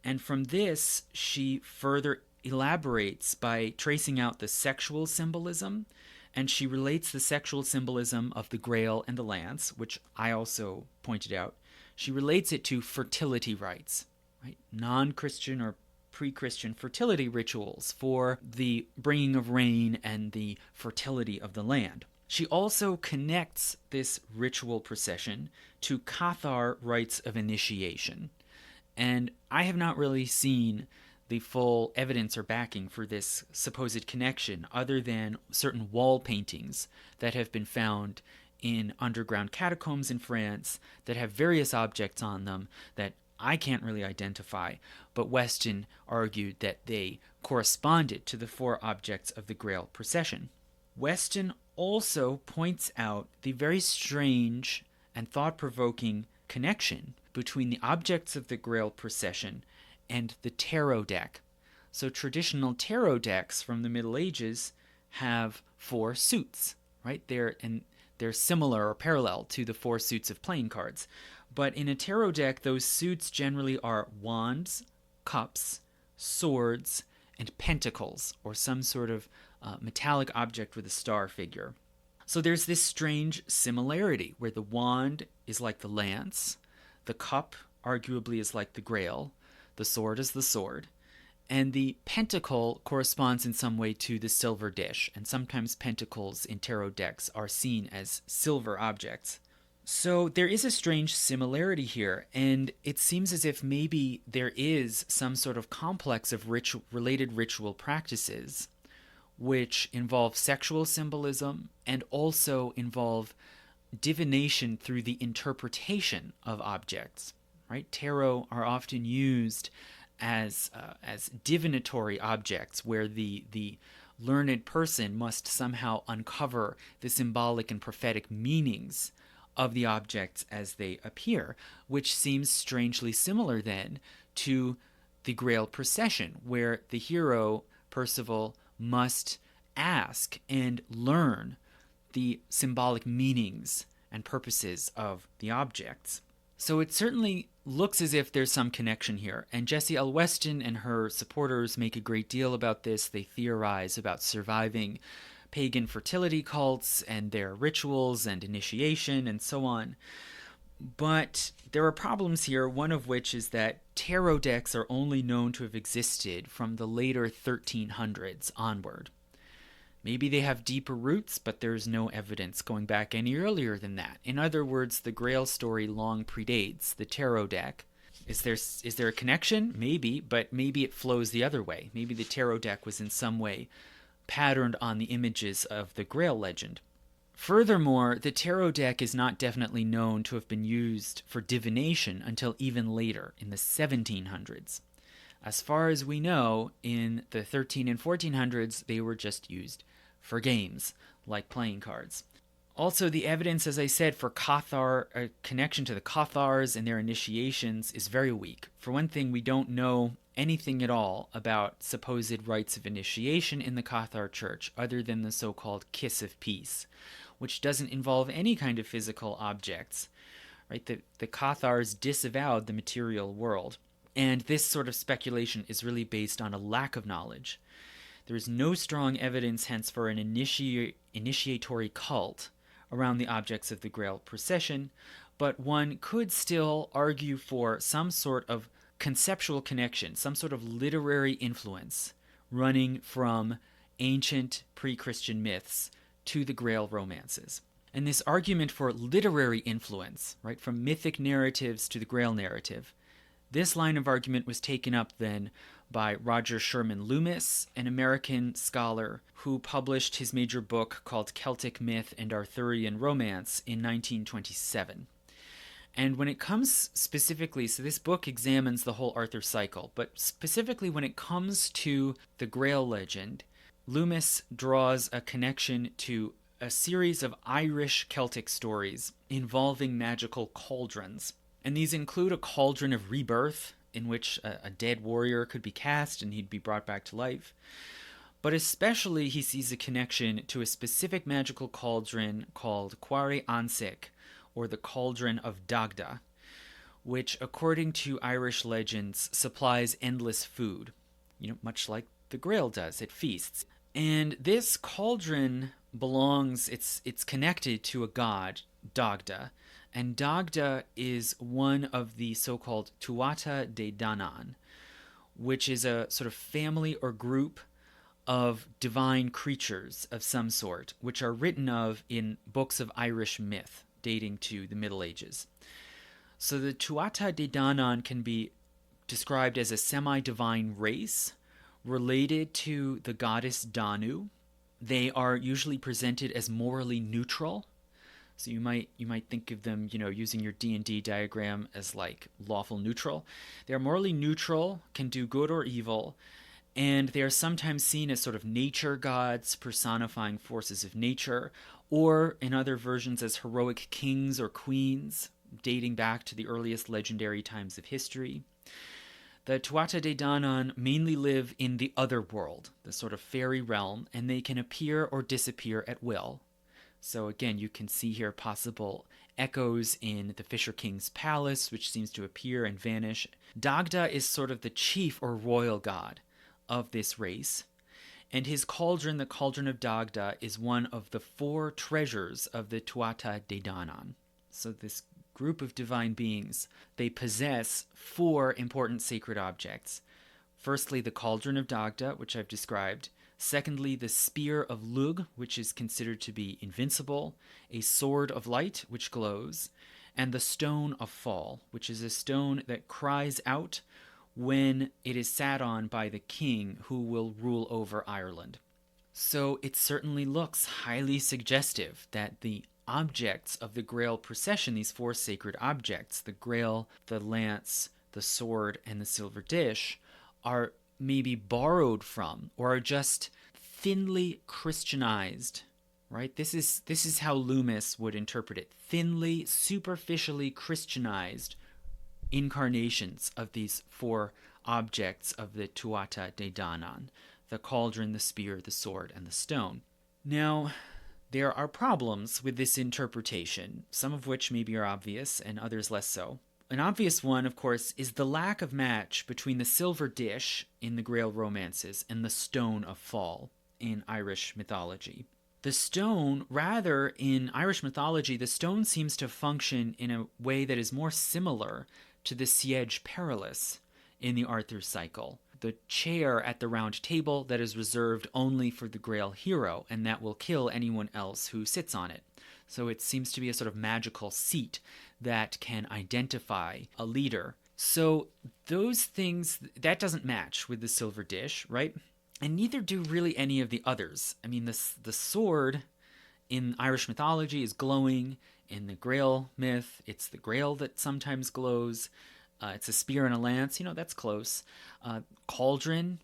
And from this, she further elaborates by tracing out the sexual symbolism, and she relates the sexual symbolism of the Grail and the lance, which I also pointed out. She relates it to fertility rites, right? Non-Christian or pre-Christian fertility rituals for the bringing of rain and the fertility of the land. She also connects this ritual procession to Cathar rites of initiation. And I have not really seen the full evidence or backing for this supposed connection other than certain wall paintings that have been found in underground catacombs in France that have various objects on them that I can't really identify, but Weston argued that they corresponded to the four objects of the Grail procession. Weston also points out the very strange and thought-provoking connection between the objects of the Grail procession and the tarot deck. So traditional tarot decks from the Middle Ages have four suits, right? They're similar or parallel to the four suits of playing cards. But in a tarot deck, those suits generally are wands, cups, swords, and pentacles, or some sort of metallic object with a star figure. So there's this strange similarity where the wand is like the lance, the cup arguably is like the Grail, the sword is the sword, and the pentacle corresponds in some way to the silver dish, and sometimes pentacles in tarot decks are seen as silver objects. So there is a strange similarity here, and it seems as if maybe there is some sort of complex of related ritual practices which involve sexual symbolism and also involve divination through the interpretation of objects. Right? Tarot are often used as divinatory objects where the learned person must somehow uncover the symbolic and prophetic meanings of the objects as they appear, which seems strangely similar then to the Grail procession, where the hero, Percival, must ask and learn the symbolic meanings and purposes of the objects. So it certainly looks as if there's some connection here, and Jessie L. Weston and her supporters make a great deal about this. They theorize about surviving pagan fertility cults and their rituals and initiation and so on. But there are problems here, one of which is that tarot decks are only known to have existed from the later 1300s onward. Maybe they have deeper roots, but there's no evidence going back any earlier than that. In other words, the Grail story long predates the tarot deck. Is there a connection? Maybe, but maybe it flows the other way. Maybe the tarot deck was in some way patterned on the images of the Grail legend. Furthermore, the tarot deck is not definitely known to have been used for divination until even later, in the 1700s. As far as we know, in the 13 and 1400s, they were just used for games, like playing cards. Also, the evidence, as I said, for Cathar, a connection to the Cathars and their initiations is very weak. For one thing, we don't know anything at all about supposed rites of initiation in the Cathar Church other than the so-called kiss of peace, which doesn't involve any kind of physical objects. Right? The Cathars disavowed the material world, and this sort of speculation is really based on a lack of knowledge. There is no strong evidence, hence, for an initiatory cult around the objects of the Grail procession, but one could still argue for some sort of conceptual connection, some sort of literary influence running from ancient pre-Christian myths to the Grail romances. And this argument for literary influence, right, from mythic narratives to the Grail narrative, this line of argument was taken up then by Roger Sherman Loomis, an American scholar who published his major book called Celtic Myth and Arthurian Romance in 1927. And when it comes specifically, so this book examines the whole Arthur cycle, but specifically when it comes to the Grail legend, Loomis draws a connection to a series of Irish Celtic stories involving magical cauldrons. And these include a cauldron of rebirth, in which a dead warrior could be cast and he'd be brought back to life. But especially he sees a connection to a specific magical cauldron called Quare Ansik, or the Cauldron of Dagda, which, according to Irish legends, supplies endless food, much like the Grail does at feasts. And this cauldron belongs, it's connected to a god, Dagda, and Dagda is one of the so-called Tuatha De Danann, which is a sort of family or group of divine creatures of some sort, which are written of in books of Irish myth dating to the Middle Ages. So the Tuatha De Danann can be described as a semi-divine race related to the goddess Danu. They are usually presented as morally neutral. So you might think of them, using your D&D diagram as like lawful neutral. They are morally neutral, can do good or evil, and they are sometimes seen as sort of nature gods, personifying forces of nature, or in other versions as heroic kings or queens, dating back to the earliest legendary times of history. The Tuatha De Danann mainly live in the other world, the sort of fairy realm, and they can appear or disappear at will. So again, you can see here possible echoes in the Fisher King's palace, which seems to appear and vanish. Dagda is sort of the chief or royal god of this race, and his cauldron, the Cauldron of Dagda, is one of the 4 treasures of the Tuatha De Danann. So this group of divine beings, they possess 4 important sacred objects. Firstly, the Cauldron of Dagda, which I've described. Secondly, the Spear of Lugh, which is considered to be invincible, a Sword of Light, which glows, and the Stone of Fall, which is a stone that cries out when it is sat on by the king who will rule over Ireland. So it certainly looks highly suggestive that the objects of the Grail procession, these 4 sacred objects, the Grail, the lance, the sword, and the silver dish, are maybe borrowed from or are just thinly Christianized, right? This is how Loomis would interpret it. Thinly, superficially Christianized incarnations of these 4 objects of the Tuatha De Danann, the cauldron, the spear, the sword, and the stone. Now, there are problems with this interpretation, some of which maybe are obvious and others less so. An obvious one, of course, is the lack of match between the silver dish in the Grail romances and the Stone of Fall in Irish mythology. The stone, rather, in Irish mythology, the stone seems to function in a way that is more similar to the Siege Perilous in the Arthur cycle, the chair at the round table that is reserved only for the Grail hero and that will kill anyone else who sits on it. So it seems to be a sort of magical seat that can identify a leader. So those things, that doesn't match with the silver dish, right? And neither do really any of the others. I mean, the sword in Irish mythology is glowing. In the Grail myth, it's the Grail that sometimes glows. It's a spear and a lance, that's close. Cauldron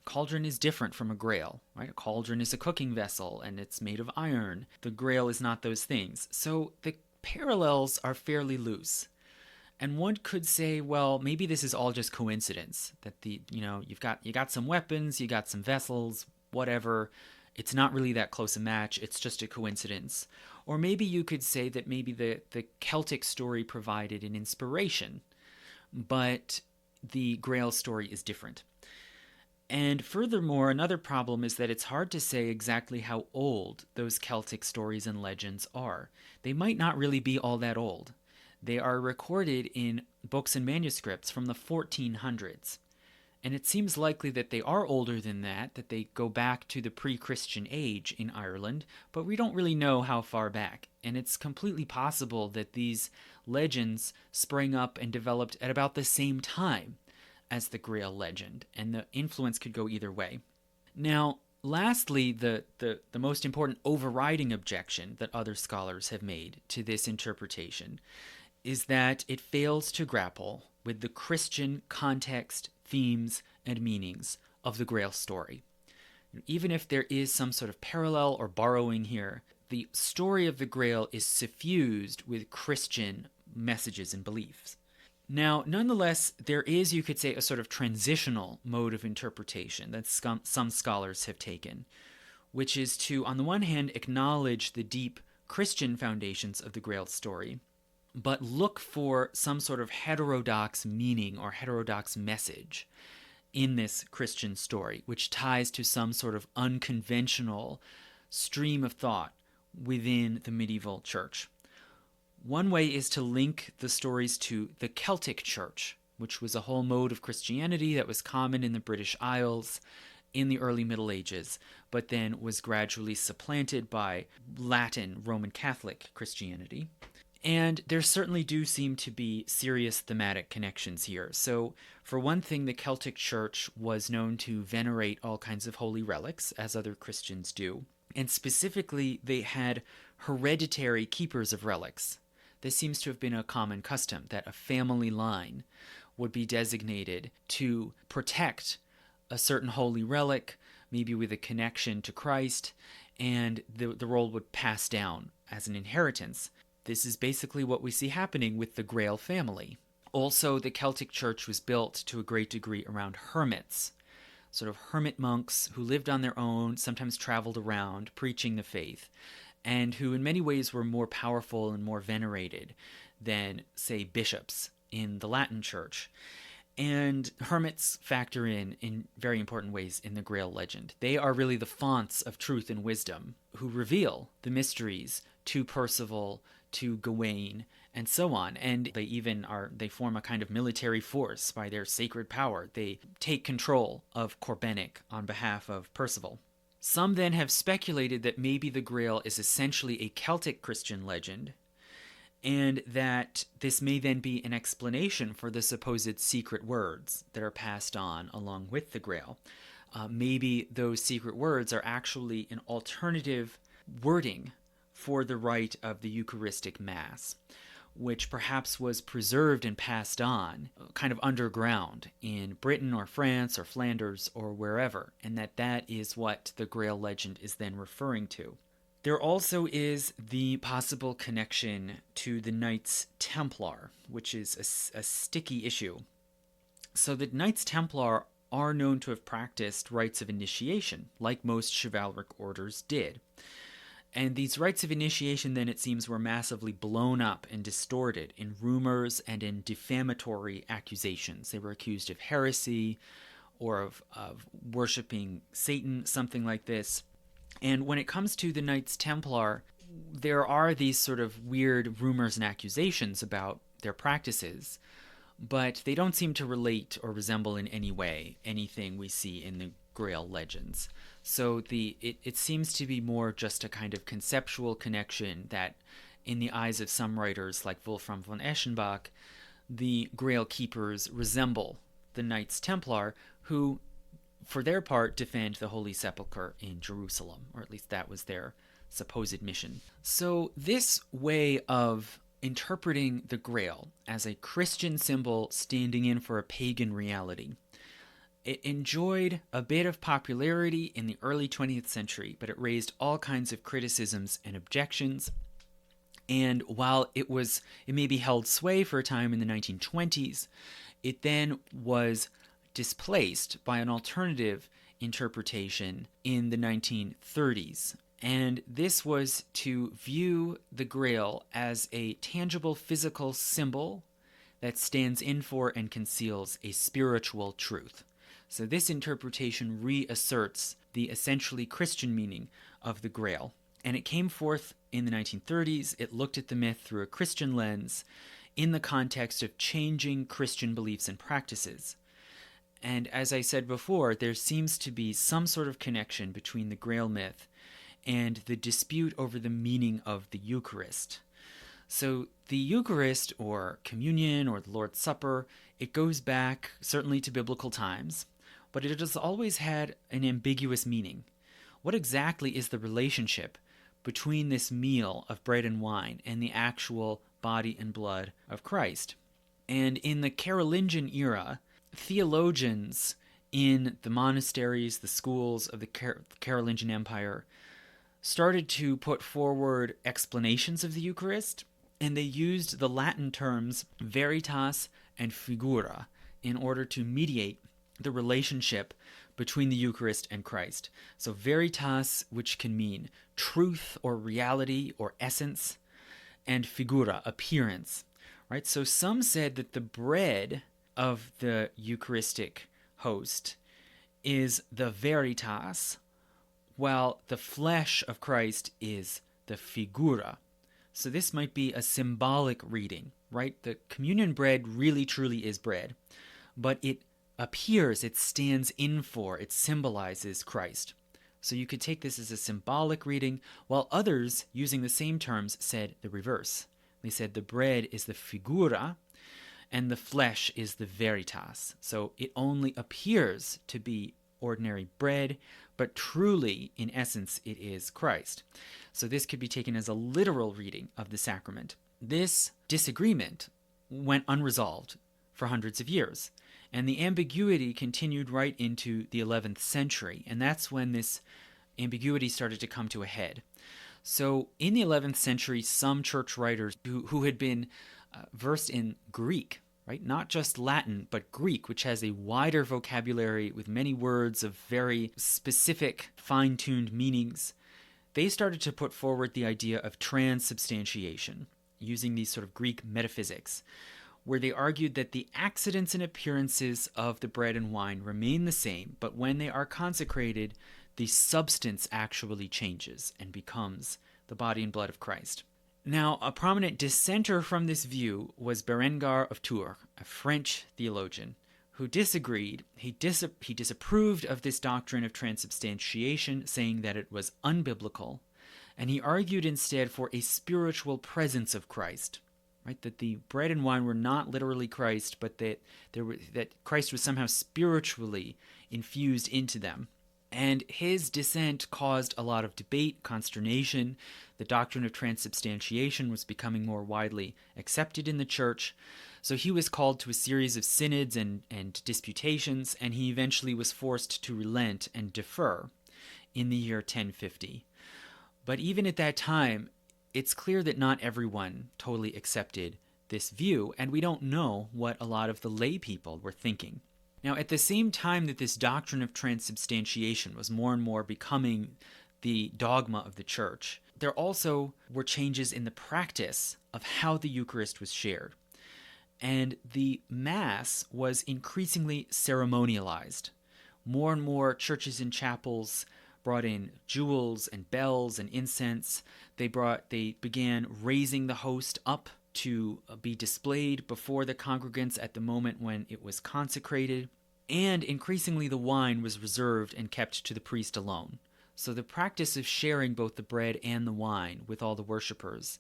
is different from a grail, right? A cauldron is a cooking vessel, and it's made of iron. The grail is not those things. So the parallels are fairly loose. And one could say, well, maybe this is all just coincidence, that you got some weapons, you got some vessels, whatever. It's not really that close a match, it's just a coincidence. Or maybe you could say that maybe the Celtic story provided an inspiration, but the Grail story is different. And furthermore, another problem is that it's hard to say exactly how old those Celtic stories and legends are. They might not really be all that old. They are recorded in books and manuscripts from the 1400s. And it seems likely that they are older than that they go back to the pre-Christian age in Ireland, but we don't really know how far back. And it's completely possible that these legends sprang up and developed at about the same time as the Grail legend, and the influence could go either way. Now, lastly, the most important overriding objection that other scholars have made to this interpretation is that it fails to grapple with the Christian context, themes, and meanings of the Grail story. Even if there is some sort of parallel or borrowing here, the story of the Grail is suffused with Christian messages and beliefs. Now, nonetheless, there is, you could say, a sort of transitional mode of interpretation that some scholars have taken, which is to, on the one hand, acknowledge the deep Christian foundations of the Grail story, but look for some sort of heterodox meaning or heterodox message in this Christian story, which ties to some sort of unconventional stream of thought within the medieval church. One way is to link the stories to the Celtic Church, which was a whole mode of Christianity that was common in the British Isles in the early Middle Ages, but then was gradually supplanted by Latin Roman Catholic Christianity. And there certainly do seem to be serious thematic connections here. So, for one thing, the Celtic Church was known to venerate all kinds of holy relics, as other Christians do. And specifically, they had hereditary keepers of relics. This seems to have been a common custom, that a family line would be designated to protect a certain holy relic, maybe with a connection to Christ, and the role would pass down as an inheritance. This is basically what we see happening with the Grail family. Also, the Celtic Church was built to a great degree around hermits, sort of hermit monks who lived on their own, sometimes traveled around preaching the faith, and who in many ways were more powerful and more venerated than, say, bishops in the Latin Church. And hermits factor in very important ways in the Grail legend. They are really the fonts of truth and wisdom who reveal the mysteries to Percival, to Gawain, and so on. And they form a kind of military force by their sacred power. They take control of Corbenic on behalf of Percival. Some then have speculated that maybe the Grail is essentially a Celtic Christian legend, and that this may then be an explanation for the supposed secret words that are passed on along with the Grail. Maybe those secret words are actually an alternative wording for the rite of the Eucharistic Mass, which perhaps was preserved and passed on kind of underground in Britain or France or Flanders or wherever, and that is what the Grail legend is then referring to. There also is the possible connection to the Knights Templar, which is a sticky issue. So the Knights Templar are known to have practiced rites of initiation, like most chivalric orders did. And these rites of initiation, then, it seems, were massively blown up and distorted in rumors and in defamatory accusations. They were accused of heresy or of worshiping Satan, something like this. And when it comes to the Knights Templar, there are these sort of weird rumors and accusations about their practices, but they don't seem to relate or resemble in any way anything we see in the Grail legends. So it seems to be more just a kind of conceptual connection that, in the eyes of some writers like Wolfram von Eschenbach, the Grail keepers resemble the Knights Templar, who, for their part, defend the Holy Sepulchre in Jerusalem, or at least that was their supposed mission. So this way of interpreting the Grail as a Christian symbol standing in for a pagan reality. It enjoyed a bit of popularity in the early 20th century, but it raised all kinds of criticisms and objections. And while it maybe held sway for a time in the 1920s, it then was displaced by an alternative interpretation in the 1930s. And this was to view the Grail as a tangible physical symbol that stands in for and conceals a spiritual truth. So this interpretation reasserts the essentially Christian meaning of the Grail. And it came forth in the 1930s. It looked at the myth through a Christian lens in the context of changing Christian beliefs and practices. And as I said before, there seems to be some sort of connection between the Grail myth and the dispute over the meaning of the Eucharist. So the Eucharist, or communion, or the Lord's Supper, it goes back certainly to biblical times, but it has always had an ambiguous meaning. What exactly is the relationship between this meal of bread and wine and the actual body and blood of Christ? And in the Carolingian era, theologians in the monasteries, the schools of the Carolingian Empire, started to put forward explanations of the Eucharist, and they used the Latin terms veritas and figura in order to mediate the relationship between the Eucharist and Christ. So veritas, which can mean truth or reality or essence, and figura, appearance, right? So some said that the bread of the Eucharistic host is the veritas, while the flesh of Christ is the figura. So this might be a symbolic reading, right? The communion bread really truly is bread, but it appears, it stands in for, it symbolizes Christ. So you could take this as a symbolic reading, while others, using the same terms, said the reverse. They said the bread is the figura, and the flesh is the veritas. So it only appears to be ordinary bread, but truly, in essence, it is Christ. So this could be taken as a literal reading of the sacrament. This disagreement went unresolved for hundreds of years, and the ambiguity continued right into the 11th century, and that's when this ambiguity started to come to a head. So in the 11th century, some church writers who had been versed in Greek, right? Not just Latin, but Greek, which has a wider vocabulary with many words of very specific, fine-tuned meanings. They started to put forward the idea of transubstantiation, using these sort of Greek metaphysics, where they argued that the accidents and appearances of the bread and wine remain the same, but when they are consecrated, the substance actually changes and becomes the body and blood of Christ. Now, a prominent dissenter from this view was Berengar of Tours, a French theologian, who disagreed. He disapproved of this doctrine of transubstantiation, saying that it was unbiblical, and he argued instead for a spiritual presence of Christ, right? That the bread and wine were not literally Christ, but that Christ was somehow spiritually infused into them. And his dissent caused a lot of debate, consternation. The doctrine of transubstantiation was becoming more widely accepted in the church. So he was called to a series of synods and disputations, and he eventually was forced to relent and defer in the year 1050. But even at that time, it's clear that not everyone totally accepted this view, and we don't know what a lot of the lay people were thinking. Now, at the same time that this doctrine of transubstantiation was more and more becoming the dogma of the church, there also were changes in the practice of how the Eucharist was shared. And the Mass was increasingly ceremonialized. More and more churches and chapels brought in jewels and bells and incense. They began raising the host up to be displayed before the congregants at the moment when it was consecrated, and increasingly the wine was reserved and kept to the priest alone. So the practice of sharing both the bread and the wine with all the worshippers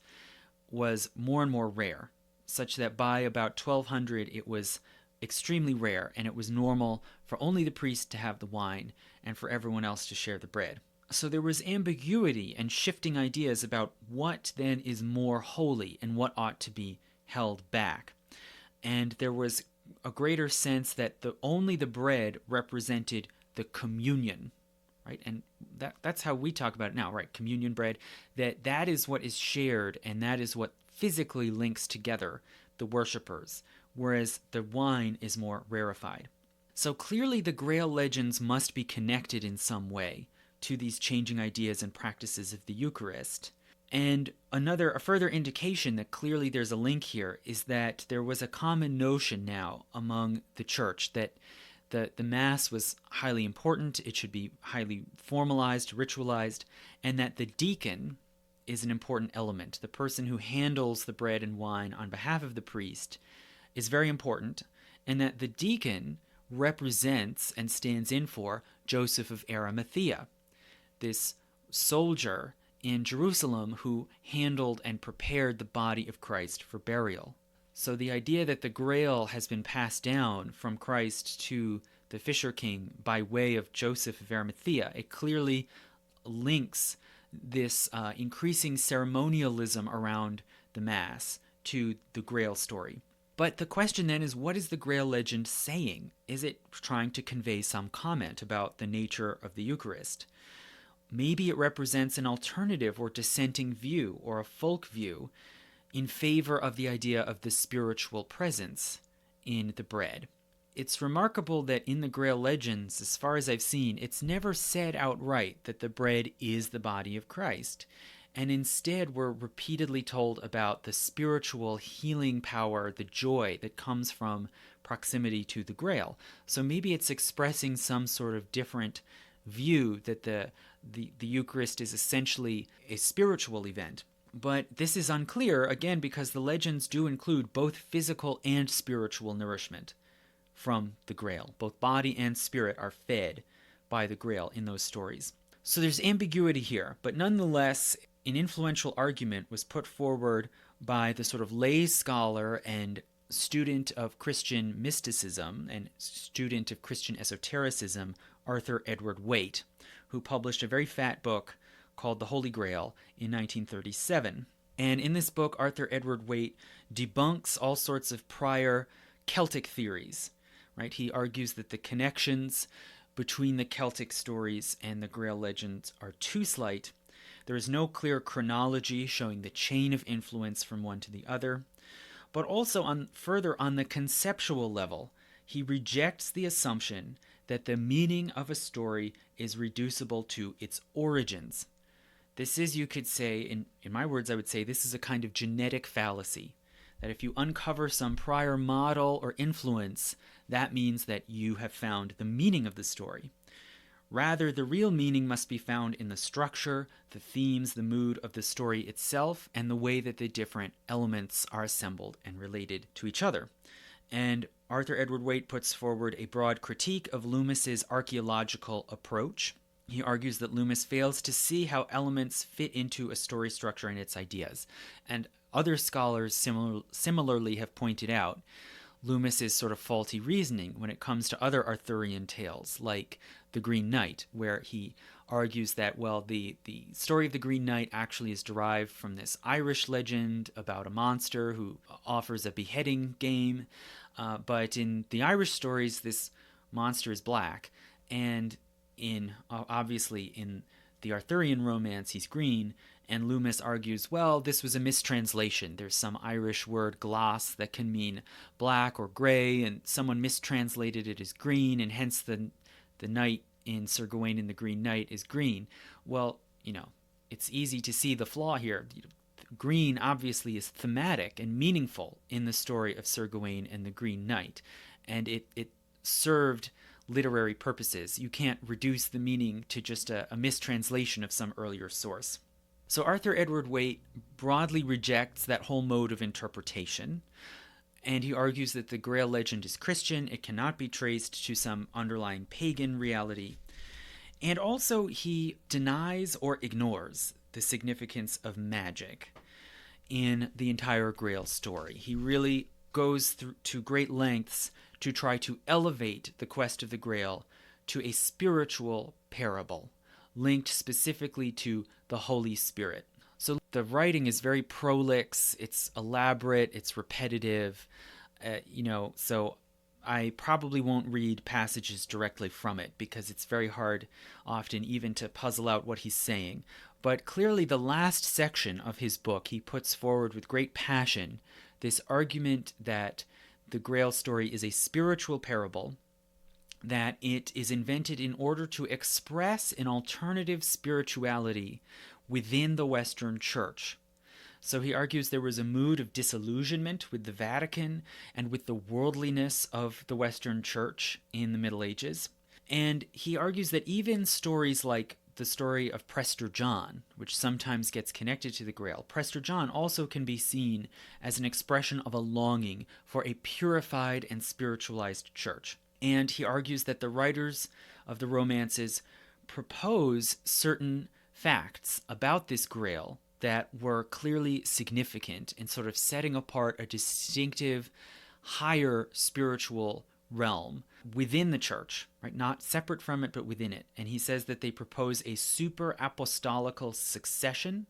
was more and more rare, such that by about 1200 it was extremely rare, and it was normal for only the priest to have the wine and for everyone else to share the bread. So there was ambiguity and shifting ideas about what then is more holy and what ought to be held back. And there was a greater sense that only the bread represented the communion, right? And that's how we talk about it now, right? Communion bread, that is what is shared, and that is what physically links together the worshipers, whereas the wine is more rarefied. So clearly the Grail legends must be connected in some way to these changing ideas and practices of the Eucharist. And a further indication that clearly there's a link here is that there was a common notion now among the church that the Mass was highly important, it should be highly formalized, ritualized, and that the deacon is an important element. The person who handles the bread and wine on behalf of the priest is very important, and that the deacon represents and stands in for Joseph of Arimathea, this soldier in Jerusalem who handled and prepared the body of Christ for burial. So the idea that the Grail has been passed down from Christ to the Fisher King by way of Joseph of Arimathea, it clearly links this increasing ceremonialism around the Mass to the Grail story. But the question then is, what is the Grail legend saying? Is it trying to convey some comment about the nature of the Eucharist? Maybe it represents an alternative or dissenting view or a folk view in favor of the idea of the spiritual presence in the bread. It's remarkable that in the Grail legends, as far as I've seen, it's never said outright that the bread is the body of Christ. And instead, we're repeatedly told about the spiritual healing power, the joy that comes from proximity to the Grail. So maybe it's expressing some sort of different view that the Eucharist is essentially a spiritual event. But this is unclear, again, because the legends do include both physical and spiritual nourishment from the Grail. Both body and spirit are fed by the Grail in those stories. So there's ambiguity here, but nonetheless, an influential argument was put forward by the sort of lay scholar and student of Christian mysticism and student of Christian esotericism, Arthur Edward Waite, who published a very fat book called The Holy Grail in 1937. And in this book, Arthur Edward Waite debunks all sorts of prior Celtic theories, right? He argues that the connections between the Celtic stories and the Grail legends are too slight. There is no clear chronology showing the chain of influence from one to the other. But also further on the conceptual level, he rejects the assumption that the meaning of a story is reducible to its origins. This is, you could say, in my words, I would say this is a kind of genetic fallacy, that if you uncover some prior model or influence, that means that you have found the meaning of the story. Rather, the real meaning must be found in the structure, the themes, the mood of the story itself, and the way that the different elements are assembled and related to each other. And Arthur Edward Waite puts forward a broad critique of Loomis's archaeological approach. He argues that Loomis fails to see how elements fit into a story structure and its ideas. And other scholars similarly have pointed out Loomis's sort of faulty reasoning when it comes to other Arthurian tales, like The Green Knight, where he argues that, well, the story of the Green Knight actually is derived from this Irish legend about a monster who offers a beheading game. But in the Irish stories, this monster is black, and obviously in the Arthurian romance, he's green. And Loomis argues, well, this was a mistranslation. There's some Irish word glas that can mean black or gray, and someone mistranslated it as green, and hence the knight in Sir Gawain and the Green Knight is green. Well, it's easy to see the flaw here. Green obviously is thematic and meaningful in the story of Sir Gawain and the Green Knight, and it served literary purposes. You can't reduce the meaning to just a mistranslation of some earlier source. So Arthur Edward Waite broadly rejects that whole mode of interpretation, and he argues that the Grail legend is Christian, it cannot be traced to some underlying pagan reality, and also he denies or ignores the significance of magic in the entire Grail story. He really goes to great lengths to try to elevate the quest of the Grail to a spiritual parable, linked specifically to the Holy Spirit. So the writing is very prolix, it's elaborate, it's repetitive, so I probably won't read passages directly from it because it's very hard often even to puzzle out what he's saying. But clearly the last section of his book, he puts forward with great passion this argument that the Grail story is a spiritual parable, that it is invented in order to express an alternative spirituality within the Western Church. So he argues there was a mood of disillusionment with the Vatican and with the worldliness of the Western Church in the Middle Ages. And he argues that even stories like the story of Prester John, which sometimes gets connected to the Grail, Prester John also can be seen as an expression of a longing for a purified and spiritualized church. And he argues that the writers of the romances propose certain facts about this Grail that were clearly significant in sort of setting apart a distinctive, higher spiritual realm within the church, right? Not separate from it, but within it. And he says that they propose a super apostolical succession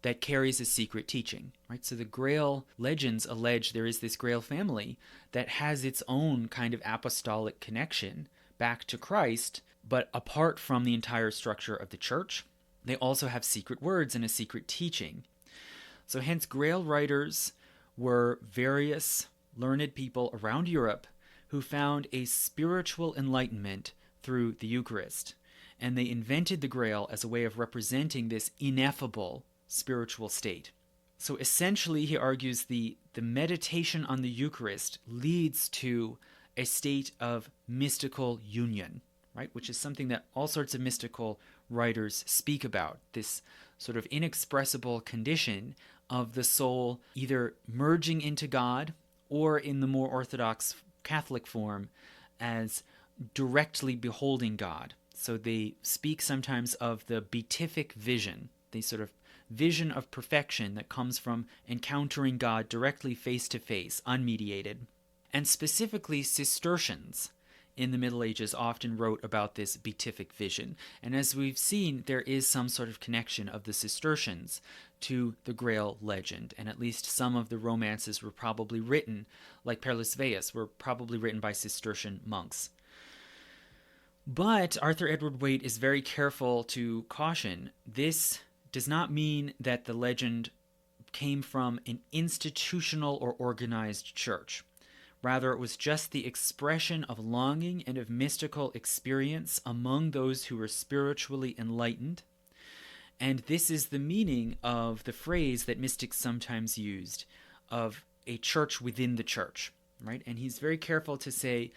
that carries a secret teaching, right? So the Grail legends allege there is this Grail family that has its own kind of apostolic connection back to Christ, but apart from the entire structure of the church. They also have secret words and a secret teaching. So hence Grail writers were various learned people around Europe who found a spiritual enlightenment through the Eucharist. And they invented the Grail as a way of representing this ineffable spiritual state. So essentially, he argues the meditation on the Eucharist leads to a state of mystical union, right? Which is something that all sorts of mystical writers speak about, this sort of inexpressible condition of the soul either merging into God or, in the more orthodox Catholic form, as directly beholding God. So they speak sometimes of the beatific vision, the sort of vision of perfection that comes from encountering God directly face to face, unmediated. And specifically, Cistercians in the Middle Ages often wrote about this beatific vision. And as we've seen, there is some sort of connection of the Cistercians to the Grail legend, and at least some of the romances were probably written, like Perlusveus, were probably written by Cistercian monks. But Arthur Edward Waite is very careful to caution, this does not mean that the legend came from an institutional or organized church. Rather, it was just the expression of longing and of mystical experience among those who were spiritually enlightened. And this is the meaning of the phrase that mystics sometimes used of a church within the church, right? And he's very careful to say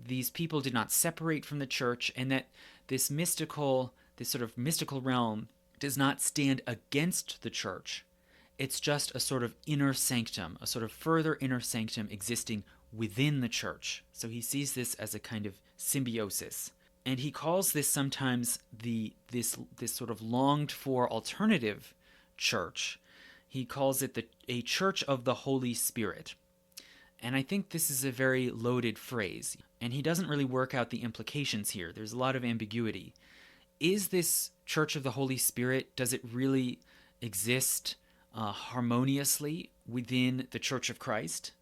these people did not separate from the church, and that this sort of mystical realm does not stand against the church. It's just a sort of inner sanctum, a sort of further inner sanctum existing within the church. So he sees this as a kind of symbiosis. And he calls this sometimes this sort of longed for alternative church. He calls it a church of the Holy Spirit. And I think this is a very loaded phrase. And he doesn't really work out the implications here. There's a lot of ambiguity. Is this church of the Holy Spirit, does it really exist harmoniously within the Church of Christ?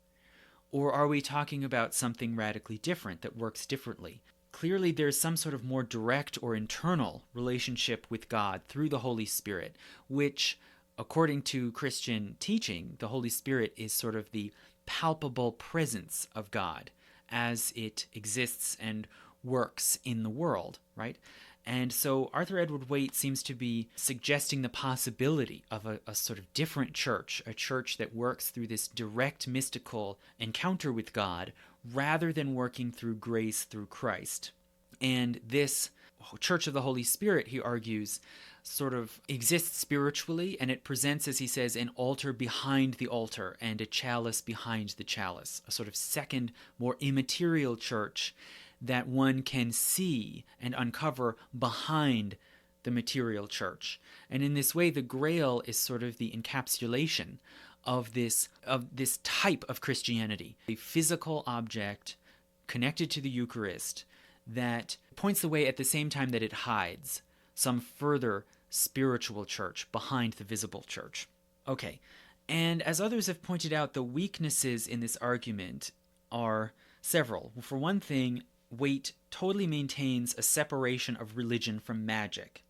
Or are we talking about something radically different that works differently? Clearly, there's some sort of more direct or internal relationship with God through the Holy Spirit, which, according to Christian teaching, the Holy Spirit is sort of the palpable presence of God as it exists and works in the world, right? And so Arthur Edward Waite seems to be suggesting the possibility of a sort of different church, a church that works through this direct mystical encounter with God rather than working through grace through Christ. And this Church of the Holy Spirit, he argues, sort of exists spiritually, and it presents, as he says, an altar behind the altar and a chalice behind the chalice, a sort of second, more immaterial church that one can see and uncover behind the material church. And in this way, the Grail is sort of the encapsulation of this type of Christianity, a physical object connected to the Eucharist that points the way at the same time that it hides. some further spiritual church behind the visible church. Okay, and as others have pointed out, the weaknesses in this argument are several. For one thing, Waite totally maintains a separation of religion from magic.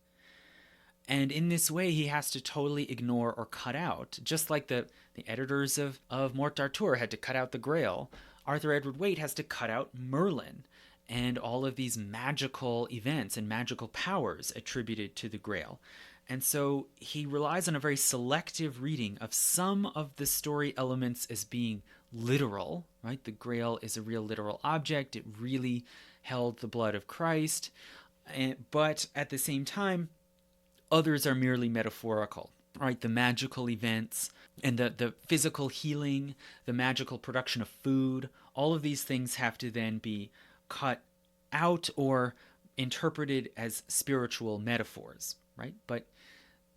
And in this way, he has to totally ignore or cut out, just like the editors of Morte D'Arthur had to cut out the Grail, Arthur Edward Waite has to cut out Merlin and all of these magical events and magical powers attributed to the Grail. And so he relies on a very selective reading of some of the story elements as being literal, right? The Grail is a real literal object. It really held the blood of Christ. But at the same time, others are merely metaphorical, right? The magical events and the physical healing, the magical production of food, all of these things have to then be cut out or interpreted as spiritual metaphors, right? But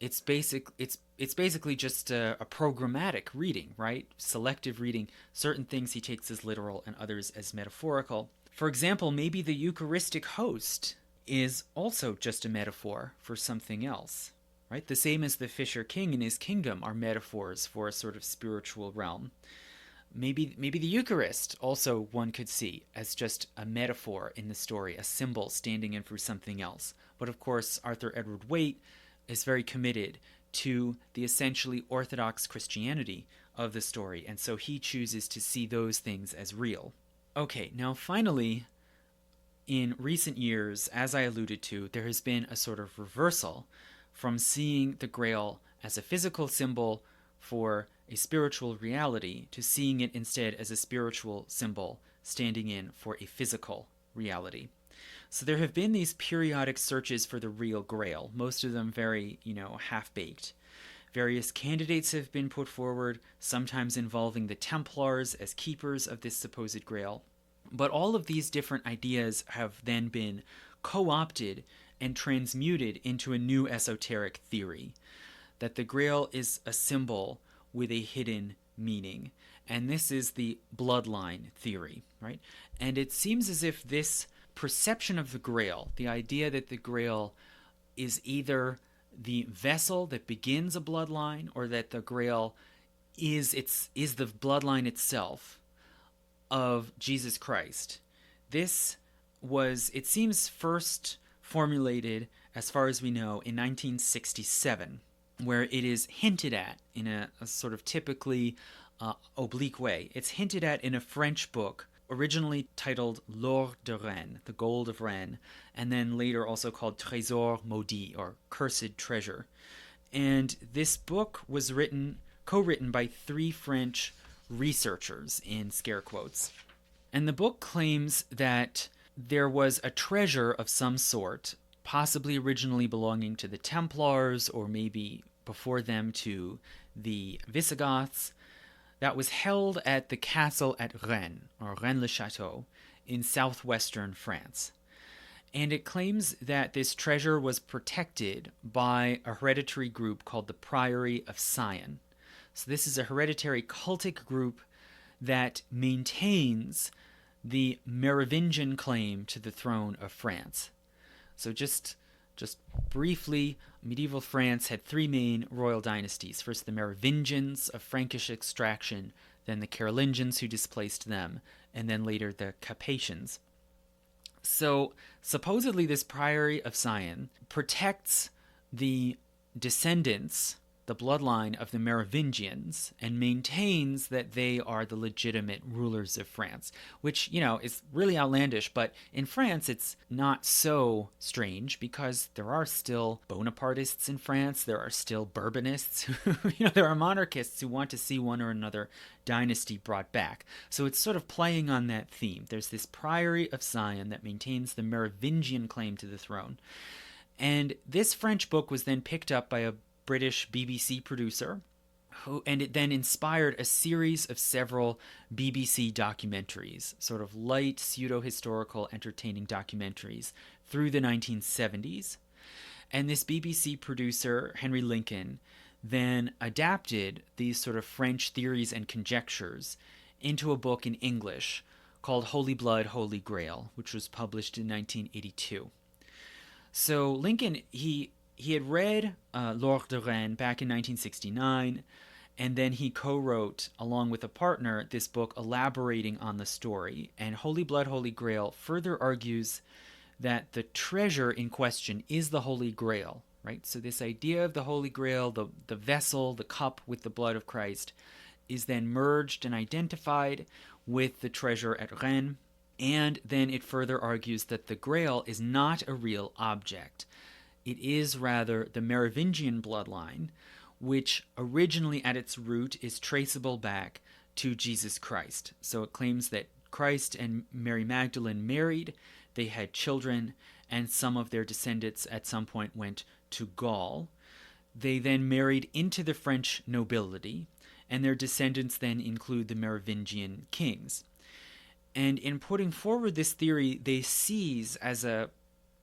it's basically just a programmatic reading, right? Selective reading. Certain things he takes as literal and others as metaphorical. For example, maybe the Eucharistic host is also just a metaphor for something else, right? The same as the Fisher King and his kingdom are metaphors for a sort of spiritual realm. Maybe the Eucharist also one could see as just a metaphor in the story, a symbol standing in for something else. But of course, Arthur Edward Waite is very committed to the essentially Orthodox Christianity of the story, and so he chooses to see those things as real. Okay, now finally, in recent years, as I alluded to, there has been a sort of reversal from seeing the Grail as a physical symbol for a spiritual reality to seeing it instead as a spiritual symbol standing in for a physical reality. So there have been these periodic searches for the real Grail, most of them very, half-baked. Various candidates have been put forward, sometimes involving the Templars as keepers of this supposed Grail. But all of these different ideas have then been co-opted and transmuted into a new esoteric theory, that the Grail is a symbol with a hidden meaning. And this is the bloodline theory, right? And it seems as if this perception of the Grail, the idea that the Grail is either the vessel that begins a bloodline or that the Grail is the bloodline itself of Jesus Christ. This was, it seems, first formulated, as far as we know, in 1967, where it is hinted at in a sort of typically oblique way. It's hinted at in a French book originally titled L'Or de Rennes, the Gold of Rennes, and then later also called Trésor Maudit, or Cursed Treasure. And this book was co-written by 3 French researchers, in scare quotes. And the book claims that there was a treasure of some sort, possibly originally belonging to the Templars, or maybe before them to the Visigoths, that was held at the castle at Rennes, or Rennes-le-Château, in southwestern France. And it claims that this treasure was protected by a hereditary group called the Priory of Sion. So this is a hereditary cultic group that maintains the Merovingian claim to the throne of France. So just briefly, medieval France had 3 main royal dynasties. First, the Merovingians of Frankish extraction, then the Carolingians who displaced them, and then later the Capetians. So supposedly this Priory of Sion protects the descendants, the bloodline of the Merovingians, and maintains that they are the legitimate rulers of France, which, is really outlandish, but in France it's not so strange because there are still Bonapartists in France, there are still Bourbonists, there are monarchists who want to see one or another dynasty brought back. So it's sort of playing on that theme. There's this Priory of Sion that maintains the Merovingian claim to the throne. And this French book was then picked up by a British BBC producer, and it then inspired a series of several BBC documentaries, sort of light, pseudo-historical, entertaining documentaries through the 1970s. And this BBC producer, Henry Lincoln, then adapted these sort of French theories and conjectures into a book in English called Holy Blood, Holy Grail, which was published in 1982. So Lincoln, he had read L'Or de Rennes back in 1969, and then he co-wrote, along with a partner, this book elaborating on the story. And Holy Blood, Holy Grail further argues that the treasure in question is the Holy Grail, right? So this idea of the Holy Grail, the vessel, the cup with the blood of Christ, is then merged and identified with the treasure at Rennes. And then it further argues that the Grail is not a real object. It is rather the Merovingian bloodline, which originally at its root is traceable back to Jesus Christ. So it claims that Christ and Mary Magdalene married, they had children, and some of their descendants at some point went to Gaul. They then married into the French nobility, and their descendants then include the Merovingian kings. And in putting forward this theory, they seize as a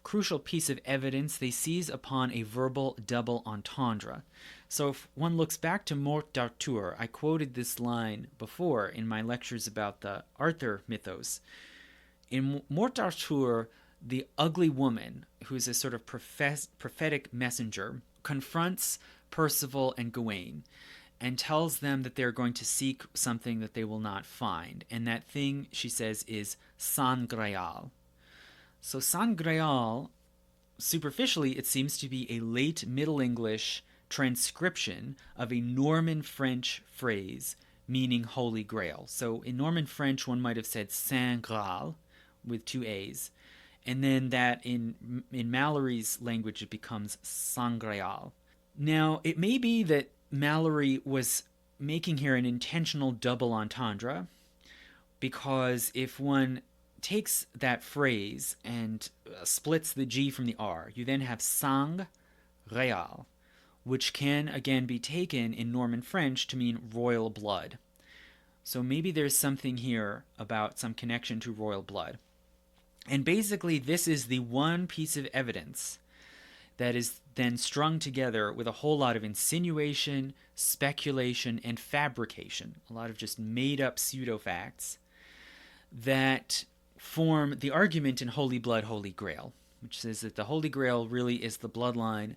crucial piece of evidence, they seize upon a verbal double entendre. So if one looks back to Morte D'Arthur, I quoted this line before in my lectures about the Arthur mythos. In Morte D'Arthur, the ugly woman, who's a sort of prophetic messenger, confronts Percival and Gawain and tells them that they're going to seek something that they will not find. And that thing, she says, is San Grail. So San Grail, superficially, it seems to be a late Middle English transcription of a Norman French phrase meaning Holy Grail. So in Norman French, one might have said Saint Graal with two A's. And then that in Malory's language, it becomes San Grail. Now, it may be that Malory was making here an intentional double entendre, because if one takes that phrase and splits the G from the R, you then have sang real, which can again be taken in Norman French to mean royal blood. So maybe there's something here about some connection to royal blood. And basically this is the one piece of evidence that is then strung together with a whole lot of insinuation, speculation, and fabrication, a lot of just made-up pseudo-facts that form the argument in Holy Blood, Holy Grail, which says that the Holy Grail really is the bloodline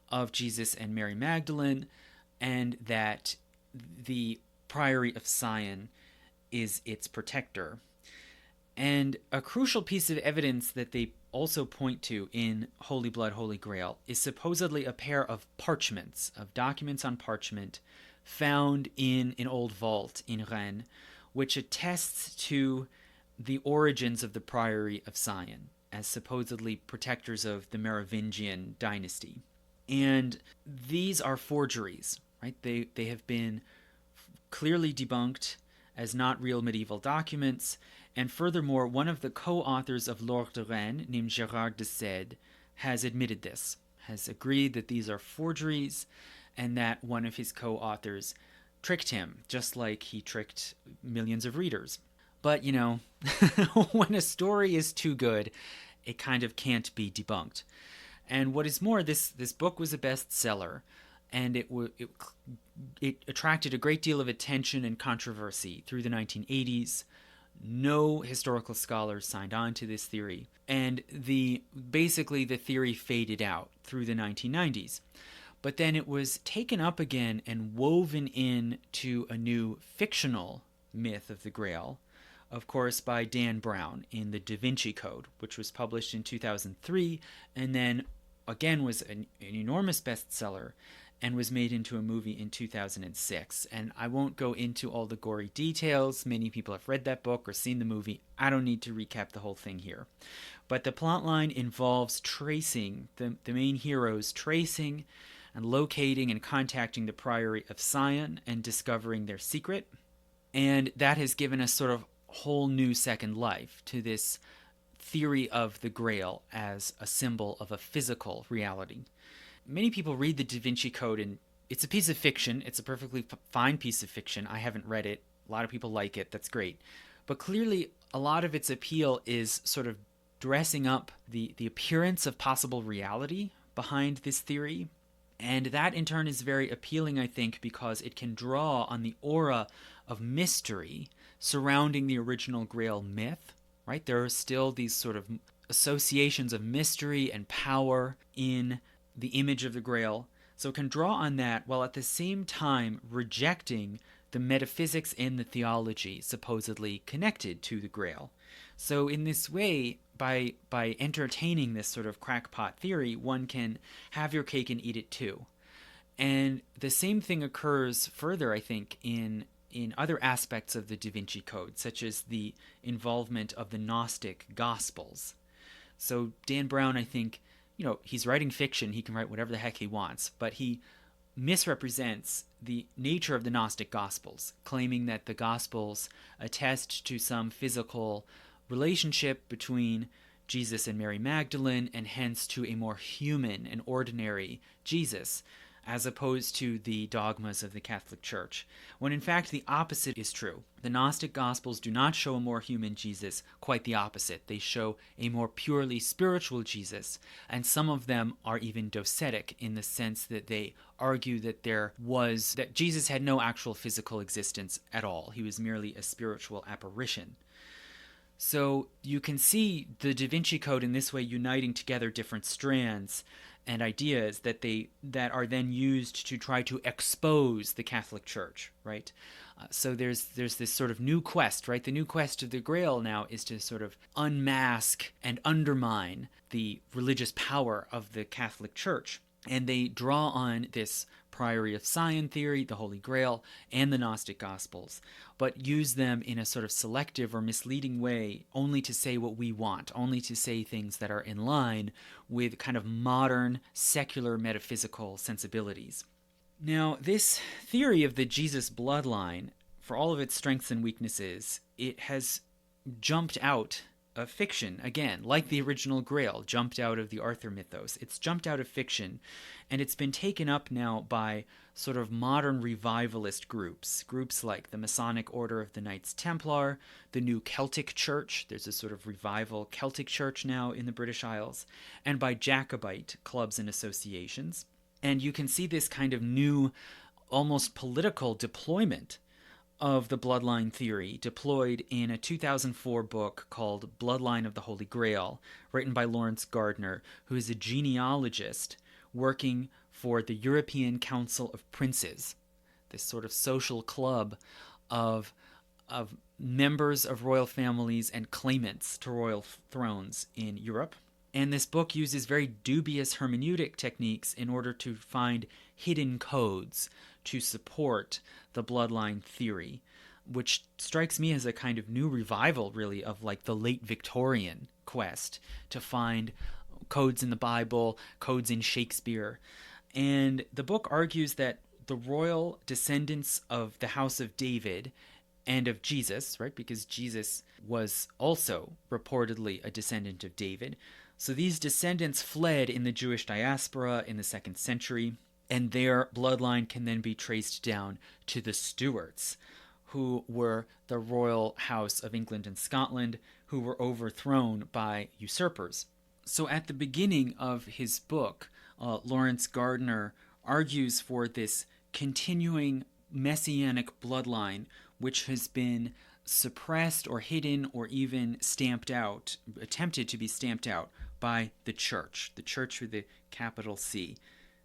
of Jesus and Mary Magdalene, and that the Priory of Sion is its protector. And a crucial piece of evidence that they also point to in Holy Blood, Holy Grail is supposedly a pair of parchments, of documents on parchment, found in an old vault in Rennes, which attests to the origins of the Priory of Sion as supposedly protectors of the Merovingian dynasty. And these are forgeries, right? They have been clearly debunked as not real medieval documents. And furthermore, one of the co-authors of L'Or de Rennes, named Gérard de Sède, has admitted this, has agreed that these are forgeries, and that one of his co-authors tricked him, just like he tricked millions of readers. But, you know, when a story is too good, it kind of can't be debunked. And what is more, this book was a bestseller, and it attracted a great deal of attention and controversy through the 1980s. No historical scholars signed on to this theory, and basically the theory faded out through the 1990s. But then it was taken up again and woven in to a new fictional myth of the Grail, of course by Dan Brown in the Da Vinci Code, which was published in 2003, and then again was an enormous bestseller and was made into a movie in 2006. And I won't go into all the gory details. Many people have read that book or seen the movie. I don't need to recap the whole thing here. But the plotline involves tracing, the main heroes tracing and locating and contacting the Priory of Sion and discovering their secret. And that has given us sort of whole new second life to this theory of the Grail as a symbol of a physical reality. Many people read the Da Vinci Code, and it's a piece of fiction. It's a perfectly fine piece of fiction. I haven't read it. A lot of people like it. That's great. But clearly, a lot of its appeal is sort of dressing up the appearance of possible reality behind this theory. And that, in turn, is very appealing, I think, because it can draw on the aura of mystery surrounding the original Grail myth, right? There are still these sort of associations of mystery and power in the image of the Grail. So it can draw on that while at the same time rejecting the metaphysics and the theology supposedly connected to the Grail. So in this way, by entertaining this sort of crackpot theory, one can have your cake and eat it too. And the same thing occurs further, I think, in other aspects of the Da Vinci Code, such as the involvement of the Gnostic Gospels. So Dan Brown, I think, he's writing fiction, he can write whatever the heck he wants, but he misrepresents the nature of the Gnostic Gospels, claiming that the Gospels attest to some physical relationship between Jesus and Mary Magdalene, and hence to a more human and ordinary Jesus, as opposed to the dogmas of the Catholic Church, when in fact the opposite is true. The Gnostic Gospels do not show a more human Jesus, quite the opposite. They show a more purely spiritual Jesus, and some of them are even docetic in the sense that they argue that that Jesus had no actual physical existence at all. He was merely a spiritual apparition. So you can see the Da Vinci Code in this way uniting together different strands and ideas that are then used to try to expose the Catholic Church, right? So there's this sort of new quest, right? The new quest of the Grail now is to sort of unmask and undermine the religious power of the Catholic Church. And they draw on this Priory of Sion theory, the Holy Grail, and the Gnostic Gospels, but use them in a sort of selective or misleading way only to say what we want, only to say things that are in line with kind of modern, secular, metaphysical sensibilities. Now, this theory of the Jesus bloodline, for all of its strengths and weaknesses, it has jumped out of fiction, again, like the original Grail, jumped out of the Arthur mythos. It's jumped out of fiction, and it's been taken up now by sort of modern revivalist groups like the Masonic Order of the Knights Templar, the New Celtic Church, there's a sort of revival Celtic church now in the British Isles, and by Jacobite clubs and associations. And you can see this kind of new, almost political deployment of the bloodline theory deployed in a 2004 book called Bloodline of the Holy Grail, written by Lawrence Gardner, who is a genealogist working for the European Council of Princes, this sort of social club of members of royal families and claimants to royal thrones in Europe. And this book uses very dubious hermeneutic techniques in order to find hidden codes to support the bloodline theory, which strikes me as a kind of new revival, really, of like the late Victorian quest to find codes in the Bible, codes in Shakespeare. And the book argues that the royal descendants of the house of David and of Jesus, right, because Jesus was also reportedly a descendant of David. So these descendants fled in the Jewish diaspora in the 2nd century, and their bloodline can then be traced down to the Stuarts, who were the royal house of England and Scotland, who were overthrown by usurpers. So at the beginning of his book, Lawrence Gardner argues for this continuing messianic bloodline, which has been suppressed or hidden or even stamped out, attempted to be stamped out by the church with a capital C.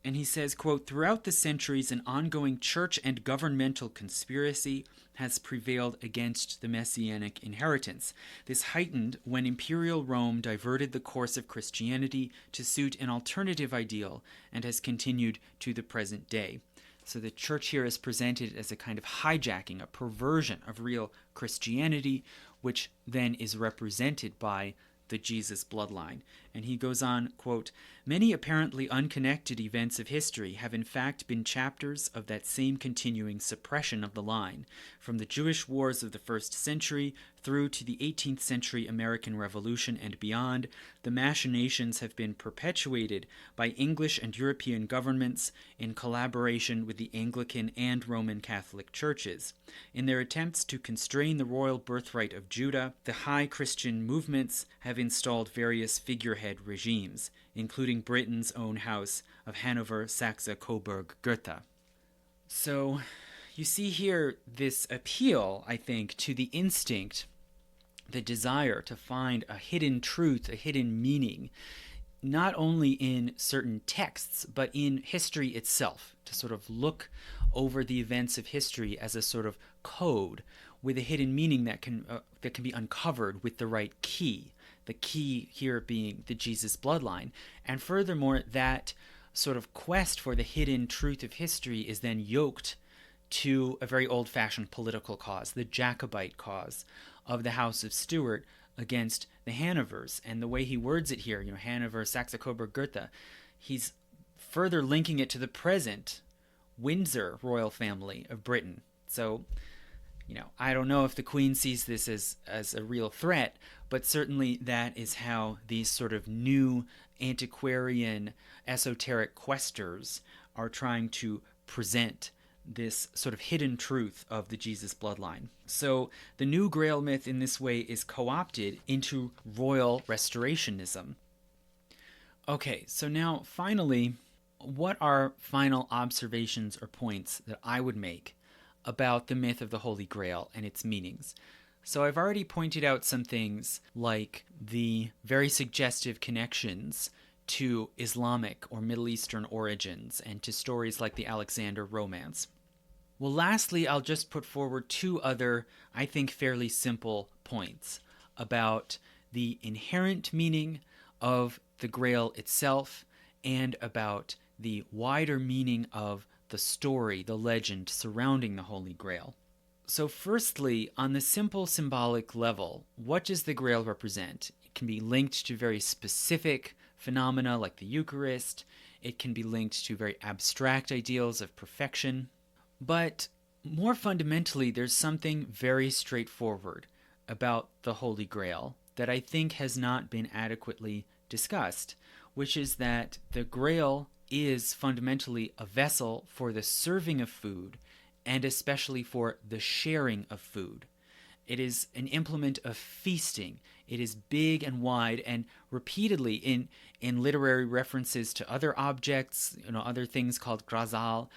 And he says, quote, "Throughout the centuries, an ongoing church and governmental conspiracy has prevailed against the messianic inheritance. This heightened when imperial Rome diverted the course of Christianity to suit an alternative ideal and has continued to the present day." So the church here is presented as a kind of hijacking, a perversion of real Christianity, which then is represented by the Jesus bloodline. And he goes on, quote, "Many apparently unconnected events of history have in fact been chapters of that same continuing suppression of the line. From the Jewish wars of the 1st century through to the 18th century American Revolution and beyond, the machinations have been perpetuated by English and European governments in collaboration with the Anglican and Roman Catholic churches. In their attempts to constrain the royal birthright of Judah, the high Christian movements have installed various figurehead regimes, including Britain's own house of Hanover, Saxe, Coburg, Gotha." So you see here this appeal, I think, to the instinct the desire to find a hidden truth, a hidden meaning, not only in certain texts, but in history itself, to sort of look over the events of history as a sort of code with a hidden meaning that can be uncovered with the right key. The key here being the Jesus bloodline. And furthermore, that sort of quest for the hidden truth of history is then yoked to a very old-fashioned political cause, the Jacobite cause of the House of Stuart against the Hanovers. And the way he words it here, Hanover, Saxe, Coburg, Gotha, he's further linking it to the present Windsor royal family of Britain. So, I don't know if the Queen sees this as a real threat, but certainly that is how these sort of new antiquarian esoteric questers are trying to present this sort of hidden truth of the Jesus bloodline. So the new Grail myth in this way is co-opted into royal restorationism. Okay, so now finally, what are final observations or points that I would make about the myth of the Holy Grail and its meanings? So I've already pointed out some things like the very suggestive connections to Islamic or Middle Eastern origins and to stories like the Alexander romance. Well, lastly, I'll just put forward two other, I think, fairly simple points about the inherent meaning of the Grail itself and about the wider meaning of the story, the legend surrounding the Holy Grail. So firstly, on the simple symbolic level, what does the Grail represent? It can be linked to very specific phenomena like the Eucharist. It can be linked to very abstract ideals of perfection. But more fundamentally, there's something very straightforward about the Holy Grail that I think has not been adequately discussed, which is that the Grail is fundamentally a vessel for the serving of food and especially for the sharing of food. It is an implement of feasting. It is big and wide, and repeatedly in literary references to other objects, other things called grasal,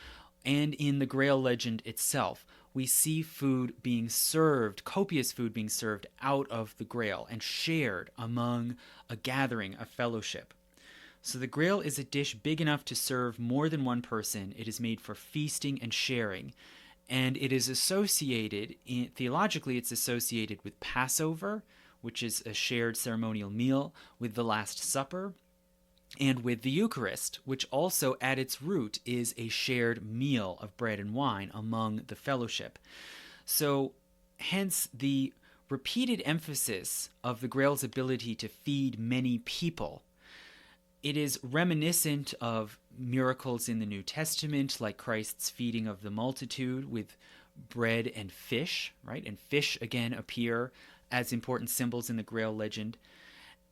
and in the Grail legend itself, we see food being served, copious food being served out of the Grail and shared among a gathering, a fellowship. So the Grail is a dish big enough to serve more than one person. It is made for feasting and sharing. And it is associated, theologically, it's associated with Passover, which is a shared ceremonial meal, with the Last Supper, and with the Eucharist, which also at its root is a shared meal of bread and wine among the fellowship. So hence the repeated emphasis of the Grail's ability to feed many people. It is reminiscent of miracles in the New Testament, like Christ's feeding of the multitude with bread and fish, right? And fish, again, appear as important symbols in the Grail legend.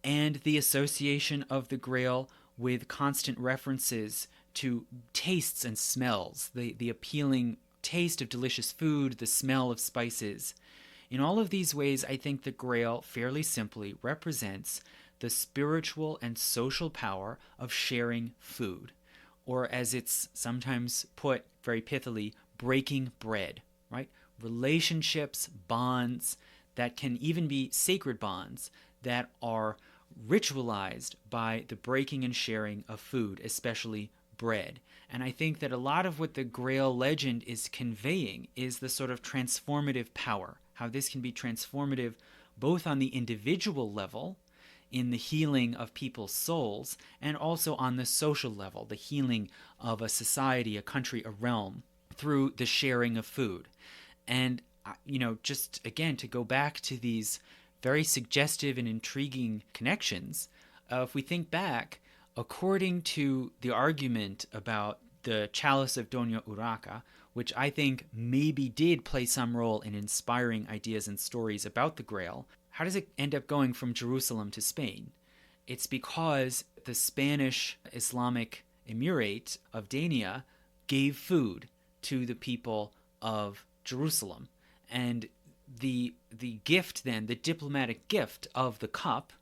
And the association of the Grail with constant references to tastes and smells, the appealing taste of delicious food, the smell of spices. In all of these ways, I think the Grail, fairly simply, represents the spiritual and social power of sharing food, or as it's sometimes put very pithily, breaking bread, right? Relationships, bonds that can even be sacred bonds that are ritualized by the breaking and sharing of food, especially bread. And I think that a lot of what the Grail legend is conveying is the sort of transformative power, how this can be transformative both on the individual level, in the healing of people's souls, and also on the social level, the healing of a society, a country, a realm, through the sharing of food. And, just again, to go back to these very suggestive and intriguing connections, if we think back, according to the argument about the chalice of Doña Urraca, which I think maybe did play some role in inspiring ideas and stories about the Grail, how does it end up going from Jerusalem to Spain? It's because the Spanish Islamic emirate of Dania gave food to the people of Jerusalem. And the gift then, the diplomatic gift of the cup,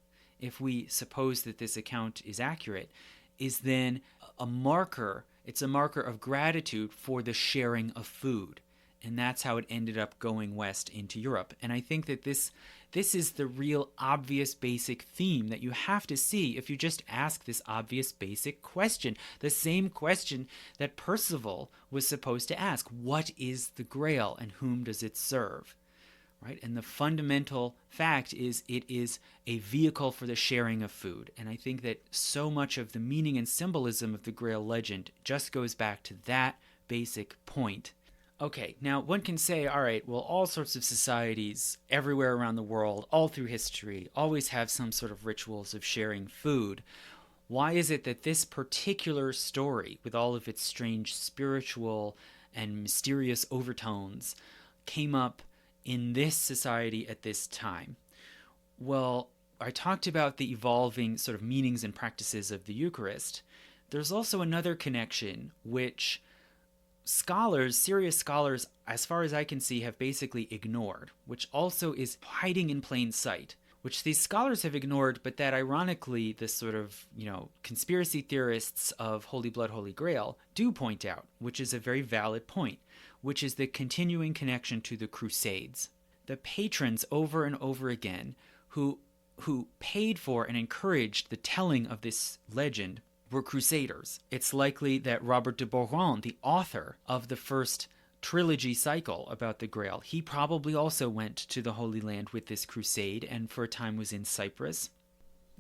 if we suppose that this account is accurate, is then a marker. It's a marker of gratitude for the sharing of food. And that's how it ended up going west into Europe. And I think that this This is the real obvious basic theme that you have to see if you just ask this obvious basic question. The same question that Percival was supposed to ask. What is the Grail and whom does it serve? Right? And the fundamental fact is it is a vehicle for the sharing of food. And I think that so much of the meaning and symbolism of the Grail legend just goes back to that basic point. Okay, now one can say, all right, well, all sorts of societies everywhere around the world, all through history, always have some sort of rituals of sharing food. Why is it that this particular story, with all of its strange spiritual and mysterious overtones, came up in this society at this time? Well, I talked about the evolving sort of meanings and practices of the Eucharist. There's also another connection, which scholars, serious scholars, as far as I can see, have basically ignored, which also is hiding in plain sight, which these scholars have ignored, but that ironically the sort of, conspiracy theorists of Holy Blood, Holy Grail do point out, which is a very valid point, which is the continuing connection to the Crusades. The patrons over and over again who paid for and encouraged the telling of this legend were crusaders. It's likely that Robert de Boron, the author of the first trilogy cycle about the Grail, he probably also went to the Holy Land with this crusade and for a time was in Cyprus.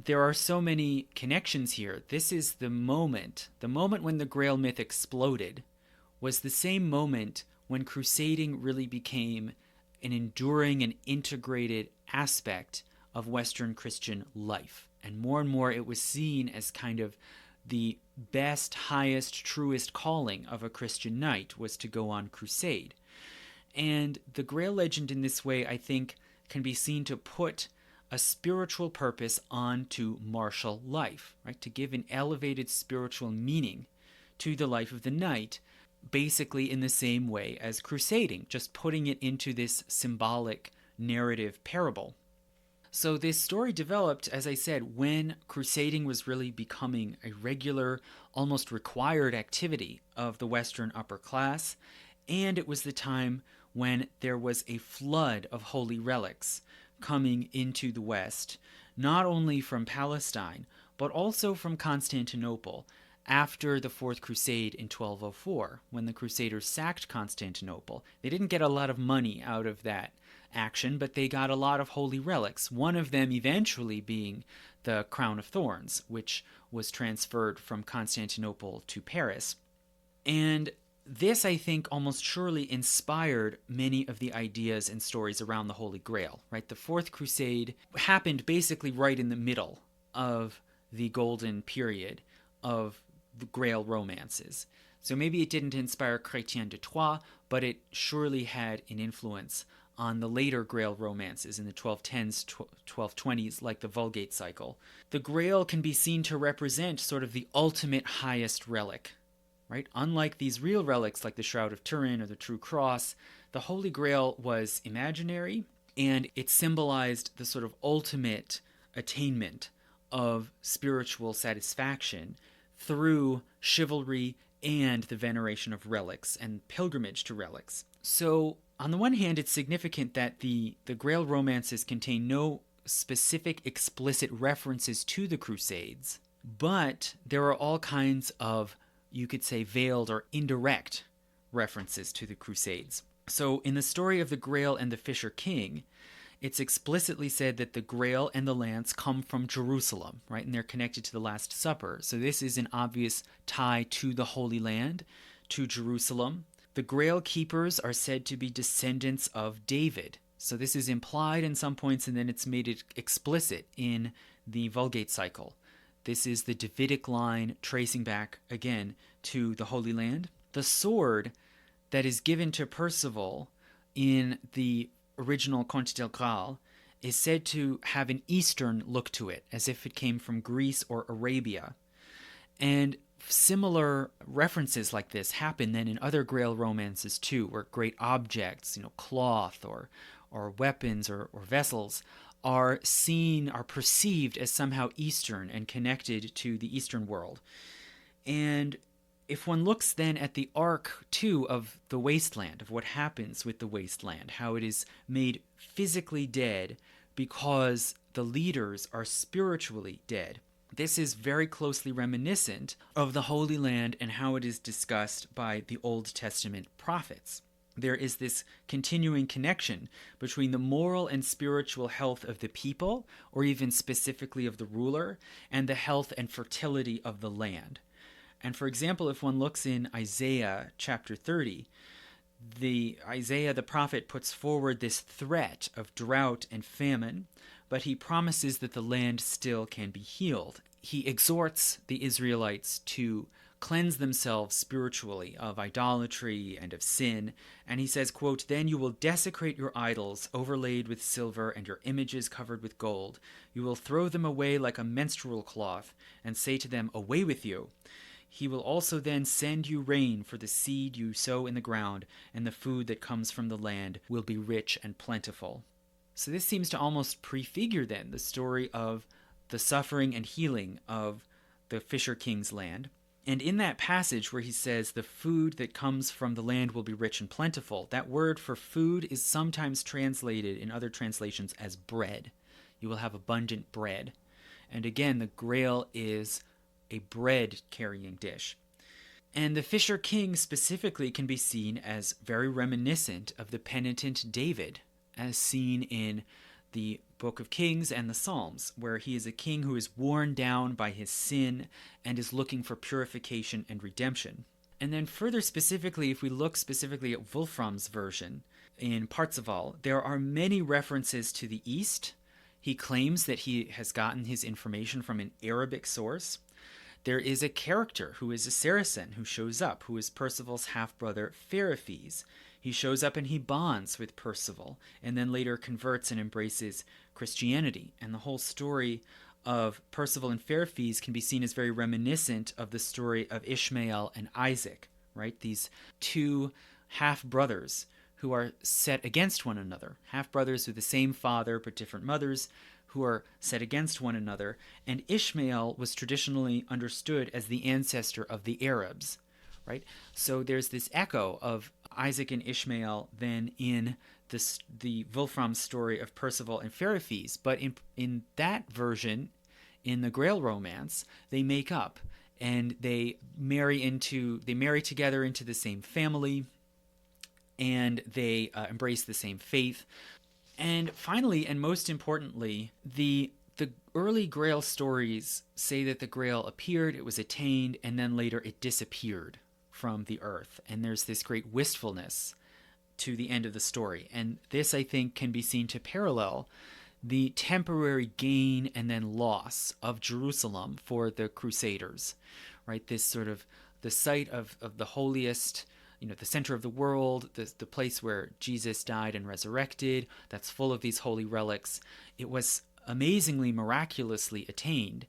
There are so many connections here. This is the moment when the Grail myth exploded was the same moment when crusading really became an enduring and integrated aspect of Western Christian life. And more it was seen as kind of the best, highest, truest calling of a Christian knight was to go on crusade. And the Grail legend in this way, I think, can be seen to put a spiritual purpose onto martial life, right? To give an elevated spiritual meaning to the life of the knight, basically in the same way as crusading, just putting it into this symbolic narrative parable. So this story developed, as I said, when crusading was really becoming a regular, almost required activity of the Western upper class, and it was the time when there was a flood of holy relics coming into the West, not only from Palestine, but also from Constantinople, after the Fourth Crusade in 1204, when the Crusaders sacked Constantinople. They didn't get a lot of money out of that action, but they got a lot of holy relics, one of them eventually being the Crown of Thorns, which was transferred from Constantinople to Paris. And this, I think, almost surely inspired many of the ideas and stories around the Holy Grail, right? The Fourth Crusade happened basically right in the middle of the golden period of the Grail romances. So maybe it didn't inspire Chrétien de Troyes, but it surely had an influence on the later Grail romances in the 1210s, 1220s, like the Vulgate cycle. The Grail can be seen to represent sort of the ultimate highest relic, right? Unlike these real relics like the Shroud of Turin or the True Cross, the Holy Grail was imaginary, and it symbolized the sort of ultimate attainment of spiritual satisfaction through chivalry and the veneration of relics and pilgrimage to relics. So on the one hand, it's significant that the Grail romances contain no specific explicit references to the Crusades, but there are all kinds of, you could say, veiled or indirect references to the Crusades. So in the story of the Grail and the Fisher King, it's explicitly said that the Grail and the lance come from Jerusalem, right? And they're connected to the Last Supper. So this is an obvious tie to the Holy Land, to Jerusalem. The Grail keepers are said to be descendants of David. So this is implied in some points, and then it's made it explicit in the Vulgate cycle. This is the Davidic line tracing back, again, to the Holy Land. The sword that is given to Percival in the original Conte del Graal is said to have an Eastern look to it, as if it came from Greece or Arabia. And similar references like this happen then in other Grail romances too, where great objects, cloth or weapons or vessels are perceived as somehow Eastern and connected to the Eastern world. And if one looks then at the arc too of the Wasteland, of what happens with the Wasteland, how it is made physically dead because the leaders are spiritually dead. This is very closely reminiscent of the Holy Land and how it is discussed by the Old Testament prophets. There is this continuing connection between the moral and spiritual health of the people, or even specifically of the ruler, and the health and fertility of the land. And for example, if one looks in Isaiah chapter 30, Isaiah the prophet puts forward this threat of drought and famine, but he promises that the land still can be healed. He exhorts the Israelites to cleanse themselves spiritually of idolatry and of sin, and he says, quote, "Then you will desecrate your idols overlaid with silver and your images covered with gold. You will throw them away like a menstrual cloth and say to them, 'Away with you.' He will also then send you rain for the seed you sow in the ground, and the food that comes from the land will be rich and plentiful." So this seems to almost prefigure then the story of the suffering and healing of the Fisher King's land. And in that passage where he says the food that comes from the land will be rich and plentiful, that word for food is sometimes translated in other translations as bread. You will have abundant bread. And again, the Grail is a bread-carrying dish. And the Fisher King specifically can be seen as very reminiscent of the penitent David, as seen in the Book of Kings and the Psalms, where he is a king who is worn down by his sin and is looking for purification and redemption. And then further specifically, if we look specifically at Wolfram's version in Parzival, there are many references to the East. He claims that he has gotten his information from an Arabic source. There is a character who is a Saracen who shows up, who is Percival's half-brother Feraphes. He shows up and he bonds with Percival, and then later converts and embraces Christianity. And the whole story of Percival and Feraphes can be seen as very reminiscent of the story of Ishmael and Isaac, right? These two half-brothers who are set against one another, half-brothers with the same father but different mothers, who are set against one another. And Ishmael was traditionally understood as the ancestor of the Arabs, right? So there's this echo of Isaac and Ishmael then in the Wolfram story of Percival and Feraphes. But in that version, in the Grail romance, they make up and they marry together into the same family, and they embrace the same faith. And finally, and most importantly, the early Grail stories say that the Grail appeared, it was attained, and then later it disappeared from the earth. And there's this great wistfulness to the end of the story. And this, I think, can be seen to parallel the temporary gain and then loss of Jerusalem for the Crusaders, right? This sort of the site of the holiest, the center of the world, the place where Jesus died and resurrected, that's full of these holy relics. It was amazingly, miraculously attained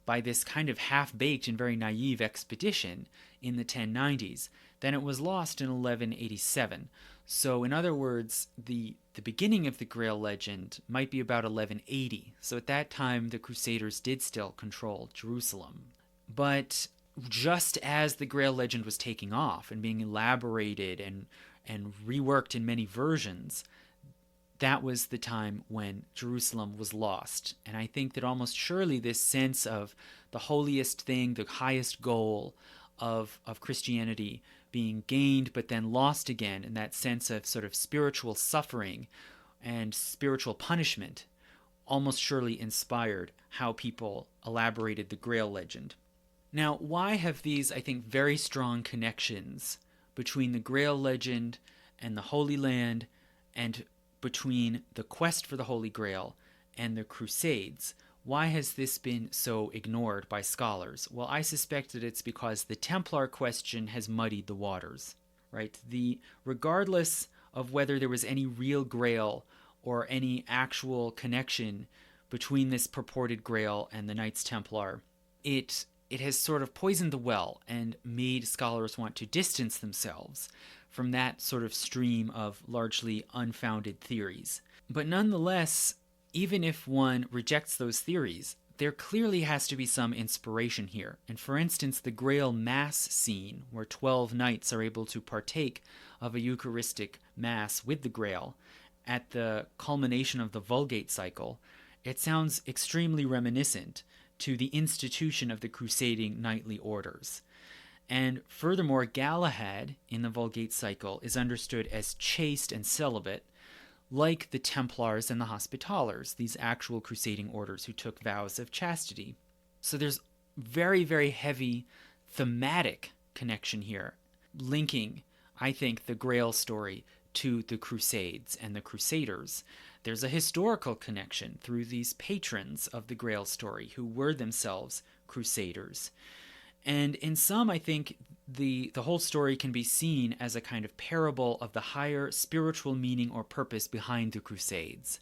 by this kind of half-baked and very naive expedition in the 1090s. Then it was lost in 1187. So in other words, the beginning of the Grail legend might be about 1180. So at that time, the Crusaders did still control Jerusalem. But just as the Grail legend was taking off and being elaborated and reworked in many versions, that was the time when Jerusalem was lost. And I think that almost surely this sense of the holiest thing, the highest goal of Christianity being gained but then lost again, and that sense of sort of spiritual suffering and spiritual punishment almost surely inspired how people elaborated the Grail legend. Now, why have these, I think, very strong connections between the Grail legend and the Holy Land, and between the quest for the Holy Grail and the Crusades? Why has this been so ignored by scholars? Well, I suspect that it's because the Templar question has muddied the waters, right? Regardless of whether there was any real Grail or any actual connection between this purported Grail and the Knights Templar, it has sort of poisoned the well and made scholars want to distance themselves from that sort of stream of largely unfounded theories. But nonetheless, even if one rejects those theories, there clearly has to be some inspiration here. And for instance, the Grail Mass scene, where 12 knights are able to partake of a Eucharistic Mass with the Grail, at the culmination of the Vulgate cycle, it sounds extremely reminiscent to the institution of the crusading knightly orders. And furthermore, Galahad in the Vulgate cycle is understood as chaste and celibate, like the Templars and the Hospitallers, these actual crusading orders who took vows of chastity. So there's very, very heavy thematic connection here, linking, I think, the Grail story to the Crusades and the Crusaders. There's a historical connection through these patrons of the Grail story who were themselves Crusaders. And in some, I think, the whole story can be seen as a kind of parable of the higher spiritual meaning or purpose behind the Crusades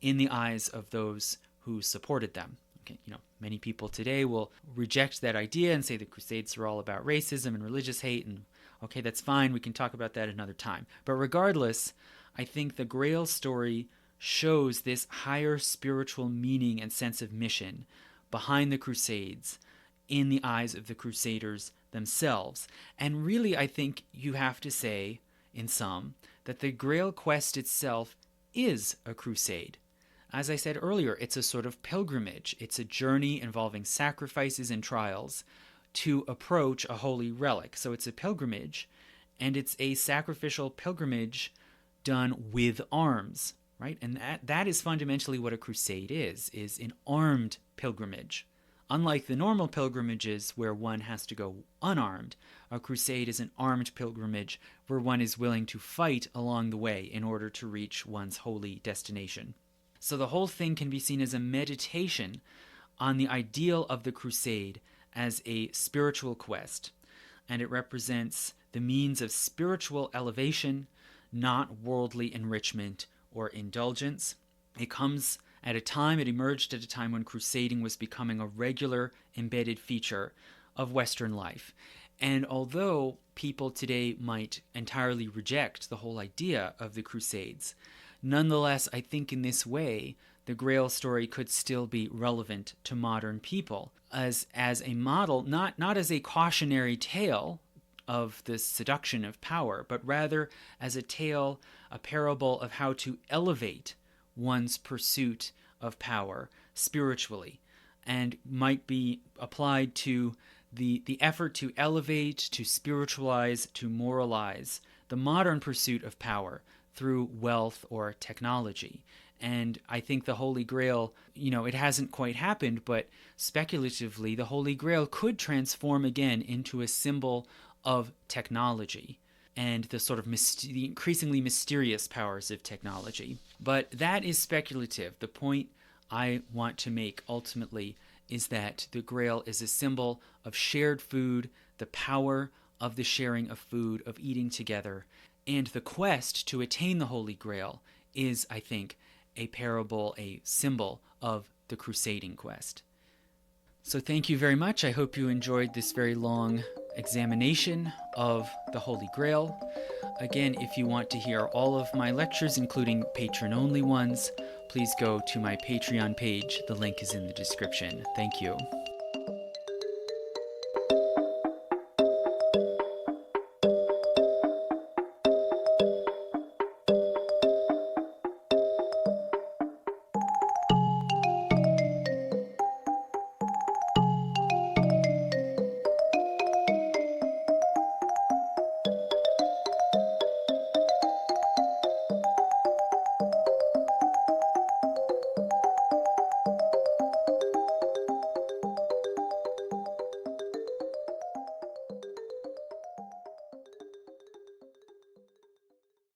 in the eyes of those who supported them. Okay, many people today will reject that idea and say the Crusades are all about racism and religious hate, and okay, that's fine, we can talk about that another time. But regardless, I think the Grail story shows this higher spiritual meaning and sense of mission behind the Crusades in the eyes of the Crusaders themselves. And really, I think you have to say, in sum, that the Grail quest itself is a crusade. As I said earlier, it's a sort of pilgrimage. It's a journey involving sacrifices and trials to approach a holy relic. So it's a pilgrimage, and it's a sacrificial pilgrimage done with arms, right? And that is fundamentally what a crusade is an armed pilgrimage. Unlike the normal pilgrimages where one has to go unarmed, a crusade is an armed pilgrimage where one is willing to fight along the way in order to reach one's holy destination. So the whole thing can be seen as a meditation on the ideal of the crusade as a spiritual quest, and it represents the means of spiritual elevation, not worldly enrichment or indulgence. It emerged at a time when crusading was becoming a regular embedded feature of Western life. And although people today might entirely reject the whole idea of the Crusades, nonetheless, I think in this way, the Grail story could still be relevant to modern people as a model, not as a cautionary tale of the seduction of power, but rather as a parable of how to elevate one's pursuit of power spiritually, and might be applied to the effort to elevate, to spiritualize, to moralize the modern pursuit of power through wealth or technology. And I think the Holy Grail, it hasn't quite happened, but speculatively, the Holy Grail could transform again into a symbol of technology and the sort of the increasingly mysterious powers of technology. But that is speculative. The point I want to make ultimately is that the Grail is a symbol of shared food, the power of the sharing of food, of eating together. And the quest to attain the Holy Grail is, I think, a parable, a symbol of the crusading quest. So thank you very much. I hope you enjoyed this very long examination of the Holy Grail. Again, if you want to hear all of my lectures, including patron-only ones, please go to my Patreon page. The link is in the description. Thank you.